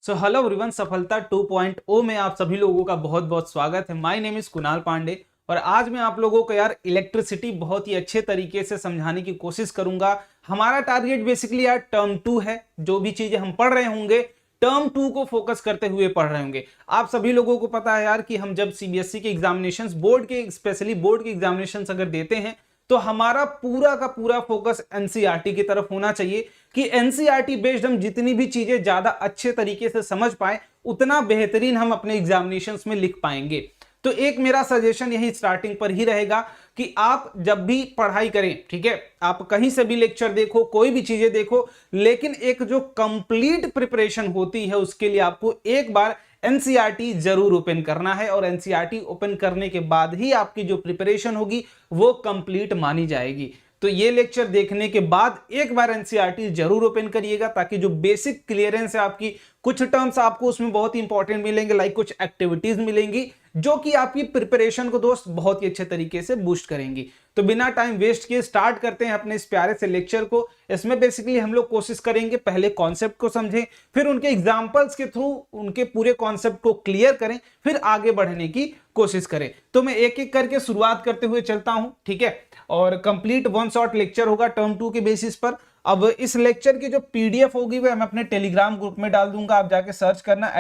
So hello everyone, सफलता 2.0 में आप सभी लोगों का बहुत बहुत स्वागत है। My name is Kunal Pandey और आज मैं आप लोगों को यार इलेक्ट्रिसिटी बहुत ही अच्छे तरीके से समझाने की कोशिश करूंगा। हमारा टारगेट बेसिकली यार टर्म 2 है। जो भी चीजें हम पढ़ रहे होंगे टर्म 2 को फोकस करते हुए पढ़ रहे होंगे। आप सभी लोगों को पता है यार कि हम जब सीबीएसई के एग्जामिनेशंस बोर्ड के स्पेशली बोर्ड के एग्जामिनेशंस अगर देते हैं तो हमारा पूरा का पूरा फोकस एनसीईआरटी की तरफ होना चाहिए कि एनसीईआरटी बेस्ड हम जितनी भी चीजें ज्यादा अच्छे तरीके से समझ पाए उतना बेहतरीन हम अपने एग्जामिनेशंस में लिख पाएंगे। तो एक मेरा सजेशन यही स्टार्टिंग पर ही रहेगा कि आप जब भी पढ़ाई करें, ठीक है, आप कहीं से भी लेक्चर देखो, कोई भी चीजें देखो, लेकिन एक जो कंप्लीट प्रिपरेशन होती है उसके लिए आपको एक बार एनसीईआरटी जरूर ओपन करना है और एनसीईआरटी ओपन करने के बाद ही आपकी जो प्रिपरेशन होगी वो कंप्लीट मानी जाएगी। तो ये लेक्चर देखने के बाद एक बार एनसीईआरटी जरूर ओपन करिएगा ताकि जो बेसिक क्लियरेंस है आपकी, कुछ टर्म्स आपको उसमें बहुत ही इंपॉर्टेंट मिलेंगे, लाइक कुछ एक्टिविटीज मिलेंगी जो कि आपकी प्रिपरेशन को दोस्त बहुत ही अच्छे तरीके से बूस्ट करेंगी। तो बिना टाइम वेस्ट किए स्टार्ट करते हैं अपने इस प्यारे से लेक्चर को। इसमें बेसिकली हम लोग कोशिश करेंगे पहले कॉन्सेप्ट को समझें, फिर उनके एग्जांपल्स के थ्रू उनके पूरे कॉन्सेप्ट को क्लियर करें, फिर आगे बढ़ने की कोशिश करें। तो मैं एक एक करके शुरुआत करते हुए चलता हूं, ठीक है, और कंप्लीट वन शॉट लेक्चर होगा टर्म 2 के बेसिस पर। अब इस लेक्चर की जो पीडीएफ होगी वो मैं अपने टेलीग्राम ग्रुप में डाल दूंगा, आप जाके सर्च करना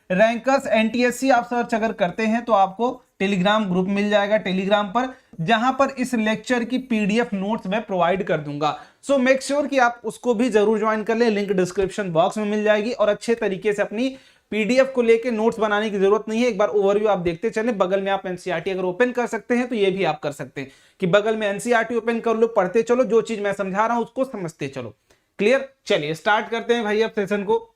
@रैंकर्स एनटीएससी। आप सर्च अगर करते हैं तो आपको टेलीग्राम ग्रुप मिल जाएगा टेलीग्राम पर, जहां पर इस लेक्चर की पीडीएफ नोट्स मैं प्रोवाइड कर दूंगा। सो मेक श्योर कि आप उसको भी जरूर ज्वाइन कर ले, लिंक डिस्क्रिप्शन बॉक्स में मिल जाएगी। और अच्छे तरीके से अपनी पीडीएफ को लेके नोट्स बनाने की जरूरत नहीं है, एक बार ओवरव्यू आप देखते चले। बगल में आप एनसीईआरटी अगर ओपन कर सकते हैं तो ये भी आप कर सकते हैं कि बगल में एनसीईआरटी ओपन कर लो, पढ़ते चलो, जो चीज मैं समझा रहा हूं उसको समझते चलो। क्लियर? चलिए स्टार्ट करते हैं भाई अब सेशन को।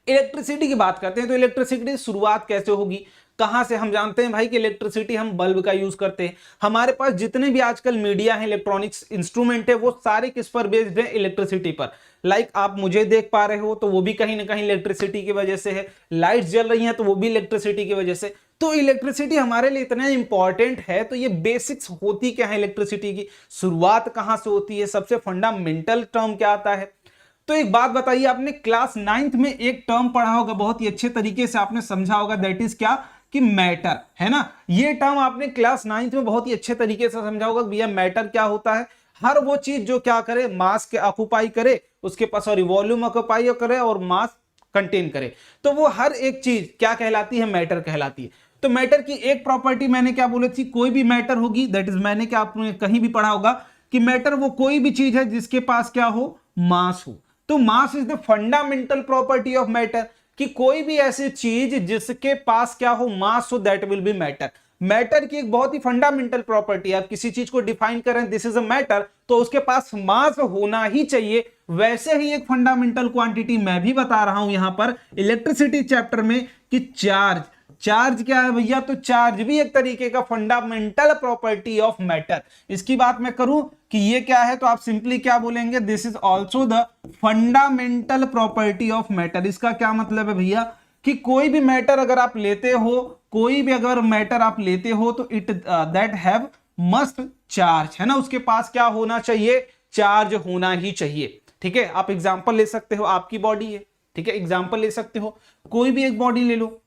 इलेक्ट्रिसिटी की बात करते हैं तो इलेक्ट्रिसिटी की शुरुआत कैसे होगी, कहां से? हम जानते हैं भाई कि इलेक्ट्रिसिटी हम बल्ब का यूज करते हैं। हमारे पास जितने भी आजकल मीडिया है, इलेक्ट्रॉनिक्स इंस्ट्रूमेंट है, वो सारे किस पर बेस्ड है? इलेक्ट्रिसिटी पर। लाइक आप मुझे देख पा रहे हो तो वो भी कहीं ना कहीं इलेक्ट्रिसिटी की वजह से है, लाइट्स जल रही हैं तो वो भी इलेक्ट्रिसिटी की वजह से। तो इलेक्ट्रिसिटी हमारे लिए इतना इंपॉर्टेंट है। तो ये बेसिक्स होती क्या है इलेक्ट्रिसिटी की, शुरुआत कहां से होती है, सबसे फंडामेंटल टर्म क्या आता है? तो एक बात बताइए, आपने क्लास 9th में एक टर्म पढ़ा होगा, बहुत ही अच्छे तरीके से आपने समझा होगा, दैट इज क्या कि मैटर, है ना। ये टर्म आपने क्लास 9th में बहुत ही अच्छे तरीके से समझा होगा भैया मैटर क्या होता है। हर वो चीज जो क्या करे, मास के ऑक्युपाई करे, उसके पास सॉरी वॉल्यूम ऑक्युपाई करे और मास कंटेन करे, तो वो हर एक चीज क्या कहलाती है? मैटर कहलाती है। तो मैटर की एक प्रॉपर्टी मैंने क्या बोली थी, कोई भी मैटर होगी, दैट इज मैंने क्या आपने कहीं भी पढ़ा होगा कि मैटर वो कोई भी चीज है जिसके पास क्या हो, मास हो। तो mass is the fundamental property of matter, कि कोई भी ऐसी चीज जिसके पास क्या हो, मास हो, that will B matter. Matter की एक बहुत ही फंडामेंटल प्रॉपर्टी है। आप किसी चीज को डिफाइन करें, दिस इज अ मैटर, तो उसके पास मास होना ही चाहिए। वैसे ही एक फंडामेंटल क्वांटिटी मैं भी बता रहा हूं यहां पर इलेक्ट्रिसिटी चैप्टर में कि चार्ज। चार्ज क्या है भैया? तो चार्ज भी एक तरीके का फंडामेंटल प्रॉपर्टी ऑफ मैटर। इसकी बात मैं करूं कि ये क्या है तो आप सिंपली क्या बोलेंगे, this is also the fundamental property of matter. इसका क्या मतलब है भैया कि कोई भी मैटर अगर आप लेते हो, कोई भी अगर मैटर आप लेते हो तो it that have must charge, है ना, उसके पास क्या होना चाहिए? चार्ज होना ही चाहिए। ठीक है, आप एग्जांपल ले सकते हो, आपकी बॉडी है, ठीक है, एग्जांपल ले सकते हो, कोई भी एक बॉडी ले लो,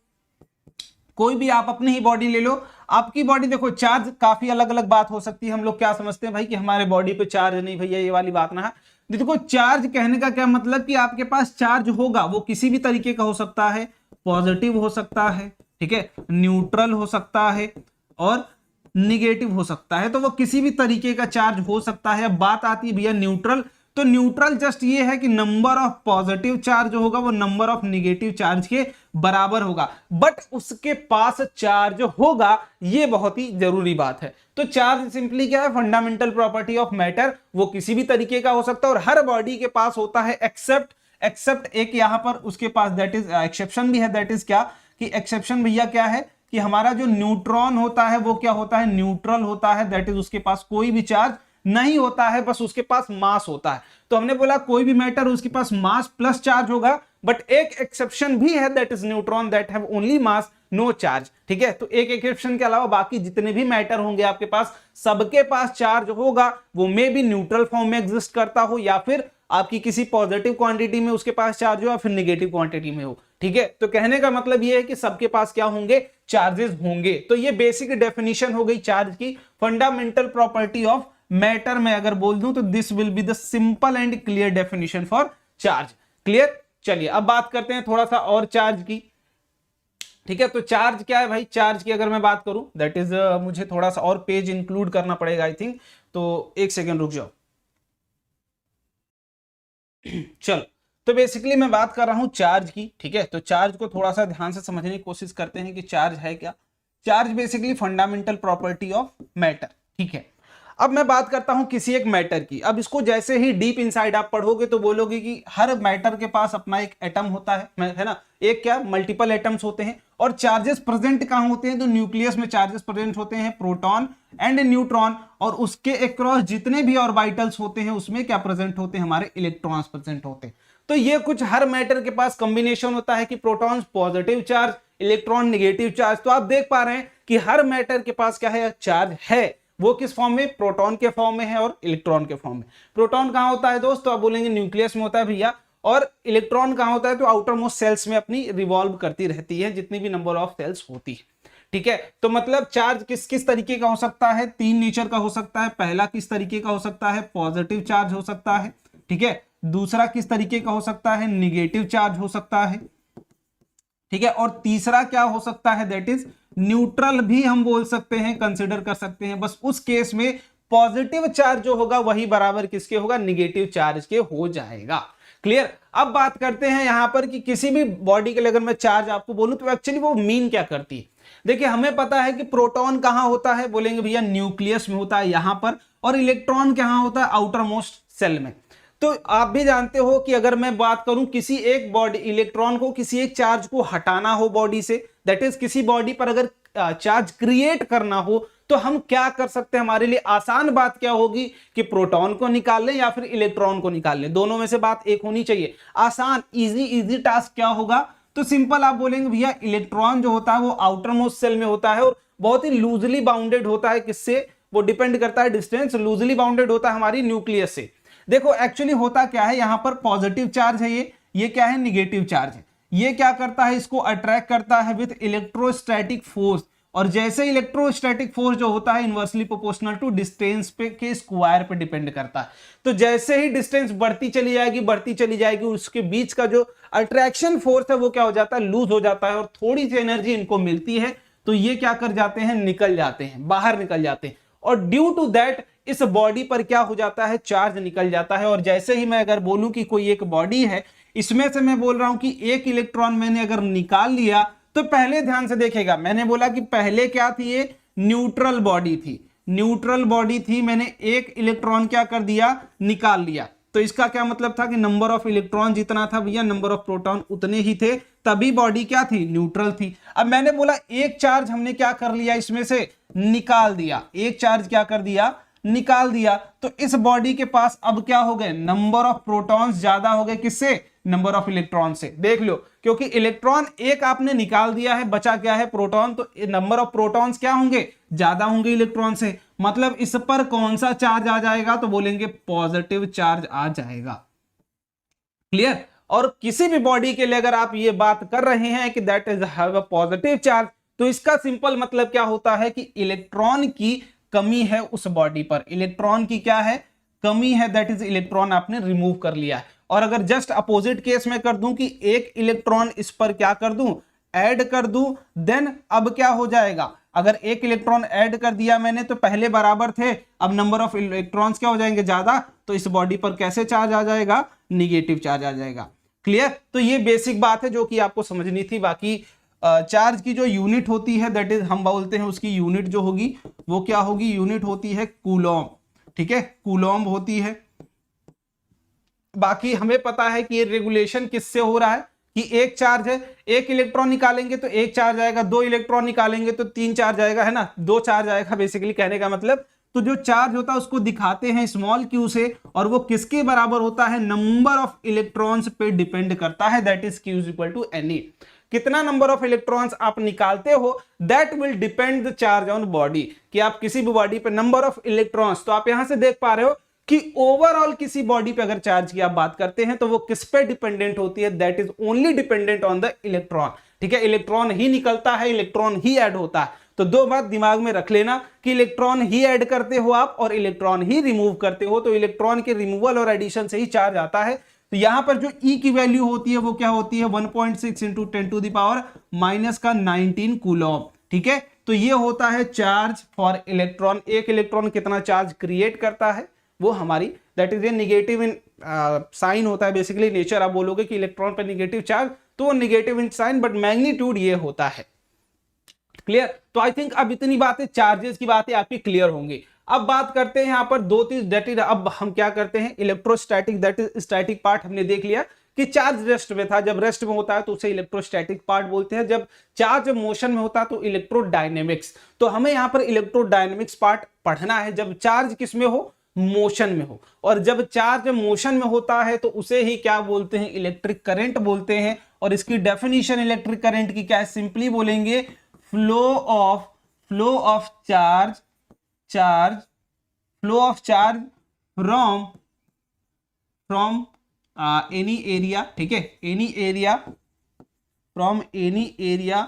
कोई भी आप अपनी ही बॉडी ले लो। आपकी बॉडी देखो, चार्ज काफी अलग अलग बात हो सकती है। हम लोग क्या समझते हैं भाई कि हमारे बॉडी पे चार्ज नहीं, भैया ये वाली बात ना है। देखो चार्ज कहने का क्या मतलब कि आपके पास चार्ज होगा, वो किसी भी तरीके का हो सकता है, पॉजिटिव हो सकता है, ठीक है, न्यूट्रल हो सकता है और निगेटिव हो सकता है। तो वो किसी भी तरीके का चार्ज हो सकता है। अब बात आती है भैया न्यूट्रल, तो न्यूट्रल जस्ट ये है कि नंबर ऑफ पॉजिटिव चार्ज होगा वो नंबर ऑफ निगेटिव चार्ज के बराबर होगा, बट उसके पास चार्ज होगा, ये बहुत ही जरूरी बात है। तो चार्ज सिंपली क्या है? Fundamental property of matter. वो किसी भी तरीके का हो सकता है और हर बॉडी के पास होता है, एक्सेप्ट एक यहां पर उसके पास दैट इज एक्सेप्शन भी है। दैट इज क्या कि एक्सेप्शन भैया क्या है कि हमारा जो न्यूट्रॉन होता है वो क्या होता है? न्यूट्रल होता है। दैट इज उसके पास कोई भी चार्ज नहीं होता है, बस उसके पास मास होता है। तो हमने बोला कोई भी मैटर उसके पास मास प्लस चार्ज होगा, बट एक एक्सेप्शन भी है, that is neutron that have only mass no charge. ठीक है, तो एक एक्सेप्शन के अलावा बाकी जितने भी मैटर होंगे आपके पास, सबके पास चार्ज होगा। वो मे भी न्यूट्रल फॉर्म में एग्जिस्ट करता हो या फिर आपकी किसी पॉजिटिव क्वांटिटी में उसके पास चार्ज हो या फिर नेगेटिव क्वांटिटी में हो। ठीक है, तो कहने का मतलब ये है कि सबके पास क्या होंगे, चार्जेस होंगे। तो ये बेसिक डेफिनेशन हो गई चार्ज की। फंडामेंटल प्रॉपर्टी ऑफ मैटर में अगर बोल दूं तो this will be the simple and clear definition for charge. Clear. चलिए अब बात करते हैं थोड़ा सा और चार्ज की। ठीक है, तो चार्ज क्या है भाई, चार्ज की अगर मैं बात करूं दैट इज मुझे थोड़ा सा और पेज इंक्लूड करना पड़ेगा आई थिंक, तो एक सेकेंड रुक जाओ। चलो, तो बेसिकली मैं बात कर रहा हूं चार्ज की। ठीक है, तो चार्ज को थोड़ा सा ध्यान से समझने की कोशिश करते हैं कि चार्ज है क्या। Charge basically fundamental property of matter. ठीक है, अब मैं बात करता हूं किसी एक मैटर की। अब इसको जैसे ही डीप इनसाइड आप पढ़ोगे तो बोलोगे कि हर मैटर के पास अपना एक एटम होता है ना, एक क्या मल्टीपल एटम्स होते हैं। और चार्जेस प्रेजेंट कहां होते हैं, तो न्यूक्लियस में चार्जेस प्रेजेंट होते हैं, प्रोटॉन एंड न्यूट्रॉन। और उसके अक्रॉस जितने भी ऑर्बिटल्स होते हैं उसमें क्या प्रेजेंट होते हैं, हमारे इलेक्ट्रॉन्स प्रेजेंट होते हैं। तो ये कुछ हर मैटर के पास कॉम्बिनेशन होता है कि protons positive charge, electron negative charge. तो आप देख पा रहे हैं कि हर मैटर के पास क्या है, चार्ज है। वो किस फॉर्म में, प्रोटॉन के फॉर्म में है और इलेक्ट्रॉन के फॉर्म में। प्रोटॉन कहां होता है दोस्त, तो आप बोलेंगे न्यूक्लियस में होता है भैया। और इलेक्ट्रॉन कहां होता है, तो आउटर मोस्ट सेल्स में अपनी रिवॉल्व करती रहती है, जितनी भी नंबर ऑफ सेल्स होती है। ठीक है, तो मतलब चार्ज किस किस तरीके का हो सकता है, तीन नेचर का हो सकता है। पहला किस तरीके का हो सकता है, पॉजिटिव चार्ज हो सकता है। ठीक है, दूसरा किस तरीके का हो सकता है, निगेटिव चार्ज हो सकता है। ठीक है, और तीसरा क्या हो सकता है, दैट इज न्यूट्रल भी हम बोल सकते हैं, कंसिडर कर सकते हैं। बस उस केस में पॉजिटिव चार्ज जो होगा वही बराबर किसके होगा, निगेटिव चार्ज के हो जाएगा। क्लियर। अब बात करते हैं यहां पर कि किसी भी बॉडी के लिए अगर मैं चार्ज आपको बोलूं तो एक्चुअली वो मीन क्या करती है। देखिए हमें पता है कि प्रोटॉन कहां होता है, बोलेंगे भैया न्यूक्लियस में होता है यहां पर, और इलेक्ट्रॉन कहां होता है, आउटर मोस्ट सेल में। तो आप भी जानते हो कि अगर मैं बात करूं किसी एक बॉडी इलेक्ट्रॉन को, किसी एक चार्ज को हटाना हो बॉडी से, दैट इज किसी बॉडी पर अगर चार्ज क्रिएट करना हो तो हम क्या कर सकते हैं, हमारे लिए आसान बात क्या होगी कि प्रोटॉन को निकाल लें या फिर इलेक्ट्रॉन को निकाल लें। दोनों में से बात एक होनी चाहिए। आसान इजी टास्क क्या होगा, तो सिंपल आप बोलेंगे भैया इलेक्ट्रॉन जो होता है वो आउटर मोस्ट सेल में होता है और बहुत ही लूजली बाउंडेड होता है। किससे, वो डिपेंड करता है डिस्टेंस, लूजली बाउंडेड होता है हमारी न्यूक्लियस से। देखो एक्चुअली होता क्या है, यहां पर पॉजिटिव चार्ज है, ये क्या है, निगेटिव चार्ज है। ये क्या करता है, इसको अट्रैक्ट करता है विथ इलेक्ट्रोस्टैटिक फोर्स। और जैसे इलेक्ट्रोस्टैटिक फोर्स जो होता है इनवर्सली प्रोपोर्शनल टू डिस्टेंस पे के स्क्वायर पे डिपेंड करता है। तो जैसे ही डिस्टेंस बढ़ती चली जाएगी उसके बीच का जो अट्रैक्शन फोर्स है वो क्या हो जाता है, लूज हो जाता है और थोड़ी सी एनर्जी इनको मिलती है। तो ये क्या कर जाते हैं, निकल जाते हैं, बाहर निकल जाते हैं। और ड्यू टू दैट इस बॉडी पर क्या हो जाता है, चार्ज निकल जाता है। और जैसे ही मैं अगर बोलूं कि कोई एक बॉडी है, इसमें से मैं बोल रहा हूं कि एक इलेक्ट्रॉन मैंने अगर निकाल लिया, तो पहले ध्यान से देखेगा, मैंने बोला कि पहले क्या थी, ये न्यूट्रल बॉडी थी। न्यूट्रल बॉडी थी, मैंने एक इलेक्ट्रॉन क्या कर दिया, निकाल लिया। तो इसका क्या मतलब था कि नंबर ऑफ इलेक्ट्रॉन जितना था भैया नंबर ऑफ प्रोटॉन उतने ही थे, तभी बॉडी क्या थी, न्यूट्रल थी। अब मैंने बोला एक चार्ज हमने क्या कर लिया, इसमें से निकाल दिया, एक चार्ज क्या कर दिया, निकाल दिया। तो इस बॉडी के पास अब क्या हो गए, नंबर ऑफ प्रोटॉन्स ज्यादा हो गए, किससे, नंबर ऑफ इलेक्ट्रॉन से। देख लो, क्योंकि इलेक्ट्रॉन एक आपने निकाल दिया है, बचा क्या है, प्रोटॉन। तो नंबर ऑफ प्रोटॉन्स क्या होंगे, ज्यादा होंगे इलेक्ट्रॉन से। मतलब इस पर कौन सा चार्ज आ जाएगा, तो बोलेंगे पॉजिटिव चार्ज आ जाएगा। क्लियर। और किसी भी बॉडी के लिए अगर आप ये बात कर रहे हैं कि that is have a positive charge, तो इसका सिंपल मतलब क्या होता है कि इलेक्ट्रॉन की कमी है उस बॉडी पर, इलेक्ट्रॉन की क्या है, कमी है, दैट इज इलेक्ट्रॉन आपने रिमूव कर लिया है। और अगर जस्ट अपोजिट केस में कर दूं कि एक इलेक्ट्रॉन इस पर क्या कर दूं, ऐड कर दूं, देन अब क्या हो जाएगा, अगर एक इलेक्ट्रॉन ऐड कर दिया मैंने तो पहले बराबर थे, अब नंबर ऑफ इलेक्ट्रॉन्स क्या हो जाएंगे, ज्यादा। तो इस बॉडी पर कैसे चार्ज आ जाएगा, निगेटिव चार्ज आ जाएगा। क्लियर। तो ये बेसिक बात है जो कि आपको समझनी थी। बाकी चार्ज की जो यूनिट होती है दैट इज हम बोलते हैं उसकी यूनिट जो होगी वो क्या होगी, यूनिट होती है कूलॉम। ठीक है, कूलॉम होती है। बाकी हमें पता है कि ये रेगुलेशन किससे हो रहा है कि एक चार्ज है, एक इलेक्ट्रॉन निकालेंगे तो एक चार्ज आएगा, दो इलेक्ट्रॉन निकालेंगे तो तीन चार्ज आएगा, है ना, दो चार्ज आएगा बेसिकली कहने का मतलब। तो जो चार्ज होता है उसको दिखाते हैं स्मॉल क्यू से, और वो किसके बराबर होता है, नंबर ऑफ इलेक्ट्रॉन्स पे डिपेंड करता है, that is Q is equal to N. कितना नंबर ऑफ इलेक्ट्रॉन्स आप निकालते हो that will depend the charge on body, कि आप किसी भी बॉडी पे नंबर ऑफ इलेक्ट्रॉन्स। तो आप यहां से देख पा रहे हो कि ओवरऑल किसी बॉडी पे अगर चार्ज की आप बात करते हैं तो वो किस पे डिपेंडेंट होती है, that is only dependent on the electron. ठीक है, इलेक्ट्रॉन ही निकलता है, इलेक्ट्रॉन ही ऐड होता है। तो दो बात दिमाग में रख लेना कि इलेक्ट्रॉन ही ऐड करते हो आप और इलेक्ट्रॉन ही रिमूव करते हो, तो इलेक्ट्रॉन के रिमूवल और एडिशन से ही चार्ज आता है। तो यहां पर जो E की वैल्यू होती है वो क्या होती है, 1.6 into 10 to the power minus का 19 कूलम। ठीक है, तो ये होता है चार्ज फॉर इलेक्ट्रॉन। एक इलेक्ट्रॉन कितना चार्ज क्रिएट करता है वो हमारी, that is a negative in sign होता है बेसिकली। नेचर आप बोलोगे कि इलेक्ट्रॉन पर निगेटिव चार्ज, तो वो negative in sign, but magnitude ये होता है। क्लियर? तो आई थिंक अब इतनी बातें, चार्जेस की बातें आपकी क्लियर होंगी। अब बात करते हैं यहां पर दो चीज, दैट इज अब हम क्या करते हैं, electrostatic, that is static part हमने देख लिया कि चार्ज रेस्ट में था। जब रेस्ट में होता है तो उसे इलेक्ट्रोस्टैटिक पार्ट बोलते हैं, जब चार्ज मोशन में होता है तो इलेक्ट्रोडायनेमिक्स। तो हमें यहां पर इलेक्ट्रोडायनेमिक्स पार्ट पढ़ना है जब चार्ज किस में हो, मोशन में हो। और जब चार्ज मोशन में होता है तो उसे ही क्या बोलते हैं, इलेक्ट्रिक करंट बोलते हैं। और इसकी डेफिनेशन इलेक्ट्रिक करंट की क्या है, सिंपली बोलेंगे flow of charge from any area. ठीक है, any area from any area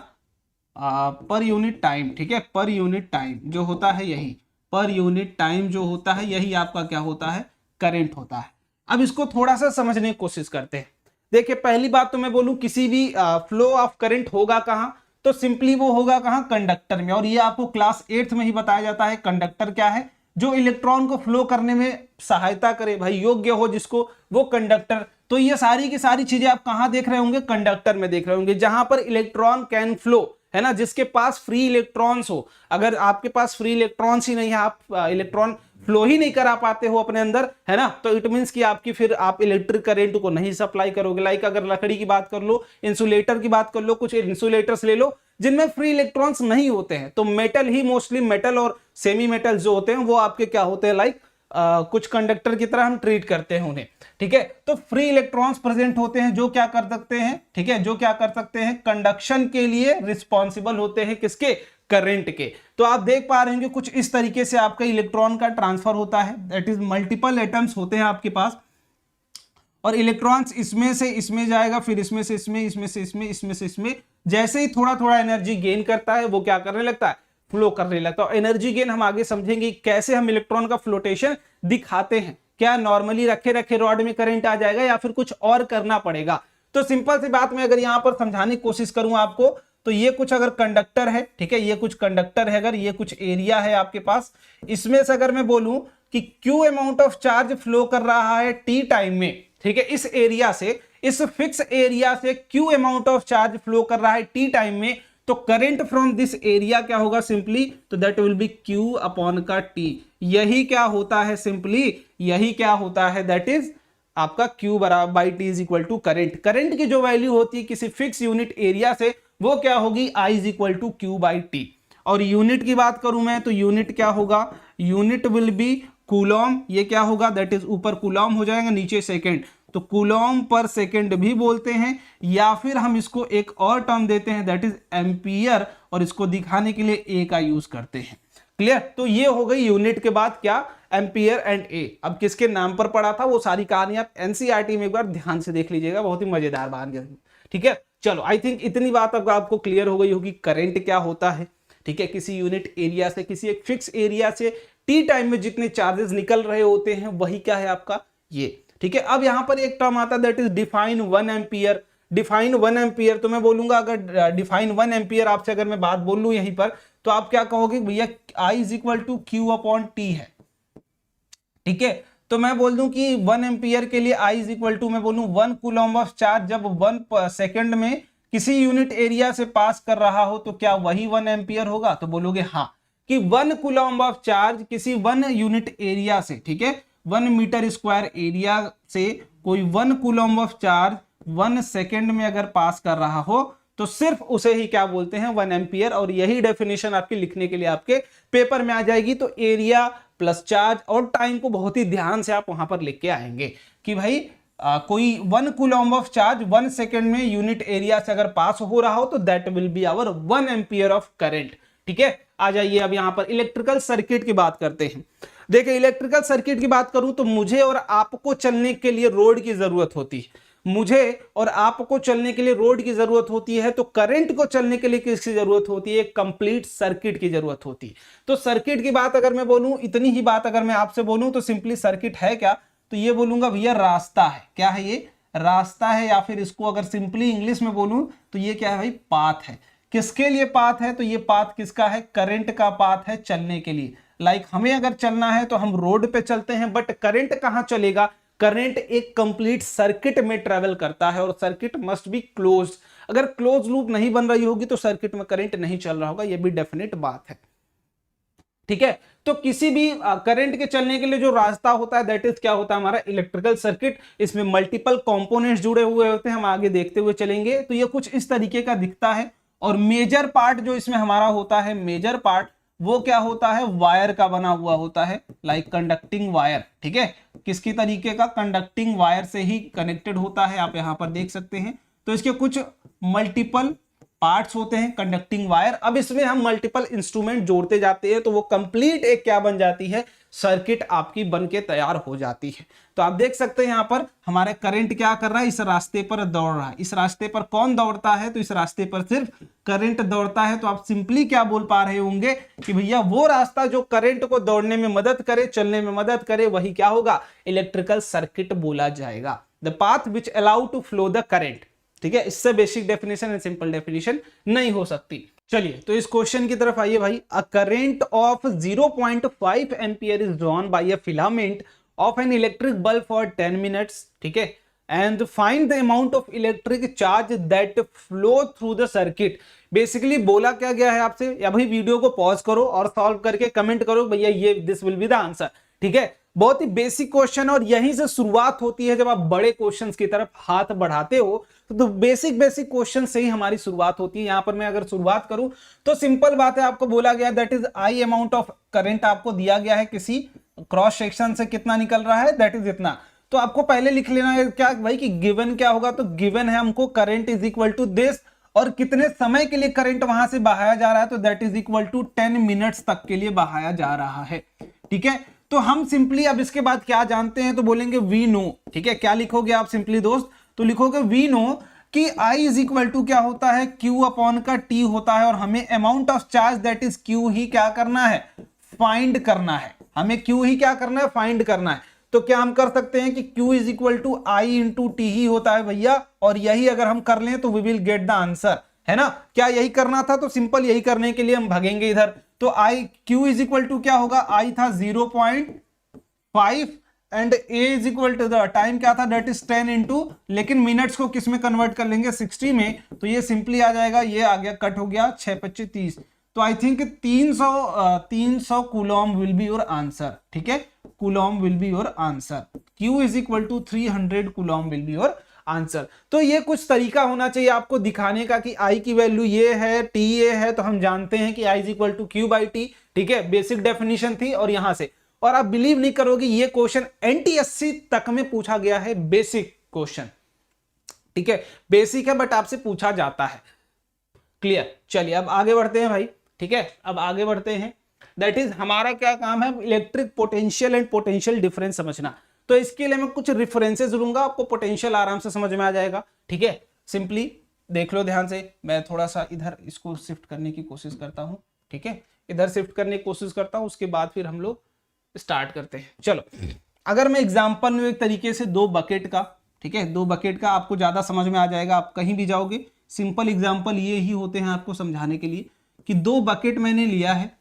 per unit time. ठीक है, पर यूनिट टाइम जो होता है, यही पर यूनिट टाइम जो होता है, यही आपका क्या होता है, करंट होता है। अब इसको थोड़ा सा समझने की कोशिश करते हैं। देखिए, पहली बात तो मैं बोलूं किसी भी फ्लो ऑफ करंट होगा कहां, तो सिंपली वो होगा कहां, कंडक्टर में। और ये आपको क्लास 8th में ही बताया जाता है कंडक्टर क्या है, जो इलेक्ट्रॉन को फ्लो करने में सहायता करे, भाई योग्य हो जिसको, वो कंडक्टर। तो ये सारी की सारी चीजें आप कहां देख रहे होंगे, कंडक्टर में देख रहे होंगे, जहां पर इलेक्ट्रॉन कैन फ्लो, है ना, जिसके पास फ्री इलेक्ट्रॉन्स हो। अगर आपके पास फ्री इलेक्ट्रॉन्स ही नहीं है, आप इलेक्ट्रॉन फ्लो ही नहीं करा पाते हो अपने अंदर, है ना, तो इट मींस कि आपकी फिर आप इलेक्ट्रिक करंट को नहीं सप्लाई करोगे। लाइक अगर लकड़ी की बात कर लो, इंसुलेटर की बात कर लो, कुछ इंसुलेटर्स ले लो जिनमें फ्री इलेक्ट्रॉन्स नहीं होते हैं, तो मेटल ही मोस्टली, मेटल और सेमी मेटल जो होते हैं वो आपके क्या होते हैं, लाइक कुछ कंडक्टर की तरह हम ट्रीट करते हैं उन्हें। ठीक है, तो फ्री इलेक्ट्रॉन्स प्रेजेंट होते हैं जो क्या कर सकते हैं, ठीक है, जो क्या कर सकते हैं, कंडक्शन के लिए रिस्पॉन्सिबल होते हैं, किसके, करंट के। तो आप देख पा रहे हैं कि कुछ इस तरीके से आपका इलेक्ट्रॉन का ट्रांसफर होता है, दैट इज मल्टीपल एटम्स होते हैं आपके पास, और इलेक्ट्रॉन्स इसमें से इसमें जाएगा, फिर इसमें से इसमें, इसमें से इसमें, इसमें से इसमें, जैसे ही थोड़ा थोड़ा एनर्जी गेन करता है वो क्या करने लगता है, फ्लो करने लगता है। एनर्जी गेन हम आगे समझेंगे कैसे हम इलेक्ट्रॉन का फ्लोटेशन दिखाते हैं। क्या नॉर्मली रखे रखे रॉड में करंट आ जाएगा या फिर कुछ और करना पड़ेगा। तो सिंपल सी बात में अगर यहां पर समझाने की कोशिश करूं आपको, तो ये कुछ अगर कंडक्टर है, ठीक है, ये कुछ कंडक्टर है, अगर ये कुछ एरिया है आपके पास, इसमें से अगर मैं बोलूं कि Q amount of charge flow कर रहा है टी टाइम में, ठीक है, इस एरिया से, इस फिक्स एरिया से Q amount of charge flow कर रहा है टी टाइम में, तो करंट फ्रॉम दिस एरिया क्या होगा, सिंपली, तो that will be Q upon का टी। यही क्या होता है, सिंपली यही क्या होता है, दैट इज आपका Q बराबर by T is equal to current. Current की जो वैल्यू होती है किसी फिक्स यूनिट एरिया से, वो क्या होगी, I is equal to Q by T. और यूनिट की बात करूं मैं, तो यूनिट क्या होगा, यूनिट विल बी कूलॉम। ये क्या होगा, दैट इज ऊपर कूलॉम हो जाएगा, नीचे सेकेंड, तो कूलॉम पर सेकेंड भी बोलते हैं, या फिर हम इसको एक और टर्म देते हैं, दैट इज एम्पियर, और इसको दिखाने के लिए ए का यूज करते हैं। क्लियर? तो ये हो गई यूनिट के बाद क्या, एम्पियर एंड ए। अब किसके नाम पर पढ़ा था वो सारी कहानी आप एनसीईआरटी में एक बार ध्यान से देख लीजिएगा, बहुत ही मजेदार बात है। ठीक है, चलो आई थिंक इतनी बात अब आपको क्लियर हो गई होगी, करंट क्या होता है। ठीक है, किसी यूनिट एरिया से, किसी एक फिक्स एरिया से टी टाइम में जितने चार्जेस निकल रहे होते हैं वही क्या है आपका ये। ठीक है, अब यहां पर एक टर्म आता है, that is define 1 ampere. Define 1 ampere, तो मैं बोलूंगा अगर डिफाइन 1 एम्पियर आपसे अगर मैं बात बोल लूं यहीं पर, तो आप क्या कहोगे, भैया I is equal to Q upon T है। ठीक है, तो मैं बोल दूं कि 1 एम्पियर के लिए I इज इक्वल टू, मैं बोलूं 1 कूलम ऑफ चार्ज जब 1 सेकेंड में किसी यूनिट एरिया से पास कर रहा हो, तो क्या वही 1 एम्पियर होगा। तो बोलोगे हाँ, कि 1 कूलम ऑफ चार्ज किसी 1 यूनिट एरिया से, ठीक है, 1 मीटर स्क्वायर एरिया से कोई 1 कूलम ऑफ चार्ज 1 सेकेंड में अगर पास कर रहा हो, तो सिर्फ उसे ही क्या बोलते हैं, 1 एम्पियर। और यही डेफिनेशन आपके लिखने के लिए आपके पेपर में आ जाएगी। तो एरिया प्लस चार्ज और टाइम को बहुत ही ध्यान से आप वहां पर लिख के आएंगे कि भाई कोई 1 कूलम ऑफ चार्ज 1 सेकेंड में यूनिट एरिया से अगर पास हो रहा हो, तो that will be our 1 ampere of current. ठीक है, आ जाइए अब यहां पर इलेक्ट्रिकल सर्किट की बात करते हैं। देखिए इलेक्ट्रिकल सर्किट की बात करूं तो मुझे और आपको चलने के लिए रोड की जरूरत होती है, मुझे और आपको चलने के लिए रोड की जरूरत होती है, तो करंट को चलने के लिए किसकी जरूरत होती है? कंप्लीट सर्किट की जरूरत होती है। तो सर्किट की बात अगर मैं बोलूं, इतनी ही बात अगर मैं आपसे बोलूं तो सिंपली सर्किट है क्या, तो ये बोलूंगा भैया रास्ता है। क्या है ये? रास्ता है, या फिर इसको अगर सिंपली इंग्लिश में बोलूं तो ये क्या है भाई? पाथ है। किसके लिए पाथ है? तो ये पाथ किसका है? करंट का पाथ है चलने के लिए। लाइक हमें अगर चलना है तो हम रोड पे चलते हैं, बट करंट कहां चलेगा? करंट एक कंप्लीट सर्किट में ट्रेवल करता है, और सर्किट मस्ट बी क्लोज। अगर क्लोज लूप नहीं बन रही होगी तो सर्किट में करंट नहीं चल रहा होगा, यह भी डेफिनेट बात है। ठीक है, तो किसी भी करंट के चलने के लिए जो रास्ता होता है दैट इज क्या होता है? हमारा इलेक्ट्रिकल सर्किट। इसमें मल्टीपल कंपोनेंट्स जुड़े हुए होते हैं, हम आगे देखते हुए चलेंगे। तो ये कुछ इस तरीके का दिखता है, और मेजर पार्ट जो इसमें हमारा होता है, मेजर पार्ट वो क्या होता है? वायर का बना हुआ होता है, लाइक कंडक्टिंग वायर। ठीक है, किसकी तरीके का? कंडक्टिंग वायर से ही कनेक्टेड होता है, आप यहां पर देख सकते हैं। तो इसके कुछ मल्टीपल पार्ट्स होते हैं कंडक्टिंग वायर। अब इसमें हम मल्टीपल इंस्ट्रूमेंट जोड़ते जाते हैं तो वो कंप्लीट एक क्या बन जाती है? सर्किट आपकी बन के तैयार हो जाती है। तो आप देख सकते हैं यहां पर हमारे करंट क्या कर रहा है? इस रास्ते पर दौड़ रहा है। इस रास्ते पर कौन दौड़ता है? तो इस रास्ते पर सिर्फ करंट दौड़ता है। तो आप सिंपली क्या बोल पा रहे होंगे कि भैया वो रास्ता जो करंट को दौड़ने में मदद करे, चलने में मदद करे, वही क्या होगा? इलेक्ट्रिकल सर्किट बोला जाएगा। The path which allow to flow the current. ठीक है, इससे basic definition and simple definition नहीं हो सकती। चलिए तो इस क्वेश्चन की तरफ आइए भाई। A current of 0.5 ampere is drawn by a filament of an electric bulb for 10 minutes. ठीक है, and find the amount of electric charge that flow through the circuit. Basically बोला क्या गया है आपसे, या भाई वीडियो को पॉज करो और सॉल्व करके कमेंट करो भैया ये this will be the answer. ठीक है, बहुत ही बेसिक क्वेश्चन, और यहीं से शुरुआत होती है। जब आप बड़े क्वेश्चंस की तरफ हाथ बढ़ाते हो तो बेसिक क्वेश्चन से ही हमारी शुरुआत होती है। यहां पर मैं अगर शुरुआत करूं तो सिंपल बात है, आपको बोला गया that is I amount of current आपको दिया गया है, किसी क्रॉस सेक्शन से कितना निकल रहा है दैट इज इतना। तो आपको पहले लिख लेना है क्या भाई कि गिवन क्या होगा, तो गिवन है हमको current is equal to this, और कितने समय के लिए करंट वहां से बहाया जा रहा है, तो that is equal to 10 minutes तक के लिए बहाया जा रहा है। ठीक है, तो हम सिंपली अब इसके बाद क्या जानते हैं, तो बोलेंगे वी नो। ठीक है, क्या लिखोगे आप सिंपली दोस्त, तो लिखोगे वी नो कि I इज इक्वल टू क्या होता है? Q अपॉन का T होता है, और हमें amount of charge that is Q ही क्या करना है? फाइंड करना है। हमें Q ही क्या करना है? फाइंड करना है। तो क्या हम कर सकते हैं कि Q is equal to I into T ही होता है भैया, और यही अगर हम कर लें तो we will get the answer, है ना? क्या यही करना था? तो सिंपल यही करने के लिए हम भागेंगे इधर। तो Q इज इक्वल टू क्या होगा? I था 0.5 and A is equal to the time क्या था? दैट इज 10 इंटू, लेकिन मिनट्स को किस में कन्वर्ट कर लेंगे? 60 में। तो ये सिंपली आ जाएगा, ये आ गया, कट हो गया, 6 25 30। तो I think 300 coulomb will be your answer. ठीक है, coulomb will be your answer. Q is equal to 300 coulomb will be your answer. तो ये कुछ तरीका होना चाहिए आपको दिखाने का कि I की वैल्यू ये है, T ये है, तो हम जानते हैं कि I is equal to Q by T। ठीक है, बेसिक डेफिनेशन थी, और यहां से, और आप बिलीव नहीं करोगे ये क्वेश्चन NTSC तक में पूछा गया है, बेसिक क्वेश्चन। ठीक है, बेसिक है बट आपसे पूछा जाता है। क्लियर? चलिए अब आगे बढ़ते हैं भाई। ठीक है, अब आगे बढ़ते हैं। दैट इज हमारा क्या काम है? Electric potential and potential difference समझना। तो इसके लिए मैं कुछ रेफरेंसेस दूंगा, आपको पोटेंशियल आराम से समझ में आ जाएगा। ठीक है, सिंपली देख लो ध्यान से। मैं थोड़ा सा इधर इसको शिफ्ट करने की कोशिश करता हूं। ठीक है, इधर शिफ्ट करने की कोशिश करता हूं, उसके बाद फिर हम लोग स्टार्ट करते हैं। चलो, अगर मैं एग्जांपल में एक तरीके से 2 बकेट का, ठीक है, 2 बकेट का आपको ज्यादा समझ में आ जाएगा। आप कहीं भी जाओगे सिंपल एग्जांपल ये ही होते हैं आपको समझाने के लिए, कि 2 बकेट मैंने लिया है,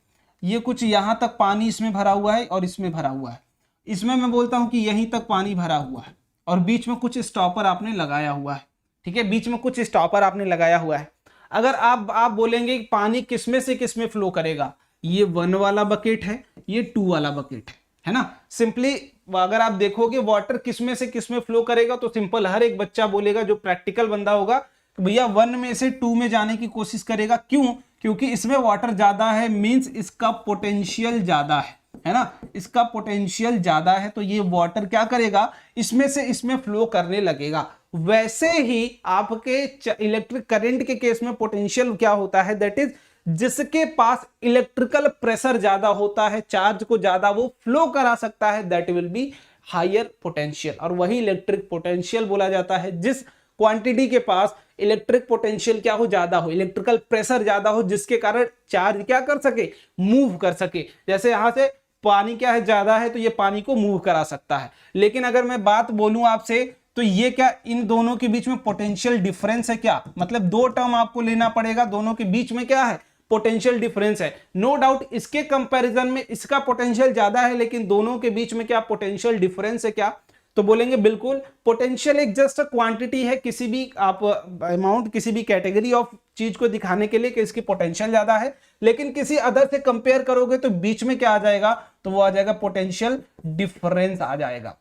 ये कुछ यहां तक पानी इसमें भरा हुआ है और इसमें भरा हुआ है। इसमें मैं बोलता हूं कि यहीं तक पानी भरा हुआ है, और बीच में कुछ स्टॉपर आपने लगाया हुआ है। ठीक है, बीच में कुछ स्टॉपर आपने लगाया हुआ है। अगर आप बोलेंगे कि पानी किसमें से किसमें फ्लो करेगा, ये 1 वाला बकेट है, ये 2 वाला बकेट है ना। सिंपली अगर आप देखोगे वाटर किसमें से किसमें फ्लो करेगा, तो सिंपल हर एक बच्चा बोलेगा, जो प्रैक्टिकल बंदा होगा, तो भैया 1 में से 2 में जाने की कोशिश करेगा। क्यों? क्योंकि इसमें वाटर ज्यादा है, मींस इसका पोटेंशियल ज्यादा है ना, इसका पोटेंशियल ज्यादा है, तो ये वाटर क्या करेगा? इसमें से इसमें फ्लो करने लगेगा। वैसे ही आपके इलेक्ट्रिक करंट के केस में पोटेंशियल क्या होता है? दैट इज जिसके पास इलेक्ट्रिकल प्रेशर ज्यादा होता है, चार्ज को ज्यादा वो फ्लो करा सकता है, that will be higher potential. और वही इलेक्ट्रिक पोटेंशियल बोला जाता है जिस क्वांटिटी के पास इलेक्ट्रिक पोटेंशियल क्या हो, ज्यादा हो, इलेक्ट्रिकल प्रेशर ज्यादा हो, जिसके कारण चार्ज क्या कर सके, मूव कर सके। जैसे यहां से पानी क्या है, ज्यादा है तो ये पानी को मूव करा सकता है। लेकिन अगर मैं बात बोलूं आपसे तो ये क्या इन दोनों के बीच में पोटेंशियल डिफरेंस है क्या, मतलब दो टर्म आपको लेना पड़ेगा, दोनों के बीच में क्या है, पोटेंशियल डिफरेंस है। नो डाउट इसके कंपैरिजन में इसका पोटेंशियल ज्यादा है, लेकिन दोनों के बीच में क्या पोटेंशियल डिफरेंस है क्या, तो बोलेंगे बिल्कुल। पोटेंशियल एक जस्ट क्वांटिटी है, किसी भी आप अमाउंट, किसी भी कैटेगरी ऑफ चीज को दिखाने के लिए कि इसकी पोटेंशियल ज्यादा है, लेकिन किसी अदर से कंपेयर करोगे तो बीच में क्या आ जाएगा, तो वो आ जाएगा पोटेंशियल डिफरेंस आ जाएगा।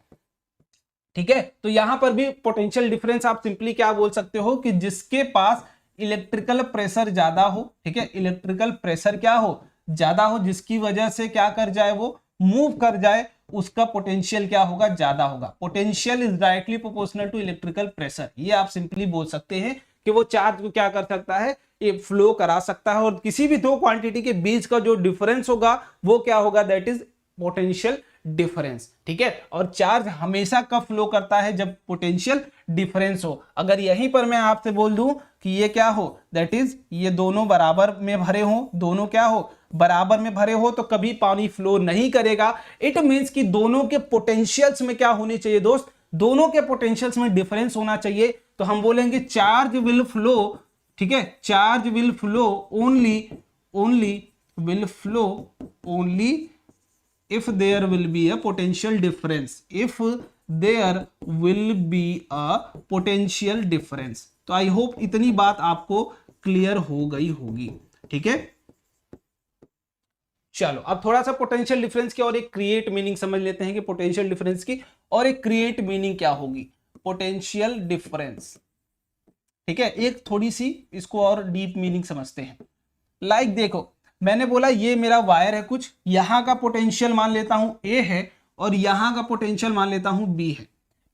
ठीक है, तो यहां पर भी पोटेंशियल डिफरेंस आप सिंपली क्या बोल सकते हो कि जिसके पास इलेक्ट्रिकल प्रेशर ज्यादा हो, ठीक है, इलेक्ट्रिकल प्रेशर क्या हो, ज्यादा हो, जिसकी वजह से क्या कर जाए, वो मूव कर जाए, उसका पोटेंशियल क्या होगा, ज्यादा होगा। Potential is directly proportional to electrical pressure, ये आप सिंपली बोल सकते हैं कि वो चार्ज को क्या कर सकता है, ये फ्लो करा सकता है। और किसी भी दो क्वांटिटी के बीच का जो डिफरेंस होगा वो क्या होगा, दैट इज पोटेंशियल डिफरेंस। ठीक है, और चार्ज हमेशा कब फ्लो करता है, जब पोटेंशियल डिफरेंस हो। अगर यहीं पर मैं आपसे बोल दूं कि ये क्या हो, दैट इज ये दोनों बराबर में भरे हो, दोनों क्या हो, बराबर में भरे हो, तो कभी पानी फ्लो नहीं करेगा। इट मींस कि दोनों के पोटेंशियल्स में क्या होनी चाहिए दोस्त, दोनों के पोटेंशियल्स में डिफरेंस होना चाहिए। तो हम बोलेंगे चार्ज विल फ्लो, ठीक है, charge will flow only will flow only if there will be a potential difference, if there will be a potential difference। तो आई होप इतनी बात आपको क्लियर हो गई होगी। ठीक है, चलो अब थोड़ा सा पोटेंशियल डिफरेंस की और एक क्रिएट मीनिंग समझ लेते हैं कि पोटेंशियल डिफरेंस की और एक क्रिएट मीनिंग क्या होगी। पोटेंशियल डिफरेंस, ठीक है, एक थोड़ी सी इसको और डीप मीनिंग समझते हैं। लाइक देखो, मैंने बोला ये मेरा वायर है, कुछ यहां का पोटेंशियल मान लेता हूं ए है और यहां का पोटेंशियल मान लेता हूं बी है।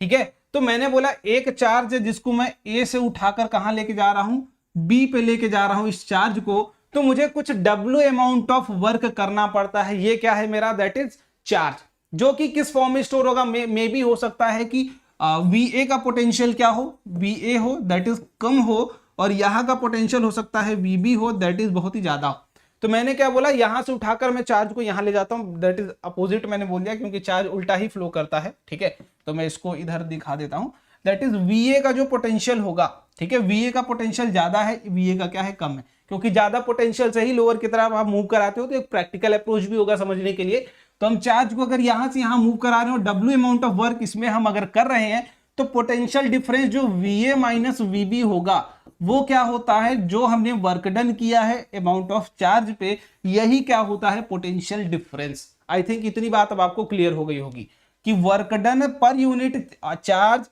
ठीक है, तो मैंने बोला एक चार्ज है जिसको मैं ए से उठाकर कहां लेके जा रहा हूं, बी पे लेके जा रहा हूं इस चार्ज को, तो मुझे कुछ डब्ल्यू अमाउंट ऑफ वर्क करना पड़ता है। ये क्या है मेरा, दैट इज चार्ज, जो कि किस फॉर्म में स्टोर होगा, मे भी हो सकता है कि वी का पोटेंशियल क्या हो, वी हो, दैट इज कम हो, और यहां का पोटेंशियल हो सकता है वी हो, दैट इज बहुत ही ज्यादा हो। तो मैंने क्या बोला, यहां से उठाकर मैं चार्ज को यहां ले जाता हूं, दैट इज अपोजिट मैंने बोल दिया क्योंकि चार्ज उल्टा ही फ्लो करता है। ठीक है, तो मैं इसको इधर दिखा देता हूं, दैट इज वीए का जो पोटेंशियल होगा, ठीक है, वीए का पोटेंशियल ज्यादा है, वीए का क्या है, कम है, क्योंकि ज्यादा पोटेंशियल से ही लोअर की तरफ आप मूव कराते हो। तो एक प्रैक्टिकल अप्रोच भी होगा समझने के लिए। तो हम चार्ज को अगर यहां से यहां मूव करा रहे हो, डब्ल्यू अमाउंट ऑफ वर्क इसमें हम अगर कर रहे हैं, तो पोटेंशियल डिफरेंस जो वीए माइनस वीबी होगा वो क्या होता है, जो हमने वर्क डन किया है अमाउंट ऑफ चार्ज पे, यही क्या होता है, पोटेंशियल डिफरेंस। आई थिंक इतनी बात अब आपको क्लियर हो गई होगी कि work done per unit charge,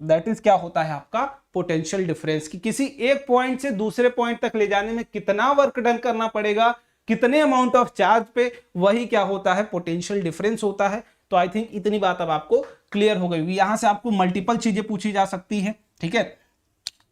that is क्या होता है आपका पोटेंशियल डिफरेंस, कि किसी एक पॉइंट से दूसरे पॉइंट तक ले जाने में कितना वर्क डन करना पड़ेगा, कितने अमाउंट ऑफ चार्ज पे, वही क्या होता है, पोटेंशियल डिफरेंस होता है। तो आई थिंक इतनी बात अब आपको क्लियर हो गई। यहां से आपको मल्टीपल चीजें पूछी जा सकती है। ठीक है,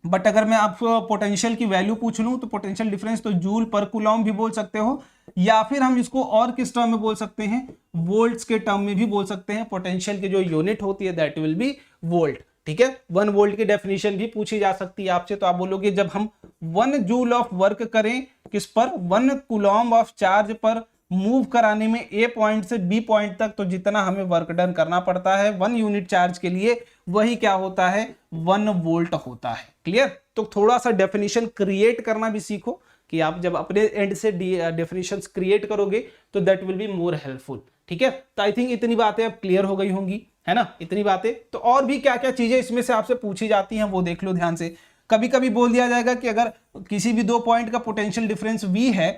बट अगर मैं आपको पोटेंशियल की वैल्यू पूछ लूं तो पोटेंशियल डिफरेंस तो जूल पर कूलॉम भी बोल सकते हो, या फिर हम इसको और किस टर्म में बोल सकते हैं, वोल्ट्स के टर्म में भी बोल सकते हैं। पोटेंशियल की जो यूनिट होती है दैट विल बी वोल्ट। ठीक है, 1 वोल्ट की डेफिनेशन भी पूछी जा सकती है आपसे, तो आप बोलोगे जब हम 1 जूल ऑफ वर्क करें किस पर, 1 कूलॉम ऑफ चार्ज पर मूव कराने में ए पॉइंट से बी पॉइंट तक, तो जितना हमें वर्क डन करना पड़ता है 1 यूनिट चार्ज के लिए, वही क्या होता है, 1 वोल्ट होता है। क्लियर, तो थोड़ा सा डेफिनेशन क्रिएट करना भी सीखो, कि आप जब अपने एंड से डेफिनेशंस क्रिएट करोगे तो that will be more helpful. ठीक है, तो आई थिंक इतनी बातें अब क्लियर हो गई होंगी, है ना, इतनी बातें। तो और भी क्या क्या चीजें इसमें से आपसे पूछी जाती हैं वो देख लो ध्यान से। कभी कभी बोल दिया जाएगा कि अगर किसी भी दो पॉइंट का पोटेंशियल डिफरेंस V है,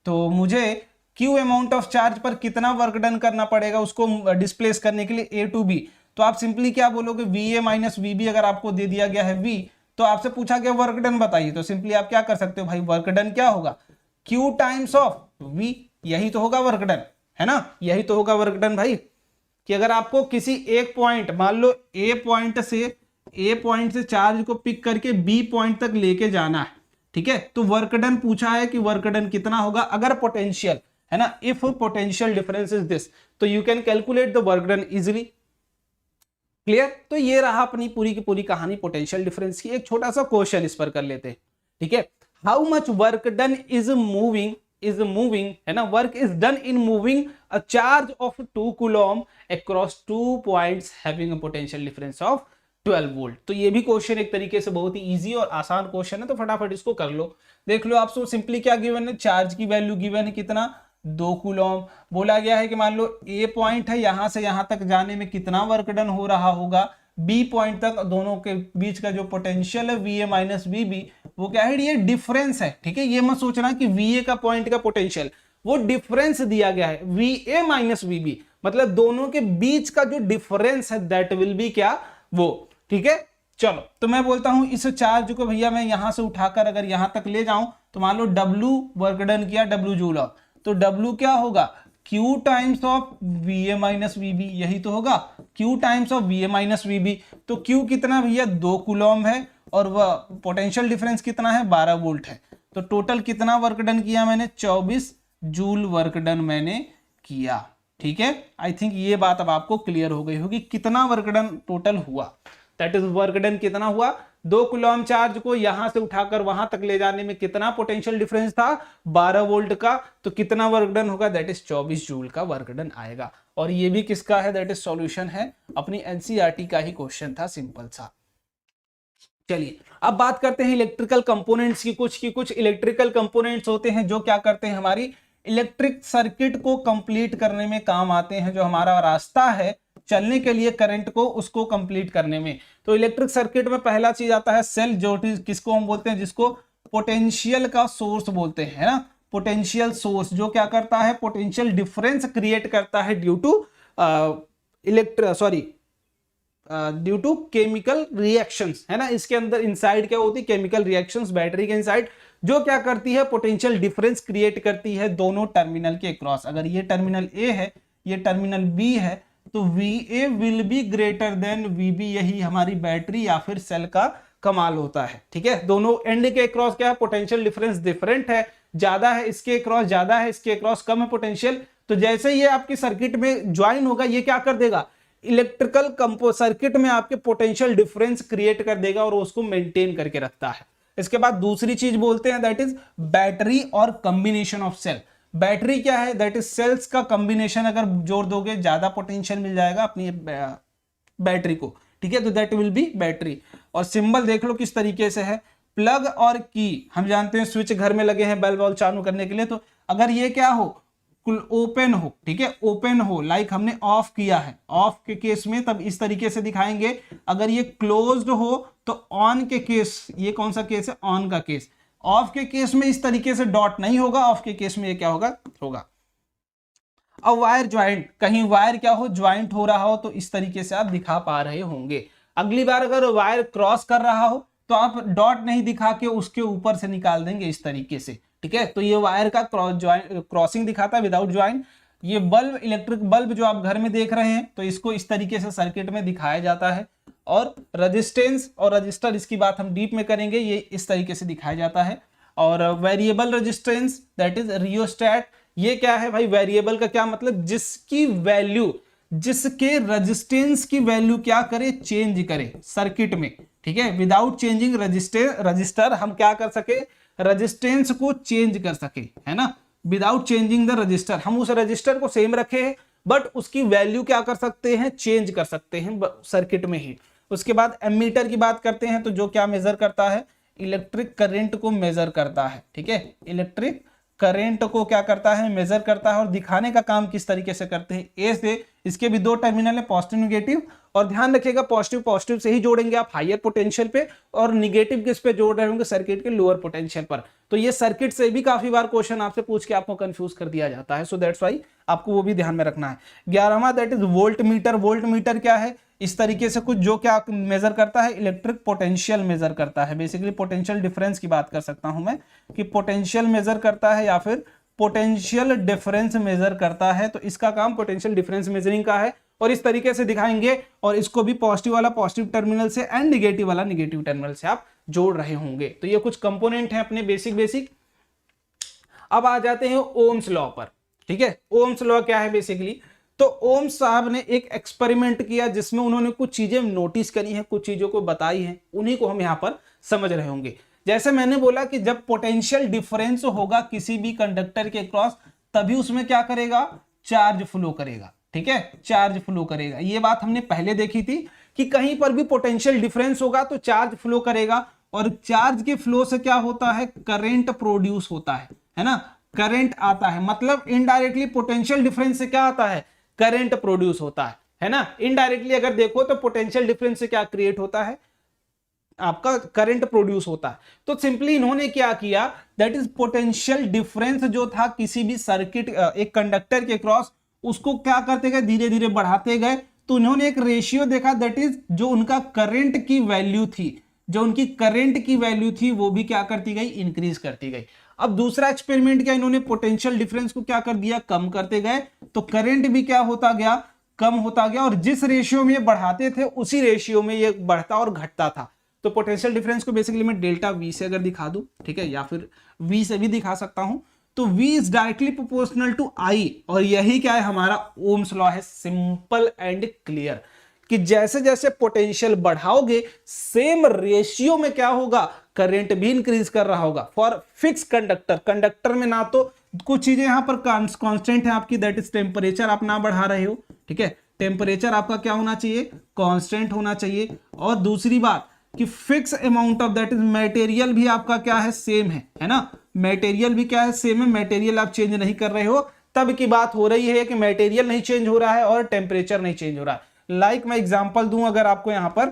तो मुझे Q अमाउंट ऑफ चार्ज पर कितना वर्क डन करना पड़ेगा उसको डिस्प्लेस करने के लिए A to B। तो आप सिंपली क्या बोलोगे, VA माइनस VB अगर आपको दे दिया गया है V, तो आपसे पूछा गया वर्क डन बताइए, तो सिंपली आप क्या कर सकते हो भाई, वर्क डन क्या होगा, Q टाइम्स ऑफ V, यही तो होगा वर्क डन, है ना, यही तो होगा वर्क डन भाई। कि अगर आपको किसी एक पॉइंट, मान लो ए पॉइंट से चार्ज को पिक करके बी पॉइंट तक लेके जाना है, ठीक है, तो वर्क डन पूछा है कि वर्क डन कितना होगा अगर पोटेंशियल है ना, if potential difference is this, तो you can calculate the work done easily. Clear? तो ये रहा अपनी पूरी की पूरी कहानी पोटेंशियल डिफरेंस की। एक छोटा सा क्वेश्चन इस पर कर लेते हैं, ठीक है। How much work done is moving है ना, work is done in moving a charge of 2 coulomb across 2 points having a potential difference of 12 volt. तो ये भी क्वेश्चन एक तरीके से बहुत ही इजी और आसान क्वेश्चन है, तो फटाफट इसको कर लो। देख लो आप सिंपली क्या गिवन है, चार्ज की वैल्यू गिवन है कितना, 2 कूलम। बोला गया है कि मान लो ए पॉइंट है, यहां से यहां तक जाने में कितना वर्क डन हो रहा होगा, बी पॉइंट तक दोनों के बीच का जो पोटेंशियल है V A minus V B, वो क्या है, ये डिफरेंस है। ठीक है, ये मत सोचना कि वी ए का पॉइंट का पोटेंशियल, वो डिफरेंस दिया गया है, V A minus V B, मतलब दोनों के बीच का जो डिफरेंस है दैट विल बी क्या, वो। ठीक है, चलो तो मैं बोलता हूं इस चार्ज को भैया मैं यहां से उठाकर अगर यहां तक ले जाऊं, तो मान लो W वर्क डन किया, W जूल, तो W क्या होगा, Q times of V A minus V B, यही तो होगा, Q times of V A minus V B. तो Q कितना भैया, 2 कूलम है, और वह पोटेंशियल डिफरेंस कितना है, 12 वोल्ट है। तो टोटल कितना वर्क डन किया मैंने, 24 जूल वर्क डन मैंने किया। ठीक है, आई थिंक ये बात अब आपको क्लियर हो गई होगी, कितना वर्क डन टोटल हुआ, दैट इज वर्क डन कितना हुआ, 2 कूलम चार्ज को यहां से उठाकर वहां तक ले जाने में कितना पोटेंशियल डिफरेंस था, 12 वोल्ट का, तो कितना वर्क डन होगा, दैट इज 24 जूल का वर्क डन आएगा। और ये भी किसका है, दैट इज सॉल्यूशन है अपनी एनसीईआरटी का ही क्वेश्चन था, सिंपल सा। चलिए अब बात करते हैं इलेक्ट्रिकल कंपोनेंट्स की कुछ इलेक्ट्रिकल कंपोनेंट्स होते हैं जो क्या करते हैं, हमारी इलेक्ट्रिक सर्किट को कंप्लीट करने में काम आते हैं, जो हमारा रास्ता है चलने के लिए करंट को, उसको कंप्लीट करने में। तो इलेक्ट्रिक सर्किट में पहला चीज आता है सेल, जो किसको हम बोलते हैं, जिसको पोटेंशियल का सोर्स बोलते हैं ना, पोटेंशियल सोर्स जो क्या करता है, पोटेंशियल डिफरेंस क्रिएट करता है ड्यू टू केमिकल रिएक्शंस, है ना। इसके अंदर इनसाइड क्या होती है, केमिकल रिएक्शंस, बैटरी के इनसाइड, जो क्या करती है, पोटेंशियल डिफरेंस क्रिएट करती है दोनों टर्मिनल के क्रॉस। अगर ये टर्मिनल ए है, ये टर्मिनल बी है, तो VA will be greater than VB, यही हमारी बैटरी या फिर सेल का कमाल होता है। ठीक है, दोनों एंड के क्रॉस क्या है, पोटेंशियल डिफरेंस डिफरेंट है, ज्यादा है इसके क्रॉस, ज्यादा है इसके क्रॉस, कम है पोटेंशियल। तो जैसे ये आपकी सर्किट में ज्वाइन होगा, ये क्या कर देगा, इलेक्ट्रिकल कंपो सर्किट में आपके पोटेंशियल डिफरेंस क्रिएट कर देगा और उसको मेंटेन करके रखता है। इसके बाद दूसरी चीज बोलते हैं दैट इज बैटरी और कॉम्बिनेशन ऑफ सेल। बैटरी क्या है, दैट इज सेल्स का कॉम्बिनेशन अगर जोड़ दोगे ज्यादा पोटेंशियल मिल जाएगा अपनी बैटरी को। ठीक है, तो दैट विल बी बैटरी। और सिंबल देख लो किस तरीके से है, प्लग और की, हम जानते हैं स्विच घर में लगे हैं बल्ब वल्ब चालू करने के लिए, तो अगर ये क्या हो, ओपन हो, ठीक है, ओपन हो, लाइक हमने ऑफ किया है, ऑफ के केस में तब इस तरीके से दिखाएंगे। अगर ये क्लोज्ड हो तो ऑन के केस, ये कौन सा केस है, ऑन का केस। ऑफ के केस में इस तरीके से डॉट नहीं होगा, ऑफ के केस में ये क्या होगा, होगा। अब वायर ज्वाइंट, कहीं वायर क्या हो, ज्वाइंट हो रहा हो, तो इस तरीके से आप दिखा पा रहे होंगे। अगली बार अगर वायर क्रॉस कर रहा हो तो आप डॉट नहीं दिखा के उसके ऊपर से निकाल देंगे इस तरीके से। ठीक है, तो ये वायर का क्रॉसिंग दिखाता है विदाउट ज्वाइंट। ये बल्ब, इलेक्ट्रिक बल्ब जो आप घर में देख रहे हैं, तो इसको इस तरीके से सर्किट में दिखाया जाता है। और रेजिस्टेंस और रजिस्टर, इसकी बात हम डीप में करेंगे, ये इस तरीके से दिखाया जाता है। और variable resistance that is rheostat, ये क्या है भाई, वेरिएबल का क्या मतलब, जिसकी वैल्यू, जिसके रेजिस्टेंस की वैल्यू क्या करे, चेंज करे सर्किट में। ठीक है, विदाउट चेंजिंग रजिस्टर हम क्या कर सके, रेजिस्टेंस को चेंज कर सके, है ना, विदाउट चेंजिंग द रजिस्टर। हम उस रजिस्टर को सेम रखे हैं बट उसकी वैल्यू क्या कर सकते हैं, चेंज कर सकते हैं सर्किट में ही। उसके बाद एमीटर की बात करते हैं, तो जो क्या मेजर करता है, इलेक्ट्रिक करंट को मेजर करता है। ठीक है, इलेक्ट्रिक करंट को क्या करता है, मेजर करता है। और दिखाने का काम किस तरीके से करते हैं, ए से, इसके भी 2 टर्मिनल है, पॉजिटिव नेगेटिव। और ध्यान रखिएगा पॉजिटिव से ही जोड़ेंगे आप हायर पोटेंशियल पे, और निगेटिव किस पे जोड़ रहे होंगे, सर्किट के लोअर पोटेंशियल पर। तो ये सर्किट से भी काफी बार क्वेश्चन आपसे पूछ के आपको कंफ्यूज कर दिया जाता है, सो दैट्स व्हाई आपको वो भी ध्यान में रखना है। 11वां that is volt metre. Volt metre क्या है, इस तरीके से कुछ जो क्या मेजर करता है, इलेक्ट्रिक पोटेंशियल मेजर करता है। बेसिकली पोटेंशियल डिफरेंस की बात कर सकता हूं मैं, कि पोटेंशियल मेजर करता है या फिर पोटेंशियल डिफरेंस मेजर करता है। तो इसका काम पोटेंशियल डिफरेंस मेजरिंग का है, और इस तरीके से दिखाएंगे। और इसको भी पॉजिटिव वाला पॉजिटिव टर्मिनल से एंड निगेटिव वाला निगेटिव टर्मिनल से आप जोड़ रहे होंगे। तो ये कुछ कंपोनेंट हैं अपने बेसिक। अब आ जाते हैं ओम्स लॉ पर, ठीक है। ओम्स लॉ क्या है बेसिकली, तो ओम्स साहब ने एक एक्सपेरिमेंट किया जिसमें उन्होंने कुछ चीजें नोटिस करी हैं, कुछ चीजों को बताई हैं, उन्हीं को हम यहाँ पर समझ रहे होंगे। जैसे मैंने बोला कि जब पोटेंशियल डिफरेंस होगा किसी भी कंडक्टर के क्रॉस, तभी उसमें क्या करेगा, चार्ज फ्लो करेगा, ठीक है, चार्ज फ्लो करेगा। ये बात हमने पहले देखी थी कि कहीं पर भी पोटेंशियल डिफरेंस होगा तो चार्ज फ्लो करेगा, और चार्ज के फ्लो से क्या होता है, करंट प्रोड्यूस होता है ना, करंट आता है। मतलब इनडायरेक्टली पोटेंशियल डिफरेंस से क्या आता है, करंट प्रोड्यूस होता है ना। इनडायरेक्टली अगर देखो तो पोटेंशियल डिफरेंस से क्या क्रिएट होता है, आपका करंट प्रोड्यूस होता है। तो सिंपली इन्होंने क्या किया, दैट इज पोटेंशियल डिफरेंस जो था किसी भी सर्किट, एक कंडक्टर के क्रॉस, उसको क्या करते गए, धीरे धीरे बढ़ाते गए। तो उन्होंने एक रेशियो देखा, दैट इज जो उनका करंट की वैल्यू थी, जो उनकी करंट की वैल्यू थी वो भी क्या करती गई, इंक्रीज करती गई। अब दूसरा एक्सपेरिमेंट क्या, इन्होंने पोटेंशियल डिफरेंस को क्या कर दिया, कम करते गए, तो करंट भी क्या होता गया, कम होता गया, और जिस रेशियो में ये बढ़ाते थे उसी रेशियो में ये बढ़ता और घटता था। तो पोटेंशियल डिफरेंस को बेसिकली मैं डेल्टा वी से अगर दिखा दूं, ठीक है, या फिर वी से भी दिखा सकता हूं, तो V is directly proportional to I, और यही क्या है, हमारा ओम्स लॉ है, सिंपल एंड क्लियर, कि जैसे जैसे पोटेंशियल बढ़ाओगे सेम रेशियो में क्या होगा, करंट भी इंक्रीज कर रहा होगा। फॉर फिक्स कंडक्टर में ना तो कुछ चीजें यहां पर कांस्टेंट है आपकी, दैट इज टेम्परेचर आप ना बढ़ा रहे हो, ठीक है, टेम्परेचर आपका क्या होना चाहिए, कांस्टेंट होना चाहिए। और दूसरी बात कि fix amount of that is material भी आपका क्या है, सेम है ना, मटेरियल भी क्या है, सेम है, मटेरियल आप चेंज नहीं कर रहे हो। तब की बात हो रही है कि मटेरियल नहीं चेंज हो रहा है और टेम्परेचर नहीं चेंज हो रहा है। लाइक मैं एग्जांपल दूं अगर आपको यहां पर,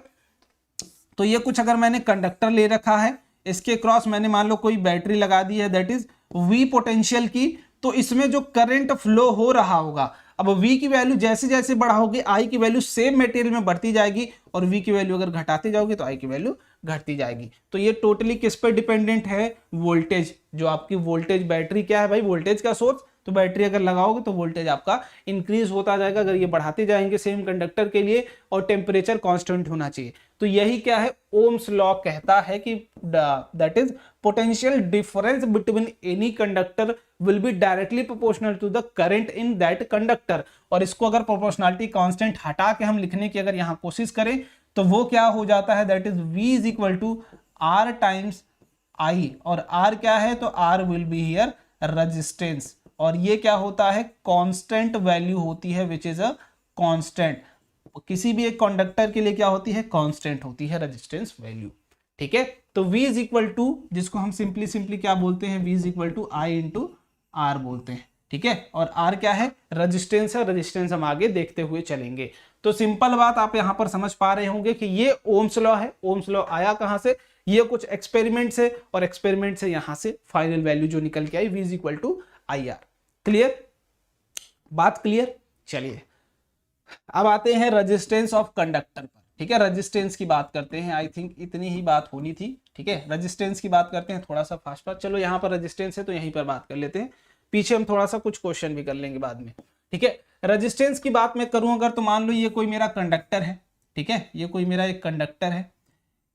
तो ये कुछ अगर मैंने कंडक्टर ले रखा है, इसके क्रॉस मैंने मान लो कोई बैटरी लगा दी है, दैट इज V पोटेंशियल की, तो इसमें जो करंट फ्लो हो रहा होगा, अब V की वैल्यू जैसे जैसे बढ़ाओगे I की वैल्यू सेम मटेरियल में बढ़ती जाएगी, और V की वैल्यू अगर घटाते जाओगे तो I की वैल्यू घटती जाएगी। तो ये टोटली किस पर डिपेंडेंट है, वोल्टेज, जो आपकी वोल्टेज बैटरी क्या है भाई, वोल्टेज का सोर्स, तो बैटरी अगर लगाओगे तो वोल्टेज आपका इंक्रीज होता जाएगा अगर ये बढ़ाते जाएंगे सेम कंडक्टर के लिए, और टेम्परेचर कांस्टेंट होना चाहिए। तो यही क्या है, ओम्स लॉ कहता है कि that is potential difference between any conductor will be directly proportional to the current in that conductor. और इसको अगर प्रोपोर्शनलिटी कांस्टेंट हटा के हम लिखने की अगर यहां कोशिश करें तो वो क्या हो जाता है, that is V is equal to R times I, और R क्या है, तो R will be here resistance, और ये क्या होता है, कांस्टेंट वैल्यू होती है, विच इज अ कांस्टेंट। किसी भी एक कंडक्टर के लिए क्या होती है, कांस्टेंट होती है रेजिस्टेंस वैल्यू, ठीक है। तो V इज इक्वल टू, जिसको हम सिंपली क्या बोलते हैं, V is equal to I into R बोलते हैं, ठीक है। और R क्या है, रेजिस्टेंस है, रेजिस्टेंस हम आगे देखते हुए चलेंगे। तो सिंपल बात आप यहां पर समझ पा रहे होंगे कि ये ओम्स लॉ है। ओम्स लॉ आया कहां से, ये कुछ एक्सपेरिमेंट से, और एक्सपेरिमेंट से यहां से फाइनल वैल्यू जो निकल के आई, V is equal to IR। Clear, बात क्लियर। चलिए अब आते हैं रेजिस्टेंस ऑफ कंडक्टर पर, ठीक है, रेजिस्टेंस की बात करते हैं। आई थिंक इतनी ही बात होनी थी, ठीक है, रेजिस्टेंस की बात करते हैं थोड़ा सा फास्ट। चलो यहाँ पर रेजिस्टेंस है तो यहीं पर बात कर लेते हैं, पीछे हम थोड़ा सा कुछ क्वेश्चन भी कर लेंगे बाद में, ठीक है। रेजिस्टेंस की बात मैं करूं अगर, तो मान लो ये कोई मेरा कंडक्टर है, ठीक है, ये कोई मेरा एक कंडक्टर है,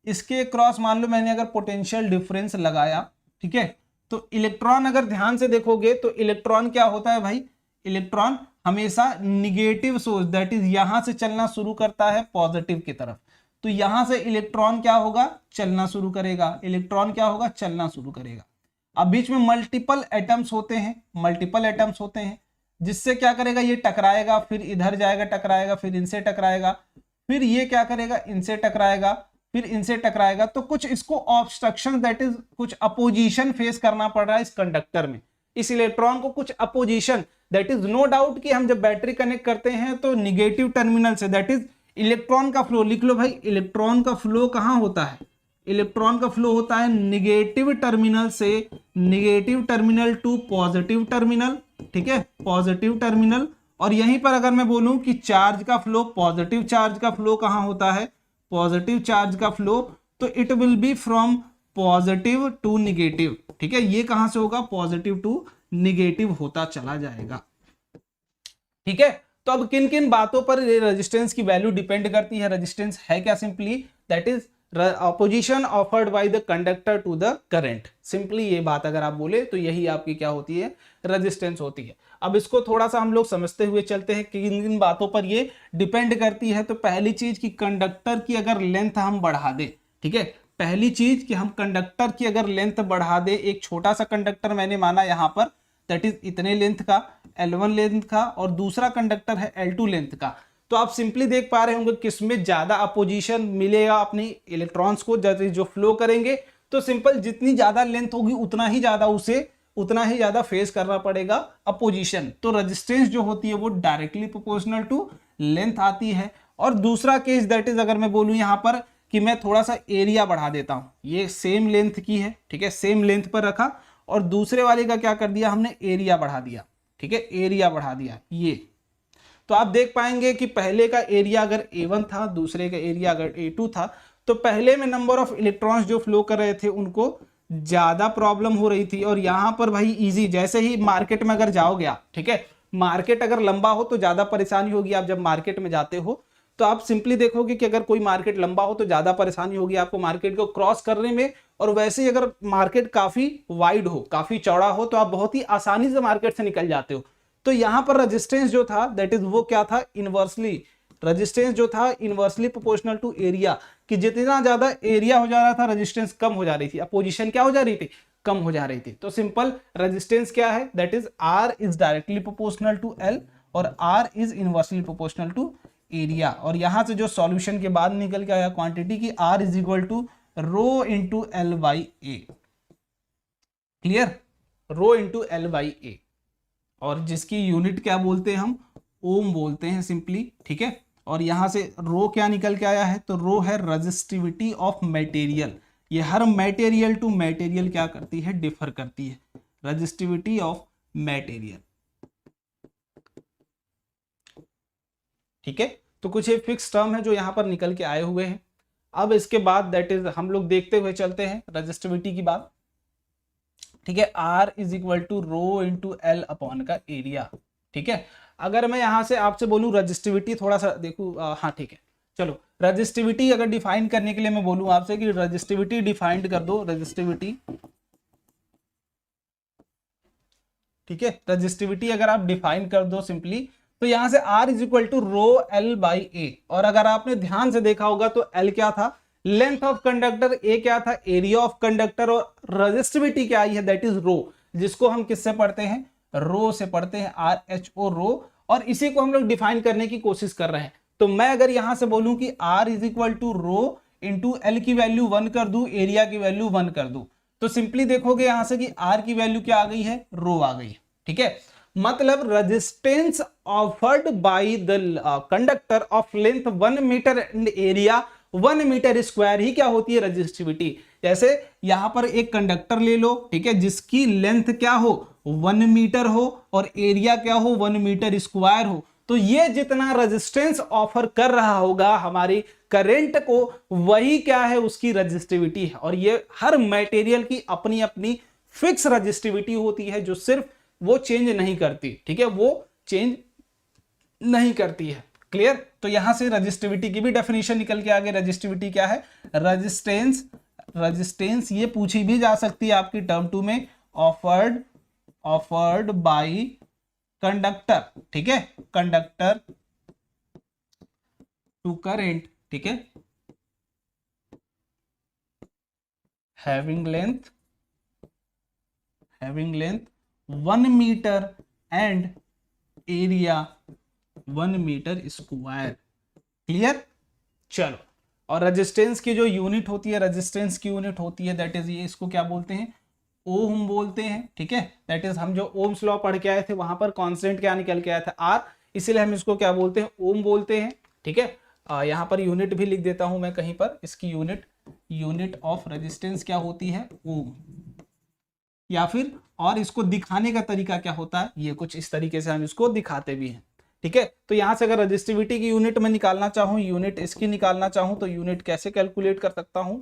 इसके क्रॉस मान लो मैंने अगर पोटेंशियल डिफरेंस लगाया, ठीक है, तो इलेक्ट्रॉन अगर ध्यान से देखोगे तो इलेक्ट्रॉन क्या होता है भाई, इलेक्ट्रॉन हमेशा निगेटिव सोर्स, दैट इज यहां से चलना शुरू करता है पॉजिटिव की तरफ। तो यहां से इलेक्ट्रॉन क्या होगा, चलना शुरू करेगा, इलेक्ट्रॉन क्या होगा, चलना शुरू करेगा। अब बीच में मल्टीपल एटम्स होते हैं, मल्टीपल एटम्स होते हैं, जिससे क्या करेगा, ये टकराएगा, फिर इधर जाएगा टकराएगा, फिर इनसे टकराएगा, फिर ये क्या करेगा, इनसे टकराएगा, फिर इनसे टकराएगा। तो कुछ इसको ऑब्स्ट्रक्शन, दैट इज कुछ अपोजिशन फेस करना पड़ रहा है इस कंडक्टर में, इस इलेक्ट्रॉन को कुछ opposition, that is no doubt कि हम जब बैटरी कनेक्ट करते हैं तो निगेटिव टर्मिनल से, दैट इज इलेक्ट्रॉन का फ्लो, लिख लो भाई, इलेक्ट्रॉन का फ्लो कहां होता है, इलेक्ट्रॉन का फ्लो होता है निगेटिव टर्मिनल से negative terminal to positive terminal, ठीक है, पॉजिटिव टर्मिनल। और यहीं पर अगर मैं बोलूं कि चार्ज का फ्लो, पॉजिटिव चार्ज का फ्लो कहां होता है, पॉजिटिव चार्ज का फ्लो, तो it will be from positive to negative, ठीक है, ये कहां से होगा, पॉजिटिव टू निगेटिव होता चला जाएगा, ठीक है। तो अब किन किन बातों पर रेजिस्टेंस की वैल्यू डिपेंड करती है, रेजिस्टेंस है क्या, simply that is opposition offered by the conductor to the current. Simply ये बात अगर आप बोले तो यही आपकी क्या होती है, रेजिस्टेंस होती है। अब इसको थोड़ा सा हम लोग समझते हुए चलते हैं कि किन किन बातों पर ये डिपेंड करती है। तो पहली चीज कि कंडक्टर की अगर लेंथ हम बढ़ा दें, ठीक है, पहली चीज कि हम कंडक्टर की अगर लेंथ बढ़ा दें, एक छोटा सा कंडक्टर मैंने माना यहाँ पर, दैट इज इतने लेंथ का, L1 लेंथ का, और दूसरा कंडक्टर है L2 लेंथ का। तो आप सिंपली देख पा रहे होंगे किसमें ज्यादा अपोजिशन मिलेगा अपनी इलेक्ट्रॉन्स को जो फ्लो करेंगे। तो सिंपल जितनी ज्यादा लेंथ होगी उतना ही ज्यादा फेस करना पड़ेगा अपोजिशन। तो रेजिस्टेंस जो होती है वो डायरेक्टली प्रोपोर्शनल टू लेंथ आती है। और दूसरा केस दैट इज अगर मैं बोलूं यहां पर कि मैं थोड़ा सा एरिया बढ़ा देता हूं, ये सेम लेंथ की है, ठीक है, सेम लेंथ पर रखा, और दूसरे वाले का क्या कर दिया हमने, एरिया बढ़ा दिया, ठीक है, एरिया बढ़ा दिया ये। तो आप देख पाएंगे कि पहले का एरिया अगर A1 था, दूसरे का एरिया अगर A2 था, तो पहले में नंबर ऑफ इलेक्ट्रॉन्स जो फ्लो कर रहे थे उनको ज्यादा प्रॉब्लम हो रही थी। और यहां पर भाई इजी, जैसे ही मार्केट में अगर जाओगे आप, ठीक है, मार्केट अगर लंबा हो तो ज्यादा परेशानी होगी। आप जब मार्केट में जाते हो तो आप सिंपली देखोगे कि अगर कोई मार्केट लंबा हो तो ज्यादा परेशानी होगी आपको मार्केट को क्रॉस करने में। और वैसे ही अगर मार्केट काफी वाइड हो, काफी चौड़ा हो, तो आप बहुत ही आसानी से मार्केट से निकल जाते हो। तो यहां पर रेजिस्टेंस जो था दैट इज वो क्या था, इनवर्सली, रेजिस्टेंस जो था इनवर्सली प्रोपोर्शनल टू एरिया, कि जितना ज्यादा एरिया हो जा रहा था रेजिस्टेंस कम हो जा रही थी, अपोजिशन क्या हो जा रही थी, कम हो जा रही थी। तो सिंपल रेजिस्टेंस क्या है, that is R is directly proportional to L और R is inversely proportional to area. और यहां से जो सॉल्यूशन के बाद निकल के आया क्वांटिटी की R is equal to rho into L by A, क्लियर, rho into L by A, और जिसकी यूनिट क्या बोलते हैं हम, ओम बोलते हैं सिंपली, ठीक है। और यहां से रो क्या निकल के आया है, तो रो है रेजिस्टिविटी ऑफ मटेरियल। ये हर मटेरियल टू मटेरियल क्या करती है, डिफर करती है, रेजिस्टिविटी ऑफ मटेरियल, ठीक है। तो कुछ ये फिक्स टर्म है जो यहां पर निकल के आए हुए हैं। अब इसके बाद दैट इज हम लोग देखते हुए चलते हैं रेजिस्टिविटी की बात, ठीक है। R is equal to rho into L upon का एरिया, ठीक है। अगर मैं यहां से आपसे बोलूं रजिस्टिविटी, थोड़ा सा देखूं, हाँ ठीक है, चलो रजिस्टिविटी अगर डिफाइन करने के लिए मैं बोलूं आपसे कि रजिस्टिविटी डिफाइंड कर दो, रजिस्टिविटी, ठीक है, रजिस्टिविटी अगर आप डिफाइन कर दो सिंपली, तो यहां से R is equal to rho L by A। और अगर आपने ध्यान से देखा होगा तो L क्या था, लेंथ ऑफ कंडक्टर, A क्या था, एरिया ऑफ कंडक्टर, और रेजिस्टिविटी क्या आई है, दैट इज रो, जिसको हम किससे पढ़ते हैं, रो से पढ़ते हैं, RHO रो। और इसी को हम लोग डिफाइन करने की कोशिश कर रहे हैं। तो मैं अगर यहां से बोलूं कि R is equal to rho into L की वैल्यू 1 कर दूं, एरिया की वैल्यू 1 कर दूं, तो सिंपली देखोगे यहां से कि R की वैल्यू क्या आ गई है, रो आ गई है, ठीक है। मतलब resistance offered by the conductor of length 1 metre and area 1 metre square ही क्या होती है, रेजिस्टिविटी। जैसे यहां पर एक कंडक्टर ले लो, ठीक है, जिसकी लेंथ क्या हो, 1 मीटर हो, और एरिया क्या हो, 1 मीटर स्क्वायर हो, तो ये जितना रेजिस्टेंस ऑफर कर रहा होगा हमारी करंट को, वही क्या है, उसकी रेजिस्टिविटी है। और ये हर मटेरियल की अपनी अपनी फिक्स रेजिस्टिविटी होती है, जो सिर्फ वो चेंज नहीं करती, ठीक है, वो चेंज नहीं करती है, क्लियर। तो यहां से रेजिस्टिविटी की भी डेफिनेशन निकल के आगे, रेजिस्टिविटी क्या है, रेजिस्टेंस, रेजिस्टेंस ये पूछी भी जा सकती है आपकी टर्म 2 में, ऑफर्ड बाय कंडक्टर, ठीक है, कंडक्टर टू करंट, ठीक है, having length 1 metre and area 1 metre square, clear. चलो, और रेजिस्टेंस की जो यूनिट होती है, रेजिस्टेंस की यूनिट होती है दैट इज ये, इसको क्या बोलते हैं, ओम बोलते हैं, ठीक है। दैट इज हम जो ओम्स लॉ पढ़ के आए थे वहां पर कांस्टेंट क्या निकल के आया था, R, इसीलिए हम इसको क्या बोलते हैं, ओम बोलते हैं, ठीक है। यहां पर यूनिट भी लिख देता हूं मैं कहीं पर, इसकी यूनिट ऑफ रेजिस्टेंस क्या होती है, ओम। या फिर और इसको दिखाने का तरीका क्या होता है, ये कुछ इस तरीके से हम इसको दिखाते भी हैं, ठीक है। तो यहां से अगर रेजिस्टिविटी की यूनिट में निकालना चाहूं, यूनिट इसकी निकालना चाहूं, तो यूनिट कैसे कैलकुलेट कर सकता हूं,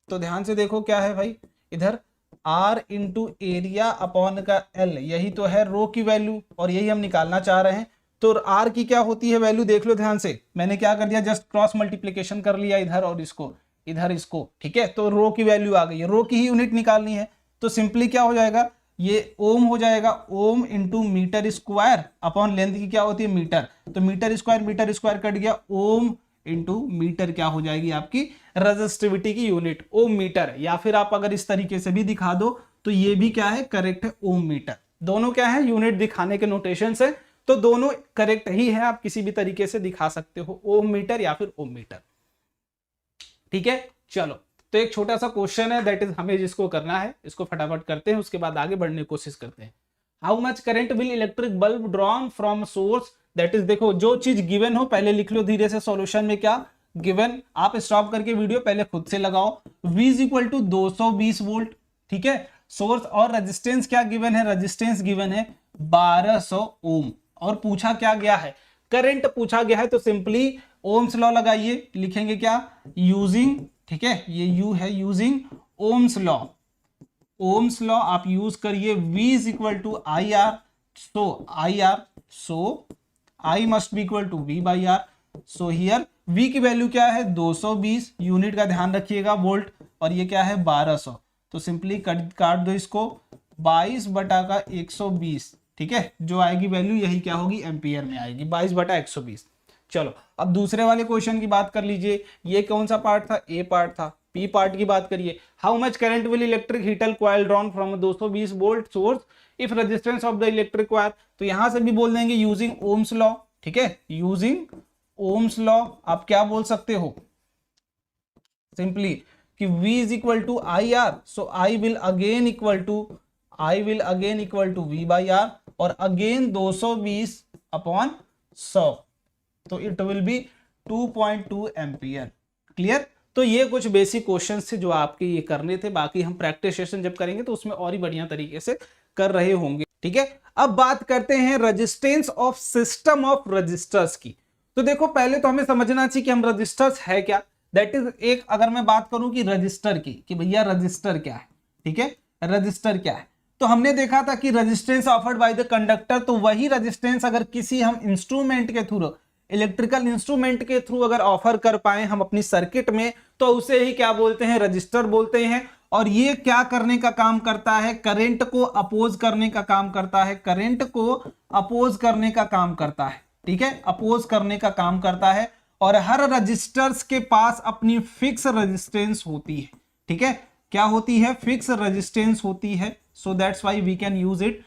तो ध्यान से देखो क्या है भाई, इधर R इंटू एरिया अपॉन का L, यही तो है रो की वैल्यू, और यही हम निकालना चाह रहे हैं। तो R की क्या होती है वैल्यू, देख लो ध्यान से, मैंने क्या कर दिया, जस्ट क्रॉस मल्टीप्लीकेशन कर लिया इधर और इसको, इधर इसको, ठीक है। तो रो की वैल्यू आ गई है, रो की ही यूनिट निकालनी है, तो सिंपली क्या हो जाएगा, ये ओम हो जाएगा, ohm into metre square upon length की क्या होती है मीटर, तो मीटर स्क्वायर कट गया, ओम इंटू मीटर क्या हो जाएगी आपकी रेजिस्टिविटी की यूनिट ओम मीटर, या फिर आप अगर इस तरीके से भी दिखा दो तो ये भी क्या है करेक्ट है, ओम मीटर। दोनों क्या है यूनिट दिखाने के नोटेशन से, तो दोनों करेक्ट ही है, आप किसी भी तरीके से दिखा सकते हो, ओम मीटर या फिर ओम मीटर, ठीक है। चलो, तो एक छोटा सा क्वेश्चन है, दैट इज हमें जिसको करना है इसको फटाफट करते हैं, उसके बाद आगे बढ़ने की कोशिश करते हैं। How much current will electric bulb drawn from source, that is, देखो जो चीज गिवन हो पहले लिख लो धीरे से, सॉल्यूशन में क्या गिवन, आप स्टॉप करके वीडियो पहले खुद से लगाओ। V is equal to 220 volt, ठीक है। सोर्स और रेजिस्टेंस क्या गिवन है, रेजिस्टेंस गिवन है 1200 ओम, और पूछा क्या गया है, करंट पूछा गया है, तो सिंपली ओम्स लॉ लगाइए, लिखेंगे क्या यूजिंग, ठीक है, ये यू है, using Ohm's law, Ohm's law आप यूज करिए, V is equal to I R, so I must be equal to V by R, so here V की वैल्यू क्या है 220, यूनिट का ध्यान रखिएगा वोल्ट, और ये क्या है 1200, तो सिंपली काट दो इसको, 22 बटा का 120, ठीक है, जो आएगी वैल्यू यही क्या होगी एम्पियर में आएगी, 22 बटा 120। चलो अब दूसरे वाले क्वेश्चन की बात कर लीजिए, ये कौन सा पार्ट था, ए पार्ट था, पी पार्ट की बात करिए। How much current will electric heater coil drawn from 220 volt source if resistance of the electric coil, तो यहां से भी बोल देंगे यूजिंग ओम्स लॉ, ठीक है, यूजिंग ओम्स लॉ आप क्या बोल सकते हो सिंपली कि V is equal to I R, so I will again equal to V by R, और अगेन 220 अपॉन 100, तो it will be 2.2 ampere. Clear, तो ये कुछ बेसिक क्वेश्चंस थे जो आपके ये करने थे, बाकी हम प्रैक्टिस सेशन जब करेंगे तो उसमें और ही बढ़िया तरीके से कर रहे होंगे, ठीक है। अब बात करते हैं resistance of system of resistors की। तो देखो पहले तो हमें समझना चाहिए कि हम रजिस्टर्स है क्या, दैट इज, एक अगर मैं बात करूं कि रजिस्टर की, कि भैया रजिस्टर क्या है, ठीक है, रजिस्टर क्या है, तो हमने देखा था कि resistance offered by the conductor, तो वही रेजिस्टेंस अगर किसी हम इंस्ट्रूमेंट के थ्रू, इलेक्ट्रिकल इंस्ट्रूमेंट के थ्रू अगर ऑफर कर पाए हम अपनी सर्किट में, तो उसे ही क्या बोलते हैं, रजिस्टर बोलते हैं। और ये क्या करने का काम करता है, करंट को अपोज करने का काम करता है, करंट को अपोज करने का काम करता है, ठीक है, अपोज करने का काम करता है। और हर रजिस्टर्स के पास अपनी फिक्स रेजिस्टेंस होती है, ठीक है, क्या होती है, फिक्स रेजिस्टेंस होती है, so that's why we can use it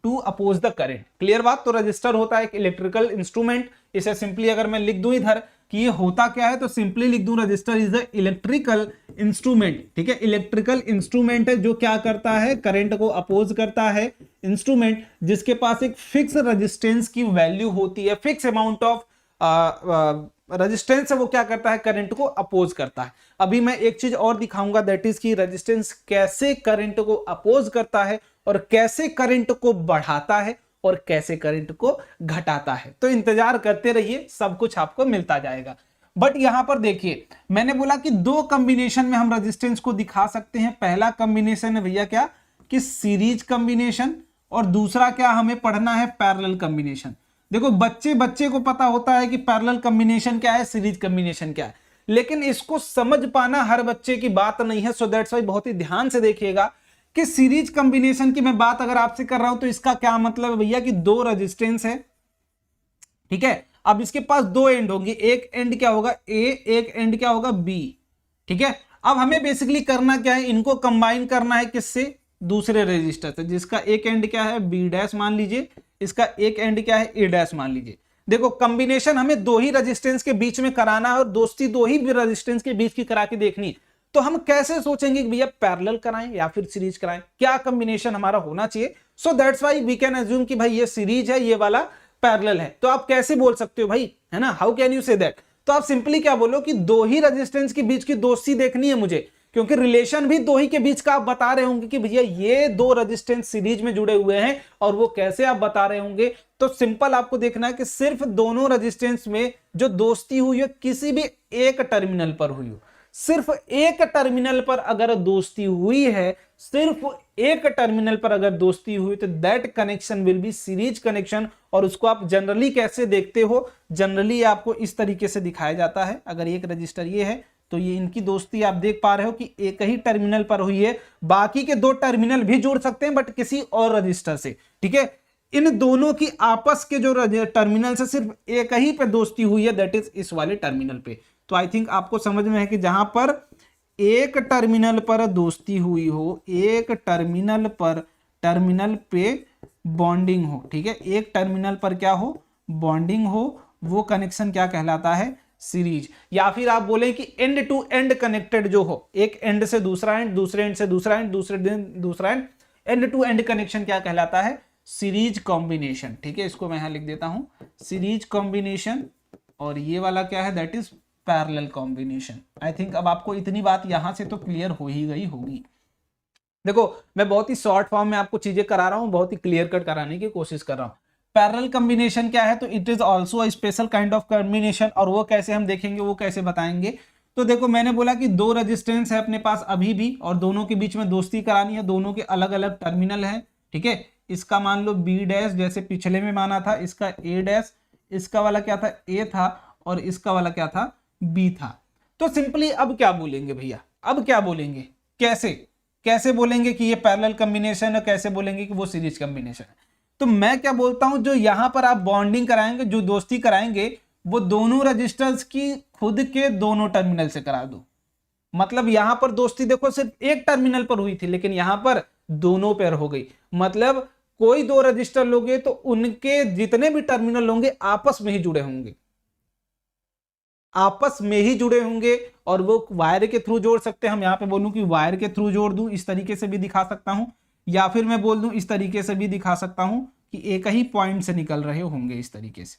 to oppose the current. Clear बात, तो रजिस्टर होता है एक इलेक्ट्रिकल इंस्ट्रूमेंट, इसे सिंपली अगर मैं लिख दूं इधर कि ये होता क्या है, तो सिंपली लिख दूं register is the electrical instrument, ठीक है, इलेक्ट्रिकल इंस्ट्रूमेंट है जो क्या करता है, करंट को अपोज करता है, इंस्ट्रूमेंट जिसके पास एक फिक्स रेजिस्टेंस की वैल्यू होती है, फिक्स अमाउंट ऑफ रेजिस्टेंस है, वो क्या करता है, करंट को अपोज करता है। अभी मैं एक चीज और दिखाऊंगा, दैट इज की रेजिस्टेंस कैसे करंट को अपोज करता है, और कैसे करंट को बढ़ाता है, और कैसे करंट को घटाता है। तो इंतजार करते रहिए, सब कुछ आपको मिलता जाएगा। बट यहां पर देखिए, मैंने बोला कि दो कॉम्बिनेशन में हम रेजिस्टेंस को दिखा सकते हैं। पहला कॉम्बिनेशन है भैया क्या, कि सीरीज कॉम्बिनेशन, और दूसरा क्या हमें पढ़ना है, पैरेलल कॉम्बिनेशन। देखो बच्चे को पता होता है कि पैरेलल कॉम्बिनेशन क्या है, सीरीज कॉम्बिनेशन क्या है, लेकिन इसको समझ पाना हर बच्चे की बात नहीं है। सो दैट्स व्हाई बहुत ही ध्यान से देखिएगा कि सीरीज कॉम्बिनेशन की मैं बात अगर आपसे कर रहा हूं तो इसका क्या मतलब है भैया, कि दो रेजिस्टेंस है, ठीक है, अब इसके पास दो एंड होंगे, एक एंड क्या होगा ए, एक एंड क्या होगा बी, ठीक है। अब हमें बेसिकली करना क्या है, इनको कंबाइन करना है किससे, दूसरे रेजिस्टर से, जिसका एक एंड क्या है बी डैश मान लीजिए, इसका एक एंड क्या है ए डैश मान लीजिए। देखो कॉम्बिनेशन हमें दो ही रेजिस्टेंस के बीच में कराना है, और दोस्ती दो ही रेजिस्टेंस के बीच की करा के देखनी। तो हम कैसे सोचेंगे कि भैया पैरेलल कराएं या फिर सीरीज कराएं, क्या कॉम्बिनेशन हमारा होना चाहिए। So that's why we can assume कि भाई ये सीरीज है, ये वाला पैरेलल है। तो आप कैसे बोल सकते हो भाई, है ना, how can you say that, तो आप सिंपली क्या बोलो कि दो ही रेजिस्टेंस के बीच की दोस्ती देखनी है मुझे, क्योंकि रिलेशन भी दो ही के बीच का आप बता रहे होंगे कि भैया ये दो रेजिस्टेंस सीरीज में जुड़े हुए हैं, और वो कैसे आप बता रहे होंगे। तो सिंपल आपको देखना है कि सिर्फ दोनों रेजिस्टेंस में जो दोस्ती हुई है किसी भी एक टर्मिनल पर हुई हो, सिर्फ एक टर्मिनल पर अगर दोस्ती हुई है, सिर्फ एक टर्मिनल पर अगर दोस्ती हुई, तो that connection will be series connection. और उसको आप जनरली कैसे देखते हो, जनरली आपको इस तरीके से दिखाया जाता है, अगर एक रजिस्टर ये है तो ये इनकी दोस्ती आप देख पा रहे हो कि एक ही टर्मिनल पर हुई है, बाकी के 2 टर्मिनल भी जोड़ सकते हैं बट किसी और रजिस्टर से, ठीक है। इन दोनों की आपस के जो टर्मिनल से सिर्फ एक ही पे दोस्ती हुई है, दैट इज इस वाले टर्मिनल पे। तो आई थिंक आपको समझ में है कि जहां पर एक टर्मिनल पर दोस्ती हुई हो, एक टर्मिनल पे बॉन्डिंग हो, ठीक है, एक टर्मिनल पर क्या हो, बॉन्डिंग हो, वो कनेक्शन क्या कहलाता है, सीरीज। या फिर आप बोले कि एंड टू एंड कनेक्टेड जो हो, एक एंड से दूसरा एंड, दूसरे एंड से दूसरा एंड, दूसरा end, end to end connection क्या कहलाता है, सीरीज कॉम्बिनेशन, ठीक है। इसको मैं यहां लिख देता हूं, सीरीज कॉम्बिनेशन। और ये वाला क्या है, that is parallel combination. I think अब आपको इतनी बात यहां से तो क्लियर हो ही गई होगी। देखो मैं बहुत ही शॉर्ट फॉर्म में आपको चीजें करा रहा हूं, बहुत ही क्लियर कट कराने की कोशिश कर रहा हूं। पैरेलल कॉम्बिनेशन क्या है, तो it is also a special kind of combination. और वो कैसे हम देखेंगे, वो कैसे बताएंगे। तो देखो मैंने बोला कि 2 रेजिस्टेंस है अपने पास अभी भी, और दोनों के बीच में दोस्ती करानी है, दोनों के अलग अलग टर्मिनल है, ठीक है। इसका मान लो बी डैश, जैसे पिछले में माना था, इसका ए डैश, इसका वाला क्या था, ए था, और इसका वाला क्या था, बी था। तो सिंपली अब क्या बोलेंगे भैया, अब क्या बोलेंगे, कैसे बोलेंगे कि ये पैरेलल कॉम्बिनेशन है, कैसे बोलेंगे कि वो सीरीज कॉम्बिनेशन है। तो मैं क्या बोलता हूं, जो यहां पर आप बॉन्डिंग कराएंगे, जो दोस्ती कराएंगे, वो दोनों रजिस्टर्स की खुद के दोनों टर्मिनल से करा दो। मतलब यहां पर दोस्ती देखो सिर्फ एक टर्मिनल पर हुई थी, लेकिन यहां पर दोनों पर हो गई। मतलब कोई 2 रजिस्टर लोगे तो उनके जितने भी टर्मिनल होंगे आपस में ही जुड़े होंगे, आपस में ही जुड़े होंगे। और वो वायर के थ्रू जोड़ सकते हैं। हम यहां पे बोलूं कि वायर के थ्रू जोड़ दूं, इस तरीके से भी दिखा सकता हूं, या फिर मैं बोल दूं इस तरीके से भी दिखा सकता हूं कि एक ही पॉइंट से निकल रहे होंगे इस तरीके से,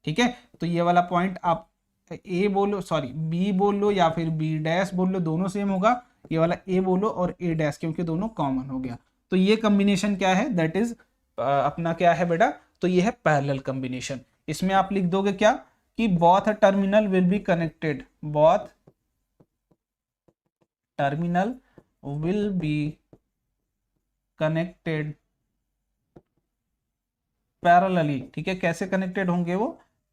ठीक है। तो ये वाला पॉइंट आप ए बोलो, सॉरी बी बोल लो, या फिर बी डैश बोल लो, दोनों सेम होगा। ये वाला ए बोलो और ए डैश, क्योंकि दोनों कॉमन हो गया। तो ये कॉम्बिनेशन क्या है, दैट इज अपना क्या है बेटा, तो ये है पैरेलल कॉम्बिनेशन। इसमें आप लिख दोगे क्या कि both terminal will be connected, both terminal will be connected parallelly, ठीक है। कैसे कनेक्टेड होंगे, वो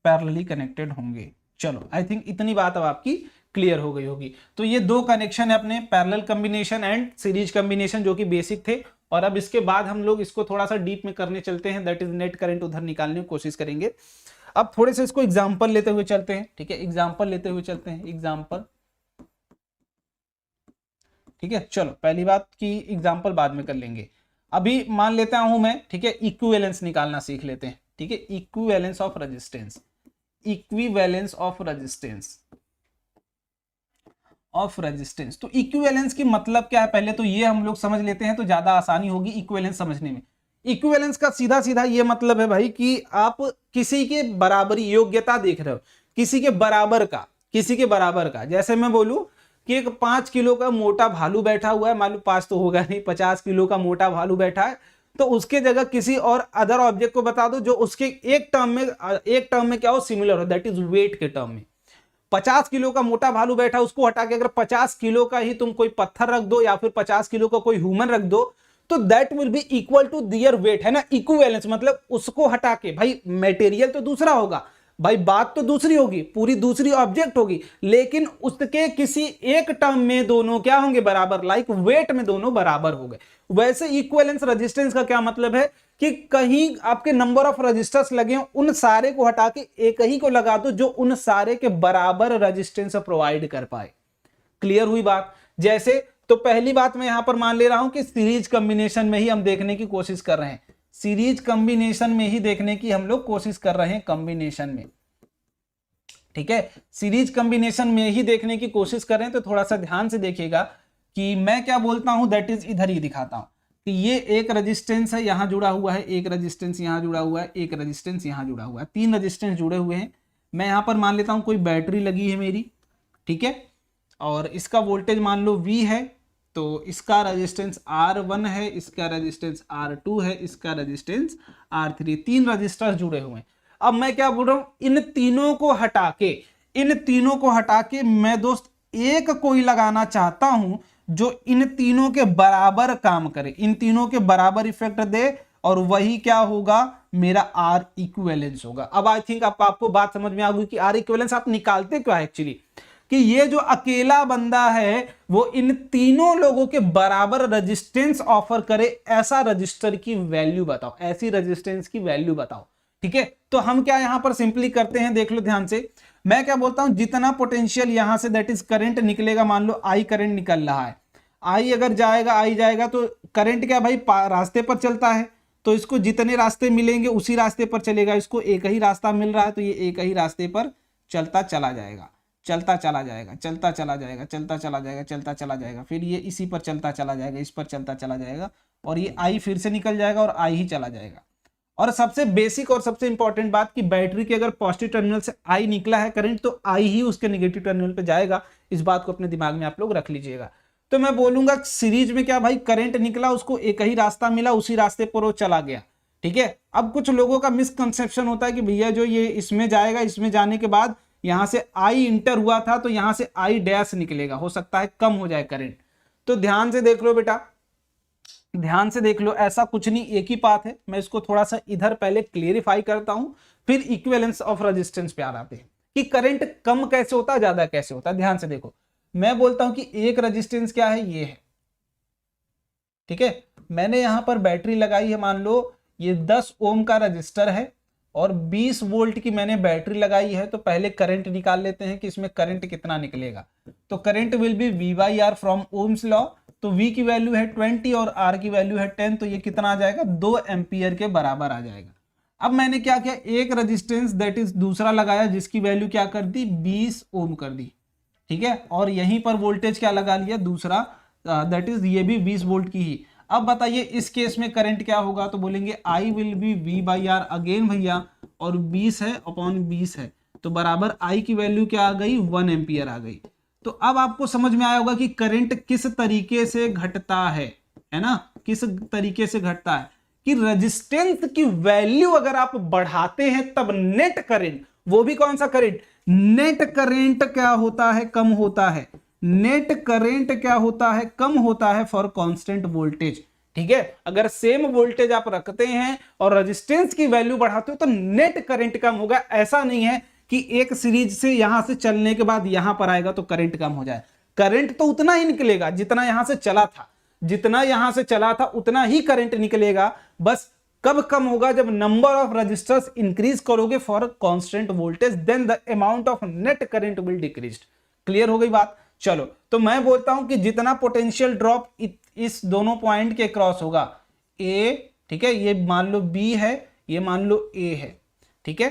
पैरेलली कनेक्टेड होंगे। चलो आई थिंक इतनी बात अब आपकी क्लियर हो गई होगी। तो ये 2 कनेक्शन है अपने, parallel combination and series combination, जो कि बेसिक थे। और अब इसके बाद हम लोग इसको थोड़ा सा डीप में करने चलते हैं, दैट इज नेट करंट उधर निकालने की कोशिश करेंगे। अब थोड़े से इसको एग्जाम्पल लेते हुए चलते हैं, ठीक है। एग्जाम्पल लेते हुए चलते हैं, एग्जाम्पल, ठीक है। चलो पहली बात की एग्जाम्पल बाद में कर लेंगे, अभी मान लेता हूं मैं, ठीक है। इक्विवेलेंस निकालना सीख लेते हैं, ठीक है। Equivalence of resistance, equivalence of resistance, of resistance. तो इक्विवेलेंस की मतलब क्या है, पहले तो ये हम लोग समझ लेते हैं, तो ज्यादा आसानी होगी इक्विवेलेंस समझने में। इक्विवेलेंस का सीधा सीधा ये मतलब है भाई कि आप किसी के बराबरी, योग्यता देख रहे हो, किसी के बराबर का, किसी के बराबर का। जैसे मैं बोलूं कि एक 5 किलो का मोटा भालू बैठा हुआ है, मालूम 5 तो होगा नहीं, 50 किलो का मोटा भालू बैठा है, तो उसके जगह किसी और अदर ऑब्जेक्ट को बता दो जो उसके एक टर्म में क्या हो, सिमिलर हो, दैट इज वेट के टर्म में। 50 किलो का मोटा भालू बैठा, उसको हटा के अगर 50 किलो का ही तुम कोई पत्थर रख दो, या फिर 50 किलो का कोई ह्यूमन रख दो, तो that will be equal to their weight, है ना। इक्विवेलेंस मतलब उसको हटा के, भाई मटेरियल तो दूसरा होगा, भाई बात तो दूसरी होगी, पूरी दूसरी ऑब्जेक्ट होगी, लेकिन उसके किसी एक टर्म में दोनों क्या होंगे, बराबर, लाइक वेट में दोनों बराबर हो गए। वैसे इक्विवेलेंस रेजिस्टेंस का क्या मतलब है कि कहीं आपके नंबर ऑफ रजिस्टर्स लगे हो, उन सारे को हटा के एक ही को लगा दो जो उन सारे के बराबर रेजिस्टेंस प्रोवाइड कर पाए। क्लियर हुई बात। जैसे तो पहली बात मैं यहां पर मान ले रहा हूं कि सीरीज कॉम्बिनेशन में ही हम देखने की कोशिश कर रहे हैं, सीरीज कॉम्बिनेशन में ही देखने की हम लोग कोशिश कर रहे हैं, कॉम्बिनेशन में, ठीक है। सीरीज कॉम्बिनेशन में ही देखने की कोशिश कर रहे हैं, तो थोड़ा सा ध्यान से देखिएगा कि मैं क्या बोलता हूं, दैट इज इधर ही दिखाता हूं कि ये एक रेजिस्टेंस है, यहां जुड़ा हुआ है, एक रेजिस्टेंस यहां जुड़ा हुआ है, एक रेजिस्टेंस यहां जुड़ा हुआ है, 3 रेजिस्टेंस जुड़े हुए हैं। मैं यहां पर मान लेता हूं कोई बैटरी लगी है मेरी, ठीक है, और इसका वोल्टेज मान लो V है, तो इसका रेजिस्टेंस R1 है, इसका रेजिस्टेंस R2 है, इसका रेजिस्टेंस R3, 3 रजिस्टर जुड़े हुए हैं। अब मैं क्या बोल रहा हूं, इन तीनों को हटा के मैं दोस्त एक कोई लगाना चाहता हूं जो इन तीनों के बराबर काम करे, इन तीनों के बराबर इफेक्ट दे, और वही क्या होगा, मेरा R इक्विवेलेंस होगा। अब आई थिंक आपको बात समझ में आ गई कि R इक्विवेलेंस आप निकालते क्या है एक्चुअली। कि ये जो अकेला बंदा है वो इन तीनों लोगों के बराबर रेजिस्टेंस ऑफर करे, ऐसा रजिस्टर की वैल्यू बताओ, ऐसी रेजिस्टेंस की वैल्यू बताओ। ठीक है, तो हम क्या यहां पर सिंपली करते हैं, देख लो ध्यान से। मैं क्या बोलता हूं, जितना पोटेंशियल यहां से दैट इज करंट निकलेगा, मान लो आई करंट निकल रहा है, आई अगर जाएगा, आई जाएगा तो करंट क्या भाई रास्ते पर चलता है, तो इसको जितने रास्ते मिलेंगे उसी रास्ते पर चलेगा। इसको एक ही रास्ता मिल रहा है तो ये एक ही रास्ते पर चलता चला जाएगा, चलता चला जाएगा, चलता चला जाएगा, चलता चला जाएगा, चलता चला जाएगा, फिर ये इसी पर चलता चला जाएगा, इस पर चलता चला जाएगा, और ये आई फिर से निकल जाएगा और आई ही चला जाएगा। और सबसे बेसिक और सबसे इंपॉर्टेंट बात कि बैटरी के अगर पॉजिटिव टर्मिनल से आई निकला है करंट, तो आई ही उसके नेगेटिव टर्मिनल पे जाएगा। इस बात को अपने दिमाग में आप लोग रख लीजिएगा। तो मैं बोलूंगा सीरीज में क्या भाई, करंट निकला, उसको एक ही रास्ता मिला, उसी रास्ते पर वो चला गया। ठीक है, अब कुछ लोगों का मिसकंसेप्शन होता है कि भैया जो ये इसमें जाएगा, इसमें जाने के बाद यहां से आई इंटर हुआ था तो यहां से आई डैश निकलेगा, हो सकता है कम हो जाए करंट। तो ध्यान से देख लो बेटा, ध्यान से देख लो, ऐसा कुछ नहीं, एक ही बात है। मैं इसको थोड़ा सा इधर पहले क्लियरिफाई करता हूं, फिर इक्विवेलेंस ऑफ रेजिस्टेंस पे आते हैं कि करंट कम कैसे होता है, ज्यादा कैसे होता है। ध्यान से देखो, मैं बोलता हूं कि एक रेजिस्टेंस क्या है, ये है। ठीक है, मैंने यहां पर बैटरी लगाई है, मान लो ये 10 ओम का रजिस्टर है और 20 वोल्ट की मैंने बैटरी लगाई है। तो पहले करंट निकाल लेते हैं कि इसमें करंट कितना निकलेगा। तो current will be V by R from Ohm's law. तो V की वैल्यू है 20 और R की वैल्यू है 10, तो ये कितना आ जाएगा, 2 एम्पियर के बराबर आ जाएगा। अब मैंने क्या किया, एक रेजिस्टेंस दैट इज दूसरा लगाया जिसकी वैल्यू क्या कर दी, 20 ओम कर दी। ठीक है, और यहीं पर वोल्टेज क्या लगा लिया, दूसरा दैट इज ये भी 20 वोल्ट की ही। अब बताइए इस केस में करंट क्या होगा, तो बोलेंगे I will be V by R again भैया, और 20 है अपॉन 20 है, तो बराबर आई की वैल्यू क्या आ गई, 1 एम्पियर आ गई। तो अब आपको समझ में आया होगा कि करंट किस तरीके से घटता है ना, किस तरीके से घटता है कि रेजिस्टेंस की वैल्यू अगर आप बढ़ाते हैं तब नेट करंट, वो भी कौन सा करंट, नेट करंट क्या होता है, कम होता है। नेट करंट क्या होता है, कम होता है फॉर कांस्टेंट वोल्टेज। ठीक है, अगर सेम वोल्टेज आप रखते हैं और रेजिस्टेंस की वैल्यू बढ़ाते हो तो नेट करंट कम होगा। ऐसा नहीं है कि एक सीरीज से यहां से चलने के बाद यहां पर आएगा तो करंट कम हो जाए। करंट तो उतना ही निकलेगा जितना यहां से चला था, जितना यहां से चला था उतना ही करंट निकलेगा। बस कब कम होगा, जब नंबर ऑफ रजिस्टर्स इंक्रीज करोगे for constant voltage, then the amount of net current will decrease. Clear हो गई बात। चलो, तो मैं बोलता हूं कि जितना पोटेंशियल ड्रॉप इस दोनों पॉइंट के क्रॉस होगा, ए, ठीक है, ये मान लो बी है, ये मान लो ए है, ठीक है,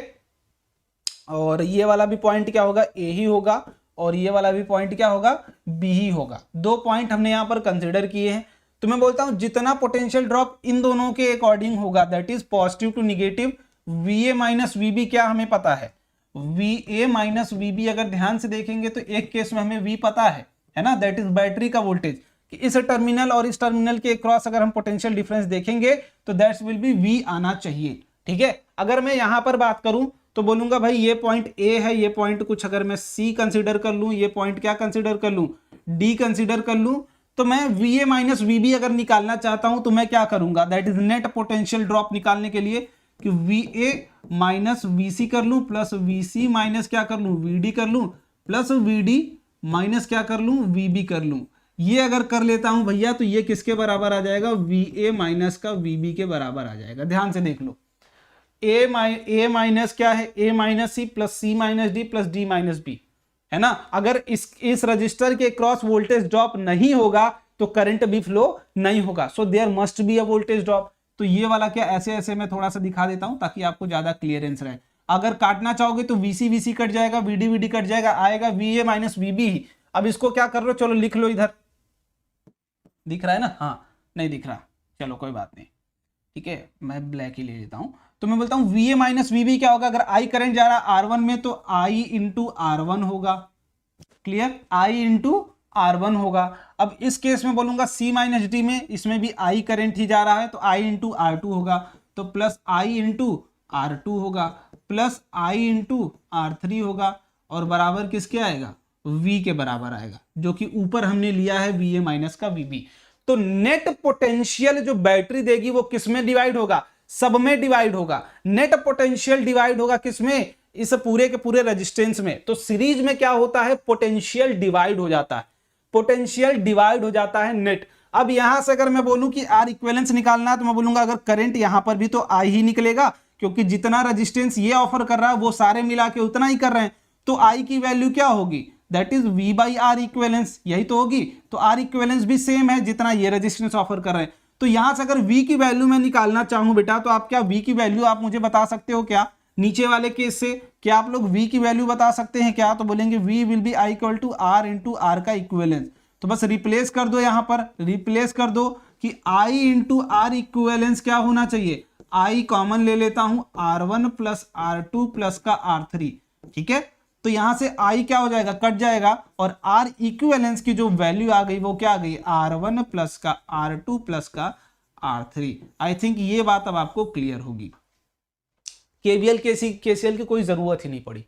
और ये वाला भी पॉइंट क्या होगा, ए ही होगा, और ये वाला भी पॉइंट क्या होगा, बी ही होगा। 2 पॉइंट हमने यहां पर कंसिडर किए हैं। तो मैं बोलता हूं जितना पोटेंशियल ड्रॉप इन दोनों के अकॉर्डिंग होगा, that is positive to negative, VA minus VB क्या हमें पता है, VA माइनस VB। अगर ध्यान से देखेंगे तो एक केस में हमें V पता है ना, दैट इज बैटरी का वोल्टेज, कि इस टर्मिनल और इस टर्मिनल के क्रॉस अगर हम पोटेंशियल डिफरेंस देखेंगे तो दैट्स विल बी V आना चाहिए। ठीक है, अगर मैं यहां पर बात करूं तो बोलूंगा भाई ये पॉइंट A है, ये पॉइंट कुछ अगर मैं C कंसीडर कर लूं, ये पॉइंट क्या कंसीडर कर लूं, D कंसीडर कर लूं, तो मैं VA माइनस VB अगर निकालना चाहता हूं तो मैं क्या करूंगा, that is net potential drop निकालने के लिए कि VA माइनस VC कर लूं प्लस VC माइनस क्या कर लूं, VD कर लूं प्लस VD माइनस क्या कर लूं, VB कर लूं। ये अगर कर लेता हूं भैया तो ये किसके बराबर आ जाएगा, VA माइनस का VB के बराबर आ जाएगा। ध्यान से देख लो, A माइनस क्या है, A minus C plus C minus D plus D minus B, है ना। अगर इस रजिस्टर के क्रॉस वोल्टेज ड्रॉप नहीं होगा तो करंट भी फ्लो नहीं होगा, so there must be a voltage drop. तो ये वाला क्या, ऐसे ऐसे मैं थोड़ा सा दिखा देता हूं ताकि आपको ज्यादा क्लियरेंस रहे। अगर काटना चाहोगे तो VC कट जाएगा, VD कट जाएगा, आएगा VA माइनस VB ही। अब इसको क्या कर रहे हो, चलो लिख लो, इधर दिख रहा है ना, हाँ नहीं दिख रहा, चलो कोई बात नहीं, ठीक है, मैं ब्लैक ही ले लेता हूं। तो मैं बोलता हूं VA माइनस VB क्या होगा, अगर I करंट जा रहा है R1 में तो I इंटू R1 होगा। क्लियर, I इंटू R1 होगा। अब इस केस में बोलूंगा C माइनस D में, इसमें भी I करंट ही जा रहा है तो I इंटू R2 होगा, तो प्लस I इंटू R2 होगा प्लस I इंटू R3 होगा, और बराबर किसके आएगा, V के बराबर आएगा, जो कि ऊपर हमने लिया है VA माइनस का VB। तो नेट पोटेंशियल जो बैटरी देगी वो किसमें डिवाइड होगा, सब में डिवाइड होगा। नेट पोटेंशियल डिवाइड होगा किसमें, इस पूरे के पूरे रेजिस्टेंस में, तो सीरीज में क्या होता है, पोटेंशियल डिवाइड हो जाता है, पोटेंशियल डिवाइड हो जाता है नेट। अब यहां से अगर मैं बोलूं कि आर इक्विवेलेंस निकालना है तो मैं बोलूंगा अगर करंट यहां पर भी तो आई ही निकलेगा, क्योंकि जितना रेजिस्टेंस ये ऑफर कर रहा है वो सारे मिला के उतना ही कर रहे हैं, तो आई की वैल्यू क्या होगी, that is V by R equivalence, यही तो होगी। तो आर इक्विवेलेंस भी सेम है जितना ये रेजिस्टेंस ऑफर कर रहे हैं। तो यहां से अगर V की वैल्यू मैं निकालना चाहूं बेटा, तो आप क्या V की वैल्यू आप मुझे बता सकते हो क्या, नीचे वाले केस से क्या आप लोग V की वैल्यू बता सकते हैं क्या, तो बोलेंगे V will be I equal to R into R का इक्विवेलेंस। तो बस रिप्लेस कर दो, यहां पर रिप्लेस कर दो कि I इंटू आर इक्विवेलेंस क्या होना चाहिए, I कॉमन ले लेता हूं R1 प्लस R2 प्लस का R3, ठीक है। तो यहां से I क्या हो जाएगा, कट जाएगा, और R इक्विवेलेंस की जो वैल्यू आ गई वो क्या आ गई, R1 प्लस का R2 प्लस का R3। आई थिंक ये बात अब आपको क्लियर होगी। केवीएल केसीएल की कोई जरूरत ही नहीं पड़ी।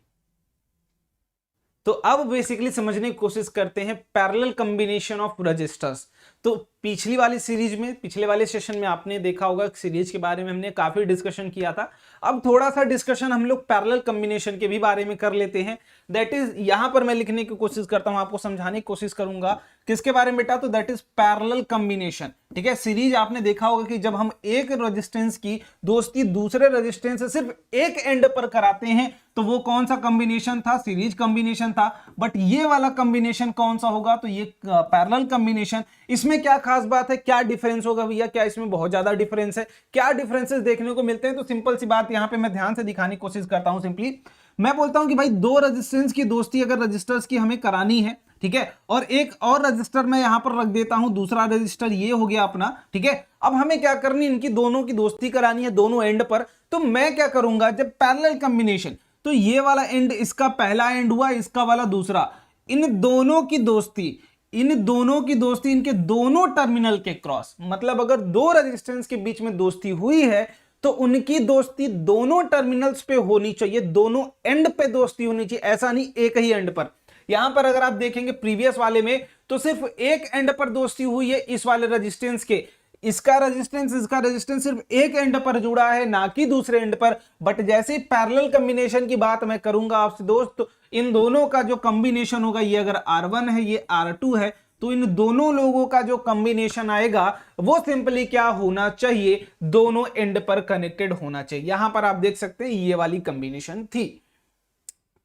तो अब बेसिकली समझने की कोशिश करते हैं पैरेलल कॉम्बिनेशन ऑफ रजिस्टर्स। तो पिछली वाली सीरीज में, पिछले वाले सेशन में आपने देखा होगा सीरीज के बारे में हमने काफी डिस्कशन किया था। अब थोड़ा सा डिस्कशन हम लोग पैरेलल कॉम्बिनेशन के भी बारे में कर लेते हैं। दैट इज यहां पर मैं लिखने की कोशिश करता हूं, आपको समझाने की कोशिश करूंगा किसके बारे में बेटा, तो दैट इज पैरेलल कॉम्बिनेशन, ठीक है। सीरीज आपने देखा होगा कि जब हम एक रेजिस्टेंस की दोस्ती दूसरे रेजिस्टेंस से सिर्फ एक एंड पर कराते हैं तो वो कौन सा कॉम्बिनेशन था, सीरीज कॉम्बिनेशन था। बट ये वाला कॉम्बिनेशन कौन सा होगा, तो ये पैरेलल कॉम्बिनेशन। इसमें क्या खास बात है, क्या डिफरेंस होगा भैया, क्या इसमें बहुत ज्यादा डिफरेंस है, क्या डिफरेंसेस देखने को मिलते हैं, तो सिंपल सी बात यहां पे मैं ध्यान से दिखाने की कोशिश करता हूं। सिंपली मैं बोलता हूं कि भाई दो रेजिस्टेंस की दोस्ती अगर रजिस्टर्स की हमें करानी है, ठीक है, और एक और रजिस्टर मैं यहां पर रख देता हूं, दूसरा रजिस्टर ये हो गया अपना, ठीक है। अब हमें क्या करनी, इनकी दोनों की दोस्ती करानी है दोनों एंड पर। तो मैं क्या करूंगा, जब पैरेलल कॉम्बिनेशन, तो ये वाला एंड इसका पहला एंड हुआ, इसका वाला दूसरा, इन दोनों की दोस्ती, इनके दोनों टर्मिनल के क्रॉस, मतलब अगर दो रेजिस्टेंस के बीच में दोस्ती हुई है तो उनकी दोस्ती दोनों टर्मिनल्स पे होनी चाहिए, दोनों एंड पे दोस्ती होनी चाहिए, ऐसा नहीं एक ही एंड पर। यहां पर अगर आप देखेंगे प्रीवियस वाले में तो सिर्फ एक एंड पर दोस्ती हुई है इस वाले रेजिस्टेंस के, इसका रेजिस्टेंस सिर्फ एक एंड पर जुड़ा है, ना कि दूसरे एंड पर। बट जैसे ही पैरेलल कॉम्बिनेशन की बात मैं करूंगा आपसे दोस्त, तो इन दोनों का जो कॉम्बिनेशन होगा, ये अगर R1 है ये R2 है, तो इन दोनों लोगों का जो कॉम्बिनेशन आएगा वो सिंपली क्या होना चाहिए, दोनों एंड पर कनेक्टेड होना चाहिए। यहां पर आप देख सकते हैं ये वाली कॉम्बिनेशन थी।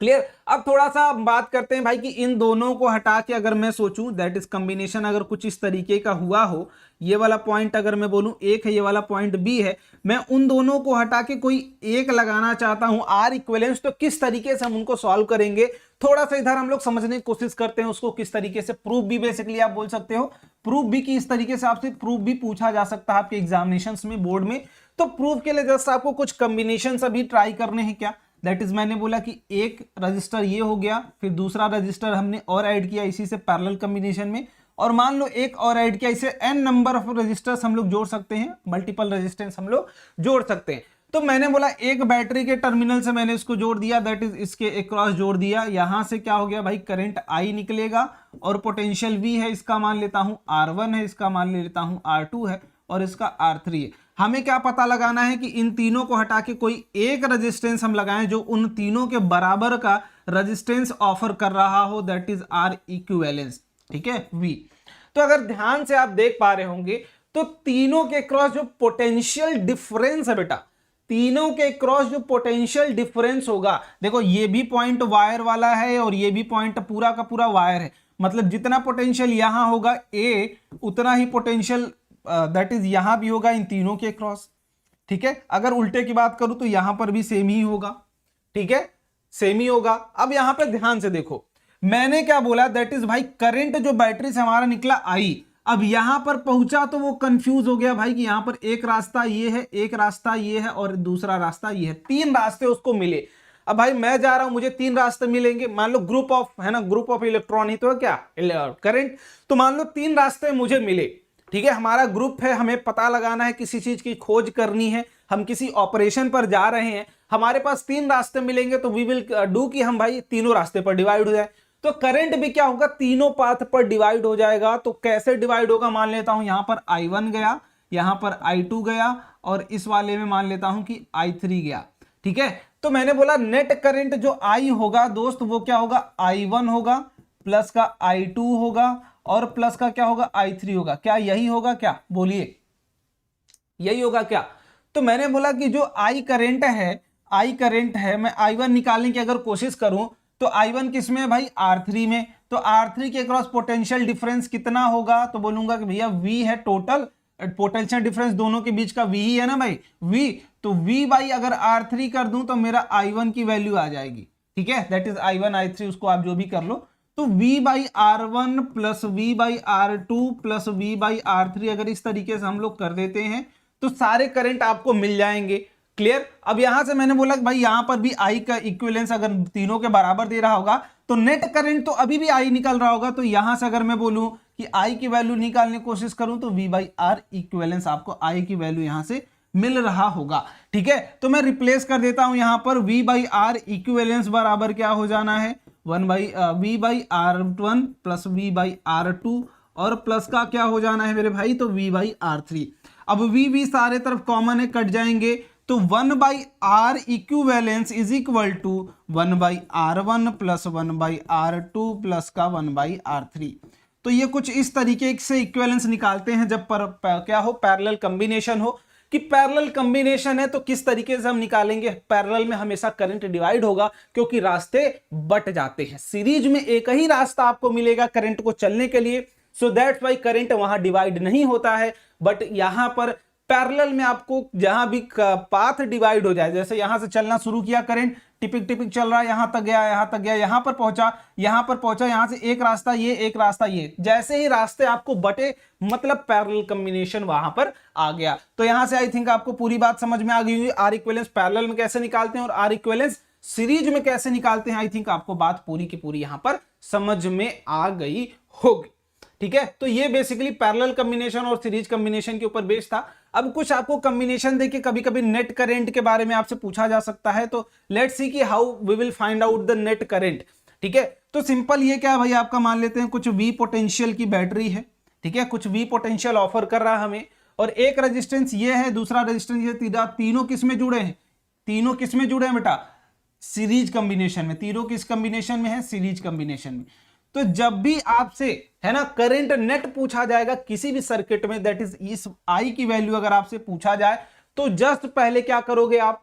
क्लियर। अब थोड़ा सा बात करते हैं भाई कि इन दोनों को हटा के अगर मैं सोचूं, दैट इज कॉम्बिनेशन अगर कुछ इस तरीके का हुआ हो, ये वाला पॉइंट अगर मैं बोलूं एक है, ये वाला पॉइंट बी है, मैं उन दोनों को हटा के कोई एक लगाना चाहता हूं आर इक्विवेलेंस, तो किस तरीके से हम उनको सॉल्व करेंगे, थोड़ा सा इधर हम लोग समझने की कोशिश करते हैं उसको किस तरीके से। प्रूफ भी बेसिकली आप बोल सकते हो, प्रूफ भी कि इस तरीके से आपसे प्रूफ भी पूछा जा सकता है आपके एग्जामिनेशन में, बोर्ड में। तो प्रूफ के लिए जस्ट आपको कुछ कॉम्बिनेशन अभी ट्राई करने हैं क्या, दैट इज मैंने बोला कि एक रजिस्टर ये हो गया, फिर दूसरा रजिस्टर हमने और ऐड किया इसी से पैरेलल कॉम्बिनेशन में, और मान लो एक और ऐड किया, इसे n नंबर ऑफ रजिस्टर्स हम लोग जोड़ सकते हैं, मल्टीपल रेजिस्टेंस हम लोग जोड़ सकते हैं। तो मैंने बोला एक बैटरी के टर्मिनल से मैंने इसको जोड़ दिया, दैट इज इसके अक्रॉस जोड़ दिया, यहां से क्या हो गया भाई, करंट I निकलेगा, और पोटेंशियल V है, इसका मान लेता हूं R1 है, इसका मान लेता हूं R2 है, और इसका R3 है। हमें क्या पता लगाना है कि इन तीनों को हटा के कोई एक रेजिस्टेंस हम लगाएं जो उन तीनों के बराबर का रेजिस्टेंस ऑफर कर रहा हो, दैट इज आर इक्विवेलेंस, ठीक है, V। तो अगर ध्यान से आप देख पा रहे होंगे तो तीनों के क्रॉस जो पोटेंशियल डिफरेंस है बेटा, तीनों के क्रॉस जो पोटेंशियल डिफरेंस होगा, देखो ये भी पॉइंट वायर वाला है और ये भी पॉइंट पूरा का पूरा वायर है, मतलब जितना पोटेंशियल यहां होगा A, उतना ही पोटेंशियल दैट इज यहां भी होगा इन तीनों के क्रॉस, ठीक है। अगर उल्टे की बात करूं तो यहां पर भी सेम ही होगा, ठीक है, सेम ही होगा। अब यहां पर ध्यान से देखो, मैंने क्या बोला, दैट इज भाई करंट जो बैटरी से हमारा निकला I, अब यहां पर पहुंचा तो वो कंफ्यूज हो गया भाई कि यहां पर एक रास्ता ये है, एक रास्ता ये है, और दूसरा रास्ता ये है, तीन रास्ते उसको मिले। अब भाई मैं जा रहा हूं, मुझे तीन रास्ते मिलेंगे, मान लो ग्रुप ऑफ है ना, ग्रुप ऑफ इलेक्ट्रॉन ही तो है क्या, करंट, तो मान लो तीन रास्ते मुझे मिले, ठीक है। हमारा ग्रुप है, हमें पता लगाना है, किसी चीज की खोज करनी है, हम किसी ऑपरेशन पर जा रहे हैं, हमारे पास तीन रास्ते मिलेंगे, तो वी विल डू कि हम भाई तीनों रास्ते पर डिवाइड हो जाए। तो करंट भी क्या होगा, तीनों पाथ पर डिवाइड हो जाएगा। तो कैसे डिवाइड होगा, मान लेता हूं यहां पर I1 गया, यहां पर I2 गया, और इस वाले में मान लेता हूं कि I3 गया, ठीक है। तो मैंने बोला नेट करंट जो आई होगा दोस्त वो क्या होगा, I1 होगा, प्लस का I2 होगा, और प्लस का क्या होगा, I3 होगा। क्या यही होगा क्या, बोलिए यही होगा क्या? तो मैंने बोला कि जो आई करंट है, मैं I1 निकालने की अगर कोशिश करूं तो I1 किस में है भाई, R3 में। तो R3 के क्रॉस पोटेंशियल डिफरेंस कितना होगा, तो बोलूंगा कि भैया V है, टोटल पोटेंशियल डिफरेंस दोनों के बीच का V ही है ना भाई, V। तो V बाई अगर R3 कर दूं तो मेरा I1 की वैल्यू आ जाएगी, ठीक है, दैट इज I1 I3, उसको आप जो भी कर लो। तो V by R1 plus V by R2 plus V by R3 अगर इस तरीके से हम लोग कर देते हैं तो सारे करंट आपको मिल जाएंगे। क्लियर? अब यहां से मैंने बोला कि भाई यहां पर भी आई का इक्विवेलेंस अगर तीनों के बराबर दे रहा होगा तो नेट करंट तो अभी भी आई निकल रहा होगा। तो यहां से अगर मैं बोलूं कि आई की वैल्यू निकालने की कोशिश करूं तो V बाई आर इक्विवेलेंस आपको आई की वैल्यू यहां से मिल रहा होगा, ठीक है। तो मैं रिप्लेस कर देता हूं, यहां पर V बाई आर इक्विवेलेंस बराबर क्या हो जाना है, V by R1 plus V by R2 और प्लस का क्या हो जाना है मेरे भाई, तो V बाई R3। अब V सारे तरफ कॉमन है, कट जाएंगे, तो 1 by R equivalence is equal to 1 by R1 plus 1 by R2 plus का 1 बाई R3। तो ये कुछ इस तरीके से इक्विवेलेंस निकालते हैं जब क्या हो, पैरेलल कॉम्बिनेशन हो। कि पैरेलल कॉम्बिनेशन है तो किस तरीके से हम निकालेंगे, पैरेलल में हमेशा करंट डिवाइड होगा क्योंकि रास्ते बट जाते हैं। सीरीज में एक ही रास्ता आपको मिलेगा करंट को चलने के लिए, सो दैट्स वाई करंट वहां डिवाइड नहीं होता है। बट यहां पर पैरेलल में आपको जहां भी पाथ डिवाइड हो जाए, जैसे यहां से चलना शुरू किया करंट, टिपिक टिपिक चल रहा है, यहां तक गया, यहां तक गया, यहां पर पहुंचा, यहां से एक रास्ता ये, एक रास्ता ये, जैसे ही रास्ते आपको बटे मतलब पैरेलल कॉम्बिनेशन वहां पर आ गया। तो यहां से आई थिंक आपको पूरी बात समझ में आ गई होगी, आर इक्विवेलेंस पैरेलल में कैसे निकालते हैं और आर इक्विवेलेंस सीरीज में कैसे निकालते हैं। आई थिंक आपको बात पूरी की पूरी यहां पर समझ में आ गई होगी, ठीक है। तो ये बेसिकली पैरेलल कॉम्बिनेशन और सीरीज कॉम्बिनेशन के ऊपर बेस्ड था। अब कुछ आपको कॉम्बिनेशन देके कभी कभी नेट करंट के बारे में आपसे पूछा जा सकता है, तो लेट्स सी कि how we will find out the net current, ठीक है। तो सिंपल ये क्या है भाई, आपका मान लेते हैं कुछ V पोटेंशियल की बैटरी है, ठीक है, कुछ V पोटेंशियल ऑफर कर रहा है हमें, और एक रेजिस्टेंस ये है, दूसरा रेजिस्टेंस ये, तीनों किस में जुड़े हैं, तीनों किस में जुड़े हैं बेटा, सीरीज कॉम्बिनेशन में। तीनों किस कॉम्बिनेशन में है, सीरीज कॉम्बिनेशन में। तो जब भी आपसे है ना करंट नेट पूछा जाएगा किसी भी सर्किट में, दैट इज इस आई की वैल्यू अगर आपसे पूछा जाए तो जस्ट पहले क्या करोगे आप,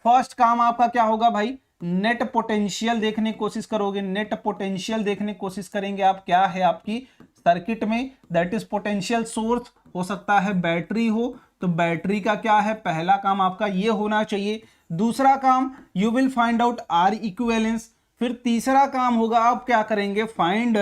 फर्स्ट काम आपका क्या होगा भाई, नेट पोटेंशियल देखने की कोशिश करोगे। नेट पोटेंशियल देखने की कोशिश करेंगे आप, क्या है आपकी सर्किट में, दैट इज पोटेंशियल सोर्स, हो सकता है बैटरी हो, तो बैटरी का क्या है, पहला काम आपका ये होना चाहिए। दूसरा काम you will find out R equivalence. फिर तीसरा काम होगा आप क्या करेंगे, फाइंड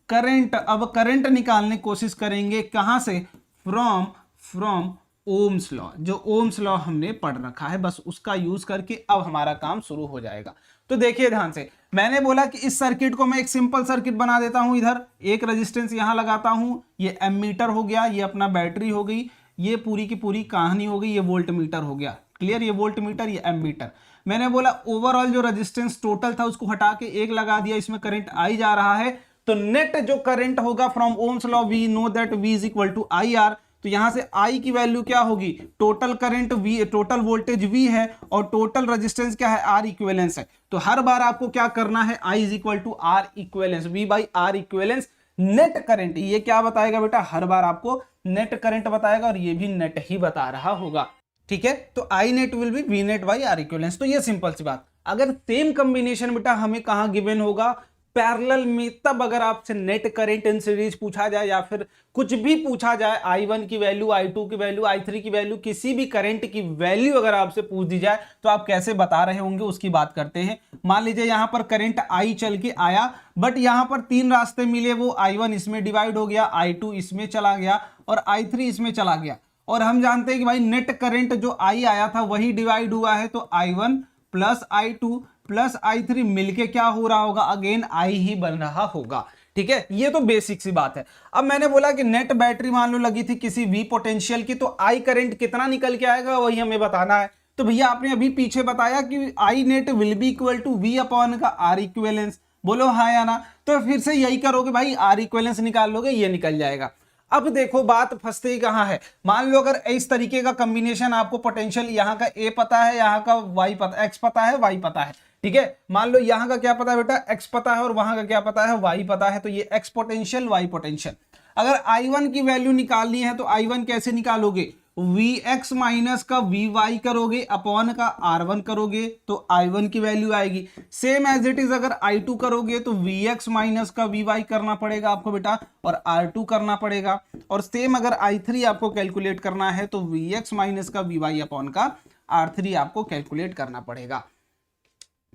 करंट। अब करंट निकालने की कोशिश करेंगे कहां से, फ्रॉम ओम्स लॉ, जो ओम्स लॉ हमने पढ़ रखा है, बस उसका यूज करके अब हमारा काम शुरू हो जाएगा। तो देखिए ध्यान से, मैंने बोला कि इस सर्किट को मैं एक सिंपल सर्किट बना देता हूं, इधर एक रेजिस्टेंस यहां लगाता हूं, ये एमीटर हो गया, ये अपना बैटरी हो गई, ये पूरी की पूरी कहानी हो गई, ये वोल्ट मीटर हो गया। क्लियर, ये वोल्ट मीटर, ये एमीटर। मैंने बोला ओवरऑल जो रेजिस्टेंस टोटल था उसको हटा के एक लगा दिया, इसमें करंट आई जा रहा है, तो नेट जो करंट होगा from Ohm's law we know that V is equal to I R. तो यहां से I की वैल्यू क्या होगी, total current V, total voltage V है और टोटल रेजिस्टेंस क्या है, R इक्विवेलेंस है। तो हर बार आपको क्या करना है, I is equal to R equivalence, V by R equivalence net current. ये क्या बताएगा बेटा, हर बार आपको नेट करंट बताएगा और ये भी नेट ही बता रहा होगा, ठीक है। तो I net will be V net by R equivalence. तो ये सिंपल सी बात। अगर सेम कॉम्बिनेशन बेटा हमें कहां गिवन होगा, पैरेलल में, तब अगर आपसे नेट करंट इन सीरीज पूछा जाए या फिर कुछ भी पूछा जाए, I1 की वैल्यू, I2 की वैल्यू, I3 की वैल्यू, किसी भी करंट की वैल्यू अगर आपसे पूछ दी जाए तो आप कैसे बता रहे होंगे उसकी बात करते हैं। मान लीजिए यहां पर करंट I चल के आया, बट यहां पर तीन रास्ते मिले, वो I1 इसमें डिवाइड हो गया, I2 इसमें चला गया और I3 इसमें चला गया। और हम जानते हैं कि भाई नेट करंट जो I आया था वही डिवाइड हुआ है, तो I1 plus I2 plus I3 मिलके क्या हो रहा होगा, अगेन I ही बन रहा होगा, ठीक है। ये तो बेसिक सी बात है। अब मैंने बोला कि नेट बैटरी मान लो लगी थी किसी V पोटेंशियल की, तो I करंट कितना निकल के आएगा वही हमें बताना है। तो भैया आपने अभी पीछे बताया कि I net will be equal to V upon का R इक्विवेलेंस, बोलो हाँ या ना। तो फिर से यही करोगे भाई, R इक्विवेलेंस निकाल लोगे, ये निकल जाएगा। अब देखो बात फंसती कहाँ है, मान लो अगर इस तरीके का कॉम्बिनेशन आपको पोटेंशियल यहाँ का ए पता है, यहाँ का वाई पता, एक्स पता है, वाई पता है, ठीक है। मान लो यहाँ का क्या पता है बेटा, एक्स पता है, और वहां का क्या पता है, वाई पता है। तो ये एक्स पोटेंशियल, वाई पोटेंशियल। अगर I1 की वैल्यू निकालनी है तो I1 कैसे निकालोगे, Vx माइनस का Vy करोगे अपॉन का R1 करोगे तो I1 की वैल्यू आएगी। सेम एज इट इज अगर I2 करोगे तो Vx माइनस का Vy करना पड़ेगा आपको बेटा, और R2 करना पड़ेगा। और सेम अगर I3 आपको कैलकुलेट करना है तो Vx माइनस का Vy अपॉन का R3 आपको कैलकुलेट करना पड़ेगा।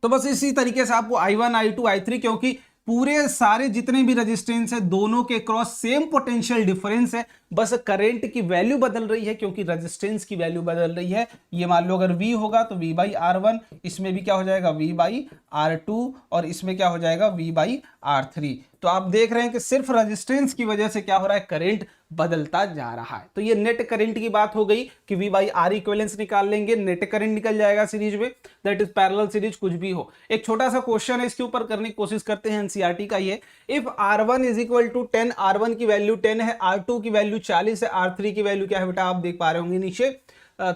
तो बस इसी तरीके से आपको I1, I2, I3, क्योंकि पूरे सारे जितने भी रेजिस्टेंस है दोनों के क्रॉस सेम पोटेंशियल डिफरेंस है, बस करंट की वैल्यू बदल रही है क्योंकि रेजिस्टेंस की वैल्यू बदल रही है। ये मान लो अगर V होगा तो V बाई R1, इसमें भी क्या हो जाएगा V बाई R2, और इसमें क्या हो जाएगा V बाई R3। तो आप देख रहे हैं कि सिर्फ रेजिस्टेंस की वजह से क्या हो रहा है, करंट बदलता जा रहा है। तो ये नेट करंट की बात हो गई कि V बाई R इक्विवेलेंस निकाल लेंगे, नेट करंट निकल जाएगा सीरीज में, दैट इज पैरेलल सीरीज, कुछ भी हो। एक छोटा सा क्वेश्चन है इसके ऊपर करने की कोशिश करते हैं, एनसीईआरटी का ये। If R1 is equal to 10, R1 की वैल्यू 10 है, R2 की वैल्यू 40 है, R3 की वैल्यू क्या है बेटा, आप देख पा रहे होंगे नीचे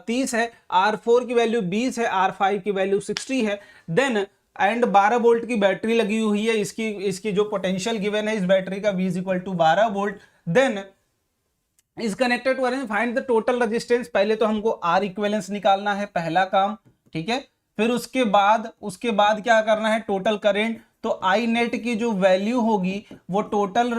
30 है, R4 की वैल्यू 20 है, R5 की वैल्यू 60 है, देन एंड 12 वोल्ट की बैटरी लगी हुई है, इसकी जो पोटेंशियल गिवन है इस बैटरी का V is equal to 12 volt, then is connected to arrange find the total resistance. पहले तो हमको R इक्विवेलेंस निकालना है, पहला काम, ठीक है। फिर उसके बाद क्या करना है, टोटल करंट। तो I नेट की जो वैल्यू होगी वो टोटल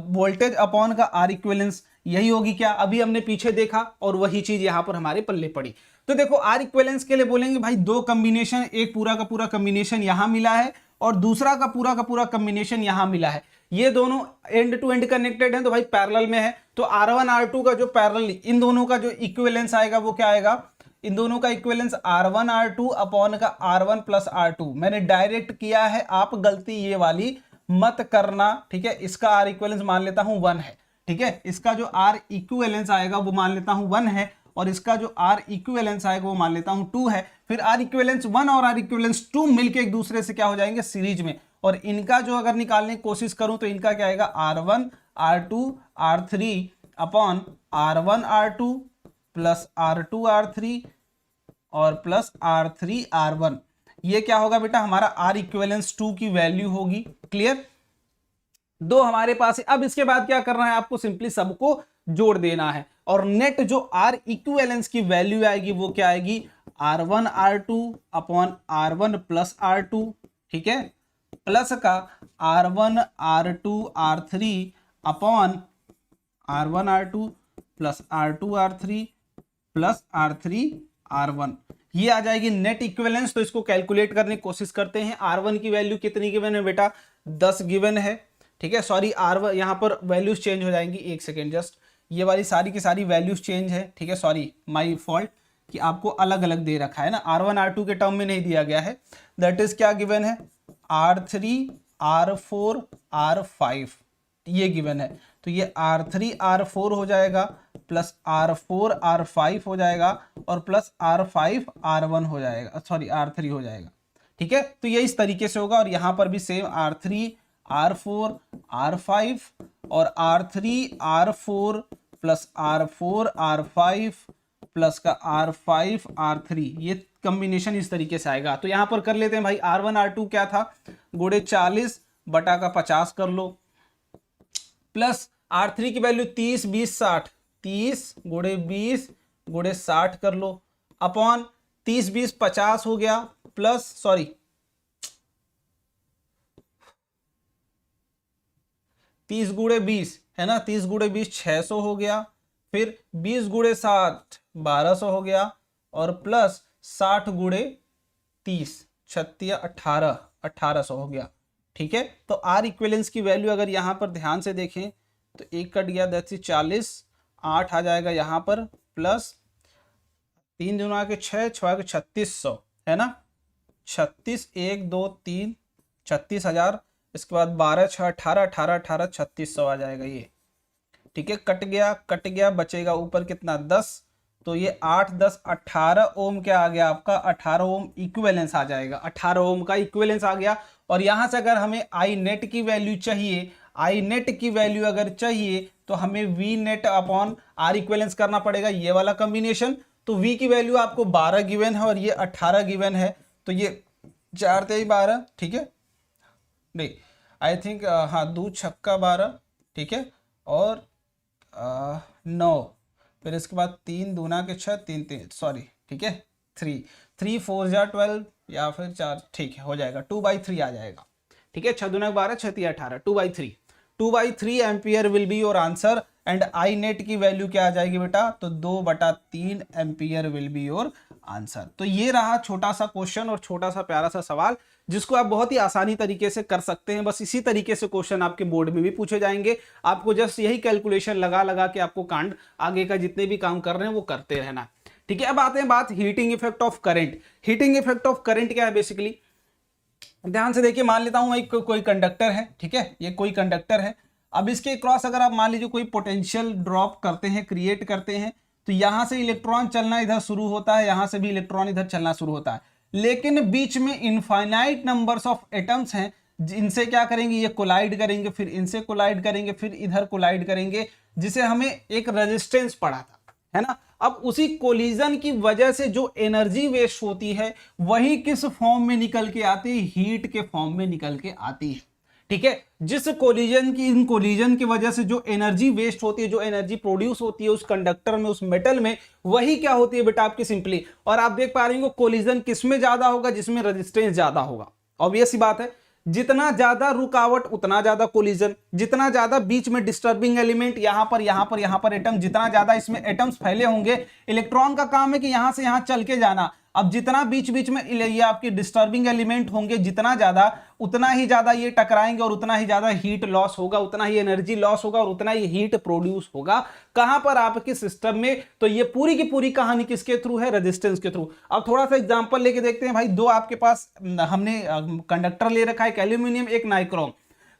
वोल्टेज अपॉन का R इक्विवेलेंस, यही होगी क्या, अभी हमने पीछे देखा और वही चीज यहां पर हमारे पल्ले पड़ी। तो देखो R इक्विवेलेंस के लिए बोलेंगे भाई दो कॉम्बिनेशन, एक पूरा का पूरा कॉम्बिनेशन यहां मिला है और दूसरा का पूरा कॉम्बिनेशन यहां मिला है, ये दोनों एंड टू एंड कनेक्टेड हैं तो भाई पैरेलल में है। तो R1 R2 का जो पैरेलल, इन दोनों का जो इक्विवेलेंस आएगा वो क्या आएगा, इन दोनों का इक्विवेलेंस R1 R2 अपॉन का R1 प्लस R2। मैंने डायरेक्ट किया है, आप गलती ये वाली मत करना, ठीक है। इसका R इक्विवेलेंस मान लेता हूं 1 है, ठीक है। इसका जो R इक्विवेलेंस आएगा वो मान लेता हूं 1 है, और इसका जो R इक्विवेलेंस आएगा वो मान लेता हूं 2 है। फिर R इक्विवेलेंस 1 और R इक्विवेलेंस 2 मिलके एक दूसरे से क्या हो जाएंगे, सीरीज में। और इनका जो अगर निकालने की कोशिश करूं तो इनका क्या आएगा, R1 R2 R3 upon R1 R2 plus R2 R3 और प्लस R3 R1। ये क्या होगा बेटा, हमारा R इक्विवेलेंस 2 की वैल्यू होगी। क्लियर, दो हमारे पास है। अब इसके बाद क्या करना है, आपको सिंपली सबको जोड़ देना है, और नेट जो R इक्विवेलेंस की वैल्यू आएगी वो क्या आएगी, R1 R2 upon R1 plus R2, ठीक है, प्लस का R1 R2 R3 upon R1 R2 plus R2 R3 plus R3 R1। ये आ जाएगी नेट इक्विवेलेंस। तो इसको कैलकुलेट करने की कोशिश करते हैं। R1 की वैल्यू कितनी गिवन है बेटा, 10 गिवन है, ठीक है। सॉरी R1 यहाँ पर वैल्यूज चेंज हो जाएंगी, एक सेकेंड जस्ट, ये वाली सारी की सारी वैल्यूज चेंज है, ठीक है। सॉरी माय फॉल्ट कि आपको अलग अलग दे रखा है ना, R1 R2 के टर्म में नहीं दिया गया है। दैट इज क्या गिवन है, R3 R4 R5, ये गिवन है। तो ये R3 R4 हो जाएगा प्लस R4 R5 हो जाएगा और प्लस R5 R1 हो जाएगा, सॉरी R3 हो जाएगा, ठीक है। तो ये इस तरीके से होगा, और यहां पर भी सेम R3 R4 R5 और R3 R4 plus R4 R5 plus का R5 R3, ये कॉम्बिनेशन इस तरीके से आएगा। तो यहां पर कर लेते हैं भाई, R1 R2 क्या था, गुणे 40 बटा का 50 कर लो, प्लस R3 की वैल्यू 30 20 60, 30 गुणे 20 गुणे 60 कर लो, अपॉन 30 20 50 हो गया, प्लस सॉरी 30 गुणे 20 है ना, 30 गुणे 20 600 हो गया, फिर 20 गुणे 60 1200 हो गया, और प्लस 60 गुणे 30 36 18 1800 हो गया, ठीक है। तो R इक्विवेलेंस की वैल्यू अगर यहां पर ध्यान से देखें तो एक कट गया, दैट्स 40, 8 आ जाएगा यहां पर, प्लस 3 दूना के 6 6 के 3600 है ना, 36 1 2 3 36,000, इसके बाद 12 6 18 18 18 3600 आ जाएगा ये, ठीक है। कट गया बचेगा ऊपर कितना 10, तो ये 8 10 18 ओम क्या आ गया आपका, 18 ओम इक्विवेलेंस आ जाएगा, 18 ओम का इक्विवेलेंस आ गया। और यहां से अगर हमें आई नेट की वैल्यू चाहिए, आई नेट की वैल्यू अगर चाहिए तो हमें V net upon R equivalence करना पड़ेगा, ये वाला कॉम्बिनेशन। तो वी की वैल्यू आपको 12 गिवन है और ये 18 गिवन है, तो ये 4 3 12, ठीक है, नहीं आई थिंक हाँ 2 छक्का 12, ठीक है, और 9, फिर इसके बाद 3 दूना के 6, 3 3 सॉरी, ठीक है, 3 3 4 जा 12 या फिर 4, ठीक है, हो जाएगा 2/3 आ जाएगा, ठीक है, 6 दूना 12, 6 3 18, 2/3 ampere will be your answer. And I net की वैल्यू क्या आ जाएगी बेटा, तो 2/3 ampere will be your answer. तो ये रहा छोटा सा क्वेश्चन और छोटा सा प्यारा सा सवाल, जिसको आप बहुत ही आसानी तरीके से कर सकते हैं। बस इसी तरीके से क्वेश्चन आपके बोर्ड में भी पूछे जाएंगे। आपको जस्ट यही कैलकुलेशन लगा लगा के आपको कांड आगे का जितने भी काम कर रहे हैं वो करते रहना, ठीक है। अब आते हैं बात heating effect of current. Heating effect of current क्या है बेसिकली, ध्यान से देखिए, मान लेता हूं एक कोई कंडक्टर है, ठीक है, ये कोई कंडक्टर है। अब इसके क्रॉस अगर आप मान लीजिए कोई पोटेंशियल ड्रॉप करते हैं, क्रिएट करते हैं, तो यहां से इलेक्ट्रॉन चलना इधर शुरू होता है, यहां से भी इलेक्ट्रॉन इधर चलना शुरू होता है, लेकिन बीच में इनफाइनाइट नंबर्स ऑफ एटम्स हैं, इनसे क्या करेंगे, ये कोलाइड करेंगे, फिर इनसे कोलाइड करेंगे, फिर इधर कोलाइड करेंगे, जिसे हमें एक रेजिस्टेंस पढ़ा था, है ना। अब उसी कोलिजन की वजह से जो एनर्जी वेस्ट होती है वही किस फॉर्म में निकल के आती है, हीट के फॉर्म में निकल के आती है, ठीक है। जिस कोलिजन की, इन कोलिजन की वजह से जो एनर्जी वेस्ट होती है, जो एनर्जी प्रोड्यूस होती है उस कंडक्टर में, उस मेटल में, वही क्या होती है बेटा आपकी सिंपली। और आप देख पा रहे हो कोलिजन किस में ज्यादा होगा, जिसमें रेजिस्टेंस ज्यादा होगा। ऑब्वियस सी बात है, जितना ज्यादा रुकावट उतना ज्यादा कोलिजन, जितना ज्यादा बीच में डिस्टर्बिंग एलिमेंट, यहां पर एटम, जितना ज्यादा इसमें एटम्स फैले होंगे, इलेक्ट्रॉन का काम है कि यहां से यहां चल के जाना। अब जितना बीच बीच में ये आपकी डिस्टर्बिंग एलिमेंट होंगे, जितना ज्यादा, उतना ही ज्यादा ये टकराएंगे और उतना ही ज्यादा हीट लॉस होगा, उतना ही एनर्जी लॉस होगा और उतना ही हीट प्रोड्यूस होगा। कहां पर, आपके सिस्टम में। तो ये पूरी की पूरी कहानी किसके थ्रू है, रेजिस्टेंस के थ्रू। अब थोड़ा सा एग्जांपल लेके देखते हैं भाई। दो आपके पास हमने कंडक्टर ले रखा है, एक एल्यूमिनियम एक नाइक्रोम,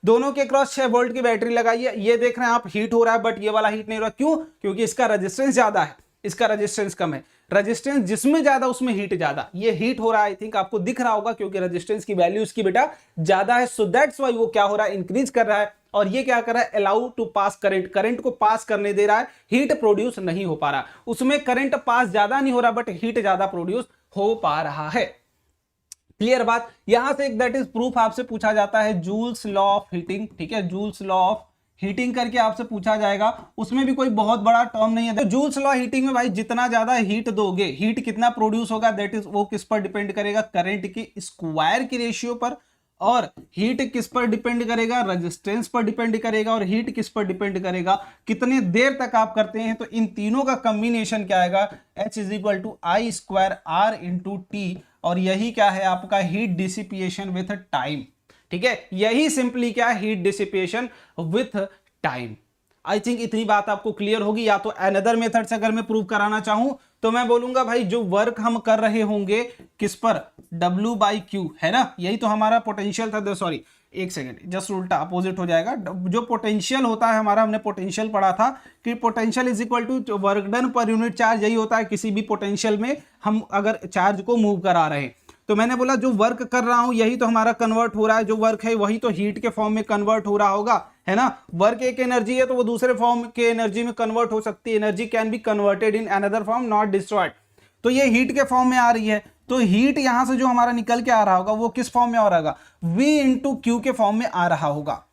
दोनों के क्रॉस 6 वोल्ट की बैटरी लगाई है। ये देख रहे हैं आप हीट हो रहा है, बट ये वाला हीट नहीं हो रहा। क्यों? क्योंकि इसका रेजिस्टेंस ज्यादा है, इसका रेजिस्टेंस कम है। रेजिस्टेंस जिसमें ज्यादा उसमें हीट ज्यादा, ये हीट हो रहा है, आई थिंक आपको दिख रहा होगा, क्योंकि रेजिस्टेंस की वैल्यू इसकी बेटा ज्यादा है। सो दैट्स व्हाई वो क्या हो रहा है, इंक्रीज कर रहा है। और ये क्या कर रहा है, allow to pass current, current को पास करने दे रहा है, हीट प्रोड्यूस नहीं हो पा रहा। उसमें करंट पास ज्यादा नहीं हो रहा, बट हीट ज्यादा प्रोड्यूस हो पा रहा है। क्लियर बात। यहां से एक दैट इज प्रूफ आपसे पूछा जाता है, जूल्स लॉ ऑफ हीटिंग, ठीक है, जूल्स लॉ ऑफ हीटिंग करके आपसे पूछा जाएगा। उसमें भी कोई बहुत बड़ा टर्म नहीं है। तो जूल्स लॉ हीटिंग में भाई जितना ज्यादा हीट दोगे, हीट कितना प्रोड्यूस होगा, दैट इज वो किस पर डिपेंड करेगा, करंट की स्क्वायर की रेशियो पर। और हीट किस पर डिपेंड करेगा, रेजिस्टेंस पर डिपेंड करेगा। और हीट किस पर डिपेंड करेगा, कितने देर तक आप करते हैं। तो इन तीनों का कॉम्बिनेशन क्या आएगा, H is equal to I square R into T. और यही क्या है आपका हीट डिसिपिएशन विथ टाइम, ठीक है। यही सिंपली क्या है, heat dissipation with time. I think इतनी बात आपको क्लियर होगी। या तो अनदर मेथड से अगर मैं प्रूव कराना चाहूं तो मैं बोलूंगा भाई जो वर्क हम कर रहे होंगे किस पर, W/Q, है ना। यही तो हमारा पोटेंशियल था, सॉरी एक सेकेंड, जस्ट उल्टा अपोजिट हो जाएगा। जो पोटेंशियल होता है हमारा, हमने पोटेंशियल पढ़ा था कि potential is equal to work done per unit charge. यही होता है किसी भी पोटेंशियल में हम अगर चार्ज को मूव करा रहे हैं। तो मैंने बोला जो वर्क कर रहा हूं यही तो हमारा कन्वर्ट हो रहा है, जो वर्क है वही तो हीट के फॉर्म में कन्वर्ट हो रहा होगा, है ना। वर्क एक एनर्जी है तो वो दूसरे फॉर्म के एनर्जी में कन्वर्ट हो सकती है। Energy can be converted in another form, not destroyed. तो ये हीट के फॉर्म में आ रही है। तो हीट यहां से जो हमारा निकल के आ रहा होगा वो किस फॉर्म में आ रहा होगा, V इंटू क्यू के फॉर्म में आ रहा होगा।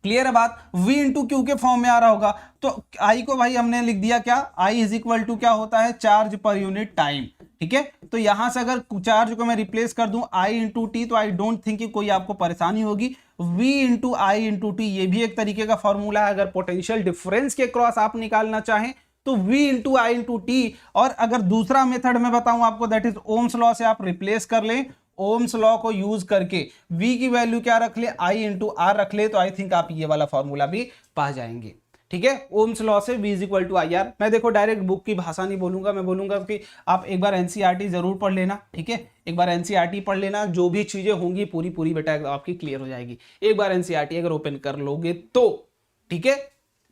क्लियर है बात, V इंटू क्यू के फॉर्म में आ रहा होगा। तो I को भाई हमने लिख दिया क्या, I इज इक्वल टू क्या होता है, चार्ज पर यूनिट टाइम, ठीक है। तो यहां से अगर चार्ज को मैं रिप्लेस कर दूं I इंटू टी, तो आई डोंट थिंक कि कोई आपको परेशानी होगी। V into I into T, ये भी एक तरीके का फॉर्मूला है। अगर पोटेंशियल डिफरेंस के क्रॉस आप निकालना चाहें तो V into I into T. और अगर दूसरा मेथड में बताऊं आपको, दैट इज ओम्स लॉ से आप रिप्लेस कर लें। ओम्स लॉ को यूज करके V की वैल्यू क्या रख ले, I इंटू आर रख ले, तो आई थिंक आप ये वाला फॉर्मूला भी पा जाएंगे, ठीक है। ओम्स लॉ से V is equal to I R. मैं देखो डायरेक्ट बुक की भाषा नहीं बोलूंगा, मैं बोलूंगा कि आप एक बार एनसीईआरटी जरूर पढ़ लेना, ठीक है। एक बार एनसीईआरटी पढ़ लेना, जो भी चीजें होंगी पूरी पूरी बेटा आपकी क्लियर हो जाएगी एक बार एनसीईआरटी अगर ओपन कर लोगे तो, ठीक है।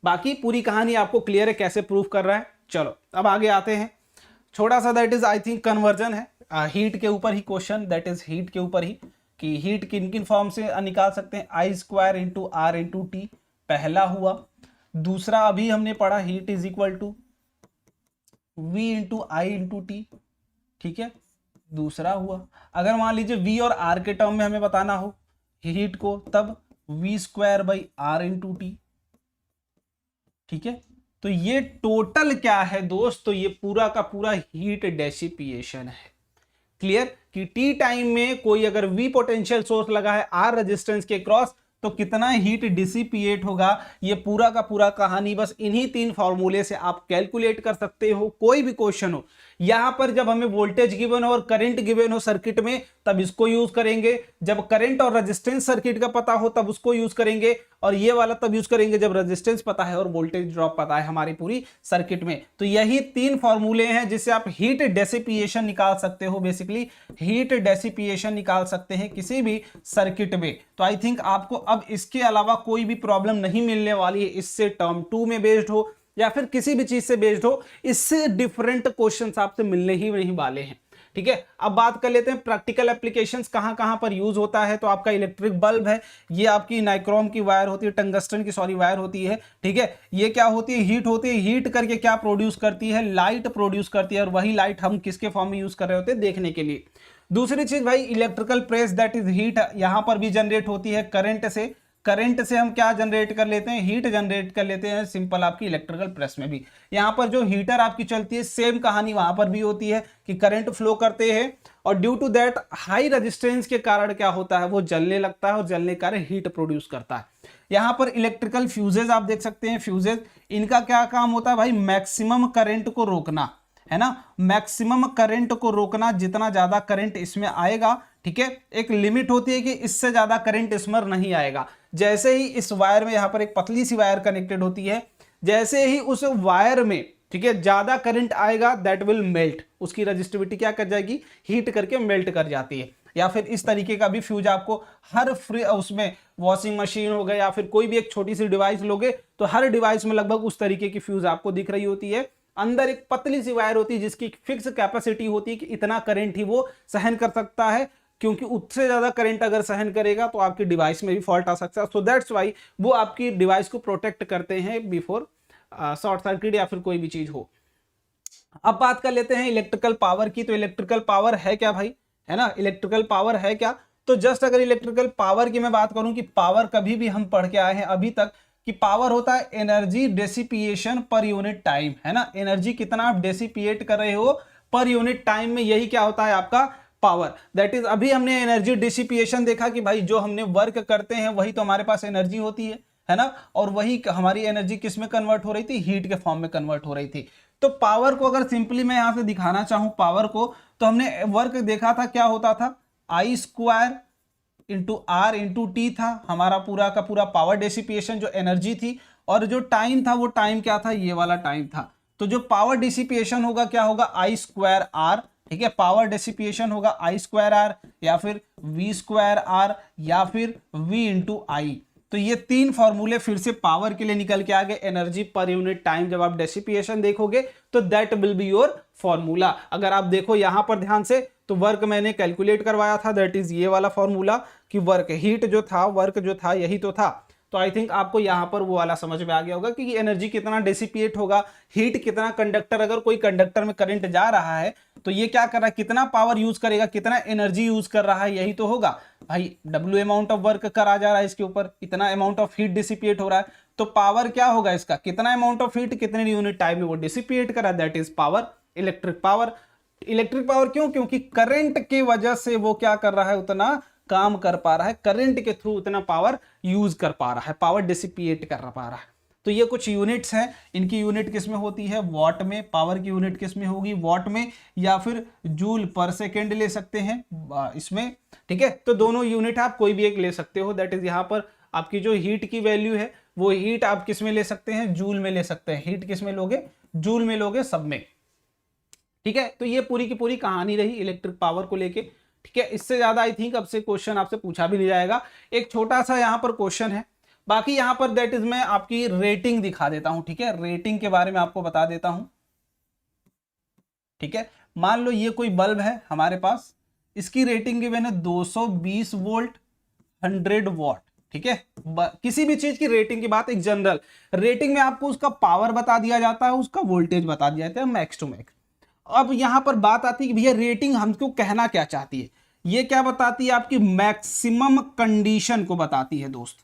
बाकी पूरी कहानी आपको क्लियर है कैसे प्रूफ कर रहा है। चलो अब आगे आते हैं। छोटा सा that is I think conversion है, हीट के ऊपर ही क्वेश्चन, दैट इज हीट के ऊपर ही। कि हीट किन किन फॉर्म से निकाल सकते हैं, I square into R into T, पहला हुआ। दूसरा अभी हमने पढ़ा heat is equal to V into I into T, ठीक है, दूसरा हुआ। अगर मान लीजिए वी और आर के टर्म में हमें बताना हो हीट को, तब V square by R into T, ठीक है। तो ये टोटल क्या है दोस्त, तो ये पूरा का पूरा हीट डेसिपिएशन है। क्लियर कि टी टाइम में कोई अगर वी पोटेंशियल सोर्स लगा है आर रेजिस्टेंस के क्रॉस, तो कितना हीट डिसिपिएट होगा, ये पूरा का पूरा कहानी बस इन्हीं 3 फॉर्मूले से आप कैलकुलेट कर सकते हो। कोई भी क्वेश्चन हो, यहां पर जब हमें वोल्टेज गिवन हो और करंट गिवन हो सर्किट में, तब इसको यूज करेंगे। जब करंट और रेजिस्टेंस सर्किट का पता हो तब उसको यूज करेंगे, और ये वाला तब यूज करेंगे जब रेजिस्टेंस पता है और वोल्टेज ड्रॉप पता है हमारी पूरी सर्किट में। तो यही 3 फॉर्मूले हैं जिससे आप हीट डेसिपिएशन निकाल सकते हो। बेसिकली हीट डेसिपिएशन निकाल सकते हैं किसी भी सर्किट में। तो आई थिंक आपको अब इसके अलावा कोई भी प्रॉब्लम नहीं मिलने वाली है, इससे टर्म 2 में बेस्ड हो या फिर किसी भी चीज से बेस्ड हो, इससे डिफरेंट क्वेश्चंस आपसे मिलने ही नहीं वाले हैं। ठीक है, अब बात कर लेते हैं प्रैक्टिकल एप्लीकेशंस कहां कहां पर यूज होता है। तो आपका इलेक्ट्रिक बल्ब है, ये आपकी नाइक्रोम की वायर होती है, टंगस्टन की वायर होती है। ठीक है, ये क्या होती है, हीट होती है, हीट करके क्या प्रोड्यूस करती है, लाइट प्रोड्यूस करती है, और वही लाइट हम किसके फॉर्म में यूज कर रहे होते हैं देखने के लिए। दूसरी चीज भाई electrical press that is heat, यहां पर भी जनरेट होती है करंट से। करंट से हम क्या जनरेट कर लेते हैं, हीट जनरेट कर लेते हैं सिंपल आपकी इलेक्ट्रिकल प्रेस में भी। यहां पर जो हीटर आपकी चलती है सेम कहानी वहां पर भी होती है कि करंट फ्लो करते हैं, और due to that high resistance के कारण क्या होता है, वो जलने लगता है, और जलने के कारण हीट प्रोड्यूस करता है। यहां पर इलेक्ट्रिकल फ्यूजेज आप देख सकते हैं, फ्यूजेज इनका क्या काम होता है भाई, मैक्सिमम करंट को रोकना, है ना, मैक्सिमम करंट को रोकना। जितना ज्यादा करंट इसमें आएगा, ठीक है, एक लिमिट होती है कि इससे ज्यादा करंट इसमें नहीं आएगा। जैसे ही इस वायर में, यहां पर एक पतली सी वायर कनेक्टेड होती है, जैसे ही उस वायर में, ठीक है, ज्यादा करंट आएगा दैट विल मेल्ट, उसकी रजिस्टिविटी क्या कर जाएगी, हीट करके मेल्ट कर जाती है। या फिर इस तरीके का भी फ्यूज आपको हर फ्री उसमें वॉशिंग मशीन हो गया या फिर कोई भी एक छोटी सी डिवाइस लोगे तो हर डिवाइस में लगभग उस तरीके की फ्यूज आपको दिख रही होती है। अंदर एक पतली सी वायर होती है जिसकी फिक्स कैपेसिटी होती है कि इतना करंट ही वो सहन कर सकता है, क्योंकि उससे ज्यादा करंट अगर सहन करेगा तो आपकी डिवाइस में भी फॉल्ट आ सकता है। सो दैट्स वाई वो आपकी डिवाइस को प्रोटेक्ट करते हैं बिफोर शॉर्ट सर्किट या फिर कोई भी चीज हो। अब बात कर लेते हैं इलेक्ट्रिकल पावर की। तो इलेक्ट्रिकल पावर है क्या भाई, है ना, इलेक्ट्रिकल पावर है क्या। तो जस्ट अगर इलेक्ट्रिकल पावर की मैं बात करूं कि पावर कभी भी हम पढ़ के आए हैं अभी तक कि पावर होता है energy dissipation per unit time, है ना, एनर्जी कितना आप डेसिपिएट कर रहे हो पर यूनिट टाइम में, यही क्या होता है आपका पावर। दैट इज अभी हमने एनर्जी डिसिपिएशन देखा कि भाई जो हमने वर्क करते हैं वही तो हमारे पास एनर्जी होती है ना, और वही हमारी एनर्जी किस में कन्वर्ट हो रही थी, हीट के फॉर्म में कन्वर्ट हो रही थी। तो पावर को अगर सिंपली मैं यहां से दिखाना चाहूं पावर को, तो हमने वर्क देखा था क्या होता था, I square into R into T था हमारा पूरा का पूरा पावर डेसिपिएशन जो एनर्जी थी, और जो टाइम था वो टाइम क्या था, ये वाला टाइम था। तो जो पावर डिसिपिएशन होगा क्या होगा, आई स्क्वायर आर, ठीक है, पावर डेसिपिएशन होगा आई स्क्वायर आर या फिर वी स्क्वायर आर या फिर वी इंटू आई। तो ये 3 फॉर्मूले फिर से पावर के लिए निकल के आ गए, एनर्जी पर यूनिट टाइम। जब आप डेसिपिएशन देखोगे तो that will be your formula. अगर आप देखो यहां पर ध्यान से, तो वर्क मैंने कैलकुलेट करवाया था, दैट इज ये वाला फॉर्मूला कि वर्क हीट जो था, वर्क जो था यही तो था। तो आई थिंक आपको यहां पर वो वाला समझ में आ गया होगा कि एनर्जी कितना डेसिपिएट होगा, हीट कितना कंडक्टर, अगर कोई कंडक्टर में करंट जा रहा है तो ये क्या कर रहा है, कितना पावर यूज करेगा, कितना एनर्जी यूज कर रहा है, यही तो होगा भाई। डब्ल्यू अमाउंट ऑफ वर्क करा जा रहा है इसके ऊपर, इतना अमाउंट ऑफ हीट डिसिपिएट हो रहा है, तो पावर क्या होगा इसका, कितना अमाउंट ऑफ हीट कितने यूनिट टाइम में वो डिसिपिएट करा, that is power, electric power. Electric power क्यों, क्योंकि करंट की वजह से वो क्या कर रहा है, उतना काम कर पा रहा है, करंट के थ्रू उतना पावर यूज कर पा रहा है, पावर डिसिपिएट कर पा रहा है। तो ये कुछ यूनिट्स हैं, इनकी यूनिट किस में होती है, वॉट में। पावर की यूनिट किस में होगी, वॉट में, या फिर जूल पर सेकेंड ले सकते हैं इसमें, ठीक है। तो दोनों यूनिट आप कोई भी एक ले सकते हो, दैट इज यहाँ पर आपकी जो हीट की वैल्यू है वो हीट आप किस में ले सकते हैं, जूल में ले सकते हैं। हीट किस में लोगे, जूल में लोगे, सब में, ठीक है। तो ये पूरी की पूरी कहानी रही इलेक्ट्रिक पावर को लेके, ठीक है। इससे ज्यादा आई थिंक अब से क्वेश्चन आपसे पूछा भी नहीं जाएगा। एक छोटा सा यहाँ पर क्वेश्चन है, बाकी यहाँ पर दैट इज मैं आपकी रेटिंग दिखा देता हूं, ठीक है, रेटिंग के बारे में आपको बता देता हूं, ठीक है। मान लो ये कोई बल्ब है हमारे पास, इसकी रेटिंग गिवन है 220 वोल्ट 100 वॉट, ठीक है। किसी भी चीज की रेटिंग की बात, एक जनरल रेटिंग में आपको उसका पावर बता दिया जाता है, उसका वोल्टेज बता दिया जाता है मैक्स टू मैक्स। अब यहां पर बात आती है कि भैया रेटिंग हमको कहना क्या चाहती है। ये क्या बताती है, आपकी मैक्सिमम कंडीशन को बताती है दोस्त।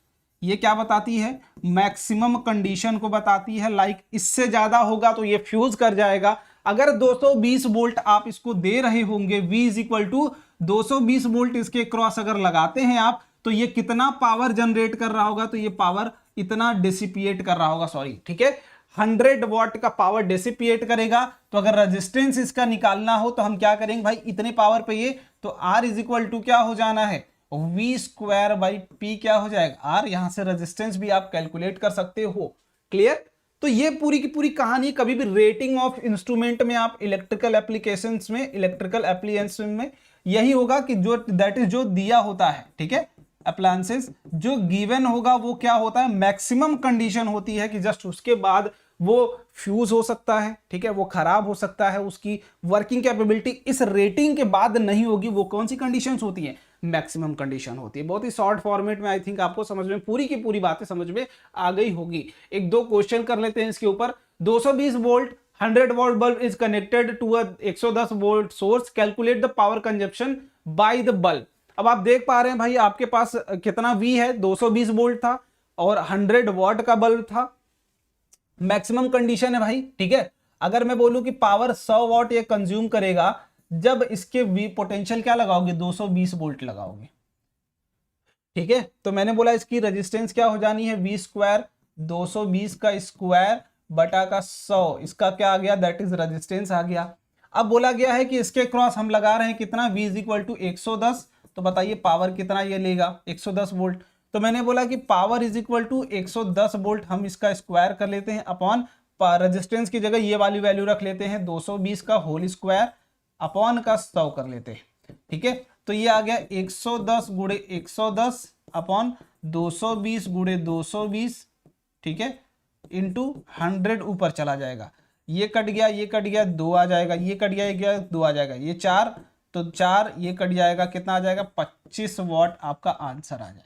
ये क्या बताती है, मैक्सिमम कंडीशन को बताती है। लाइक इससे ज्यादा होगा तो ये फ्यूज कर जाएगा। अगर 220 वोल्ट आप इसको दे रहे होंगे, V is equal to 220 volt इसके क्रॉस अगर लगाते हैं आप, तो ये कितना पावर जनरेट कर रहा होगा, तो ये पावर इतना डिसिपिएट कर रहा होगा, सॉरी, ठीक है, 100 वॉट का पावर डिसिपिएट करेगा। तो अगर रेजिस्टेंस इसका निकालना हो तो हम क्या करेंगे भाई, इतने पावर पे ये, तो R इज इक्वल टू क्या हो जाना है, V स्क्वायर बाई P क्या हो जाएगा, R। यहां से रेजिस्टेंस भी आप कैलकुलेट कर सकते हो। क्लियर। तो ये पूरी की पूरी कहानी। कभी भी रेटिंग ऑफ इंस्ट्रूमेंट में आप इलेक्ट्रिकल एप्लीकेशंस में, इलेक्ट्रिकल एप्लीयंस में यही होगा कि जो दैट इज जो दिया होता है, ठीक है, अप्लायंसेस जो गिवन होगा वो क्या होता है, मैक्सिमम कंडीशन होती है कि जस्ट उसके बाद वो फ्यूज हो सकता है, ठीक है, वो खराब हो सकता है, उसकी वर्किंग कैपेबिलिटी इस रेटिंग के बाद नहीं होगी। वो कौन सी कंडीशंस होती है, मैक्सिमम कंडीशन होती है। बहुत ही शॉर्ट फॉर्मेट में आई थिंक आपको समझ में पूरी की पूरी बातें समझ में आ गई होगी। एक दो क्वेश्चन कर लेते हैं इसके ऊपर। 220 volt 100 volt bulb is connected to a 110 volt source, calculate the power consumption by the bulb. अब आप देख पा रहे हैं भाई आपके पास कितना V है, 220 वोल्ट था और 100 वॉट का बल्ब था। मैक्सिमम कंडीशन है भाई, ठीक है। अगर मैं बोलूं कि पावर 100 वॉट ये कंज्यूम करेगा, जब इसके V पोटेंशियल क्या लगाओगे, 220 वोल्ट लगाओगे, ठीक है। तो मैंने बोला इसकी रेजिस्टेंस क्या हो जानी है, V स्क्वायर 220 का स्क्वायर बटा का 100, इसका क्या आ गया, दैट इज रेजिस्टेंस आ गया। अब बोला गया है कि इसके क्रॉस हम लगा रहे हैं कितना, V इज इक्वल टू 110, तो बताइए पावर कितना ये लेगा, 110 वोल्ट। तो मैंने बोला कि power is equal to 110 volt, हम इसका स्क्वायर कर लेते हैं अपॉन रेजिस्टेंस की जगह ये वाली वैल्यू रख लेते हैं 220 का होल स्क्वायर अपॉन का 100 कर लेते हैं, ठीक है। तो ये आ गया 110 गुणे 110 अपॉन 220 गुणे 220, ठीक है, इंटू 100 ऊपर चला जाएगा, ये कट गया, ये कट गया, 2 आ जाएगा, ये कट गया 2 आ जाएगा, ये 4, तो 4 ये कट जाएगा, कितना आ जाएगा, 25 वॉट आपका आंसर आ जाएगा।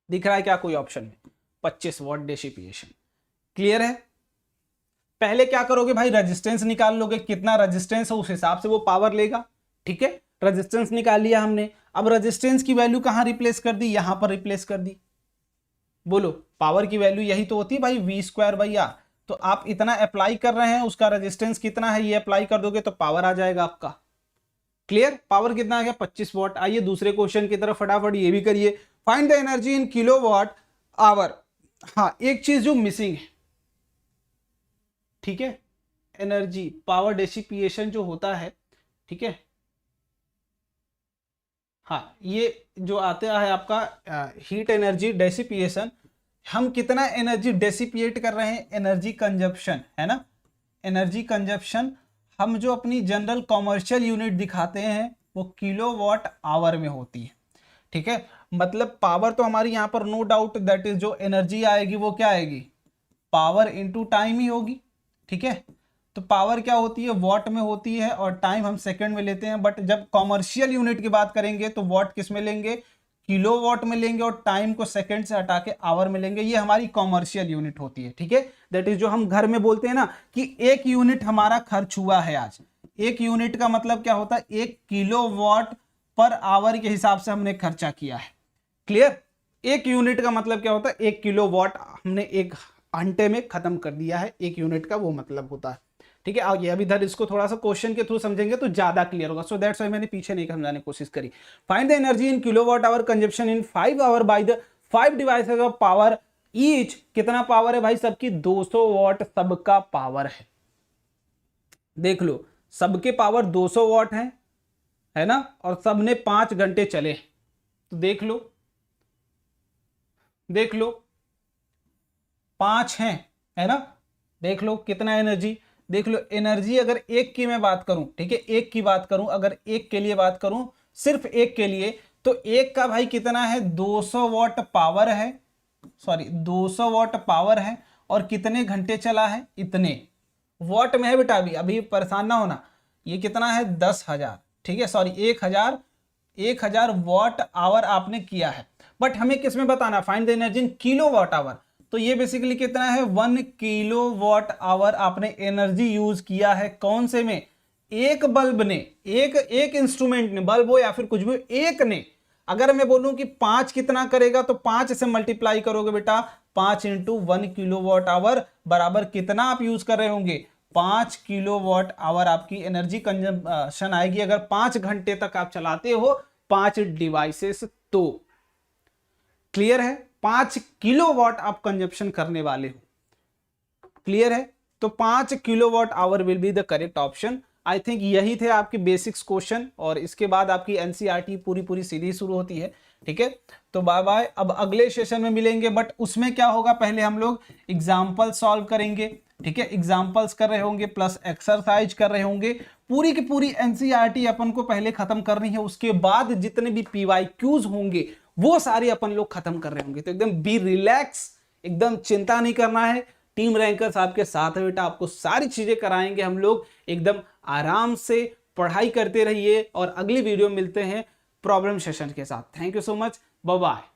दिख रहा है क्या कोई ऑप्शन में, 25 वॉट डिसिपिएशन। क्लियर है। पहले क्या करोगे भाई, रेजिस्टेंस निकाल लोगे, कितना रेजिस्टेंस है उस हिसाब से वो पावर लेगा, ठीक है। रेजिस्टेंस निकाल लिया हमने। अब रेजिस्टेंस की वैल्यू कहां रिप्लेस कर दी, यहां पर रिप्लेस कर दी। बोलो पावर की वैल्यू यही तो होती है भाई, V स्क्वायर बाई R। तो आप इतना अप्लाई कर रहे हैं, उसका रेजिस्टेंस कितना है ये अप्लाई कर दोगे तो पावर आ जाएगा आपका। क्लियर। पावर कितना आ गया, 25 वॉट। आइए दूसरे क्वेश्चन की तरफ फटाफट ये भी करिए। Find the energy in kilowatt our. हाँ, एक चीज जो मिसिंग है, ठीक है, एनर्जी पावर डेसिपिएशन जो होता है, ठीक है, हाँ, ये जो आता है आपका हीट एनर्जी डेसिपिएशन, हम कितना एनर्जी डेसिपिएट कर रहे हैं, एनर्जी कंजप्शन, है ना, एनर्जी कंजप्शन। हम जो अपनी जनरल कॉमर्शियल यूनिट दिखाते हैं वो किलोवाट आवर में होती है, ठीक है। मतलब पावर तो हमारी यहाँ पर नो डाउट दैट इज जो एनर्जी आएगी वो क्या आएगी, पावर इनटू टाइम ही होगी, ठीक है। तो पावर क्या होती है, वॉट में होती है और टाइम हम सेकंड में लेते हैं। बट जब कॉमर्शियल यूनिट की बात करेंगे तो वॉट किस में लेंगे, किलोवाट में लेंगे, और टाइम को सेकंड से हटा के आवर में लेंगे। ये हमारी कॉमर्शियल यूनिट होती है, ठीक है। दैट इज जो हम घर में बोलते हैं ना कि 1 यूनिट हमारा खर्च हुआ है आज। 1 यूनिट का मतलब क्या होता है, 1 किलोवाट पर आवर के हिसाब से हमने खर्चा किया है। क्लियर। 1 यूनिट का मतलब क्या होता है, 1 किलोवाट हमने 1 घंटे में खत्म कर दिया है, 1 यूनिट का वो मतलब होता है, ठीक है। आगे अब इधर इसको थोड़ा सा क्वेश्चन के थ्रू समझेंगे तो ज्यादा क्लियर होगा। सो दैट्स व्हाई मैंने पीछे नहीं समझाने की कोशिश करी। Find the energy in kilowatt hour consumption in 5 hour by the 5 devices of power each. कितना पावर है भाई सबकी, 200 वॉट सबका पावर है। देख लो सबके पावर 200 वॉट है ना, और सबने 5 घंटे चले। तो देख लो 5 है ना, देख लो कितना एनर्जी। देख लो एनर्जी अगर 1 की मैं बात करूं, ठीक है, 1 की बात करूं, अगर 1 के लिए बात करूं, सिर्फ 1 के लिए, तो 1 का भाई कितना है, 200 वॉट पावर है, सॉरी 200 वॉट पावर है, और कितने घंटे चला है, इतने वॉट में है बेटा। अभी परेशान ना होना, ये कितना है, 10,000, ठीक है, सॉरी 1000 वॉट आवर आपने किया है, बट हमें किसमें बताना, find the energy in kilowatt hour. तो ये बेसिकली कितना है, 1 किलो वॉट आवर आपने एनर्जी यूज किया है, कौन से में, एक बल्ब ने, एक इंस्ट्रूमेंट ने, बल्ब हो या फिर कुछ भी, एक ने। अगर मैं बोलूं कि 5 कितना करेगा, तो 5 से मल्टीप्लाई करोगे बेटा, 5 इंटू 1 किलो वॉट आवर बराबर कितना आप यूज कर रहे होंगे, 5 किलो वॉट आवर आपकी एनर्जी कंजम्पशन आएगी अगर 5 घंटे तक आप चलाते हो 5 डिवाइसेस। तो क्लियर है, 5 किलो वॉट आप कंजप्शन करने वाले हो, क्लियर है। तो 5 kilowatt hour will be the correct option. I think यही थे आपके बेसिक्स क्वेश्चन, और इसके बाद आपकी एनसीईआरटी पूरी सीरीज शुरू होती है, ठीक है। तो बाय बाय, अब अगले सेशन में मिलेंगे, बट उसमें क्या होगा, पहले हम लोग एग्जाम्पल सॉल्व करेंगे, ठीक है, एग्जाम्पल्स कर रहे होंगे प्लस एक्सरसाइज कर रहे होंगे, पूरी की पूरी एनसीईआरटी अपन को पहले खत्म करनी है, उसके बाद जितने भी पीवाईक्यूज होंगे वो सारे अपन लोग खत्म कर रहे होंगे। तो एकदम बी रिलैक्स, एकदम चिंता नहीं करना है, टीम रैंकर्स आपके साथ है बेटा, आपको सारी चीजें कराएंगे हम लोग, एकदम आराम से पढ़ाई करते रहिए, और अगली वीडियो मिलते हैं प्रॉब्लम सेशन के साथ। Thank you so much, bye bye.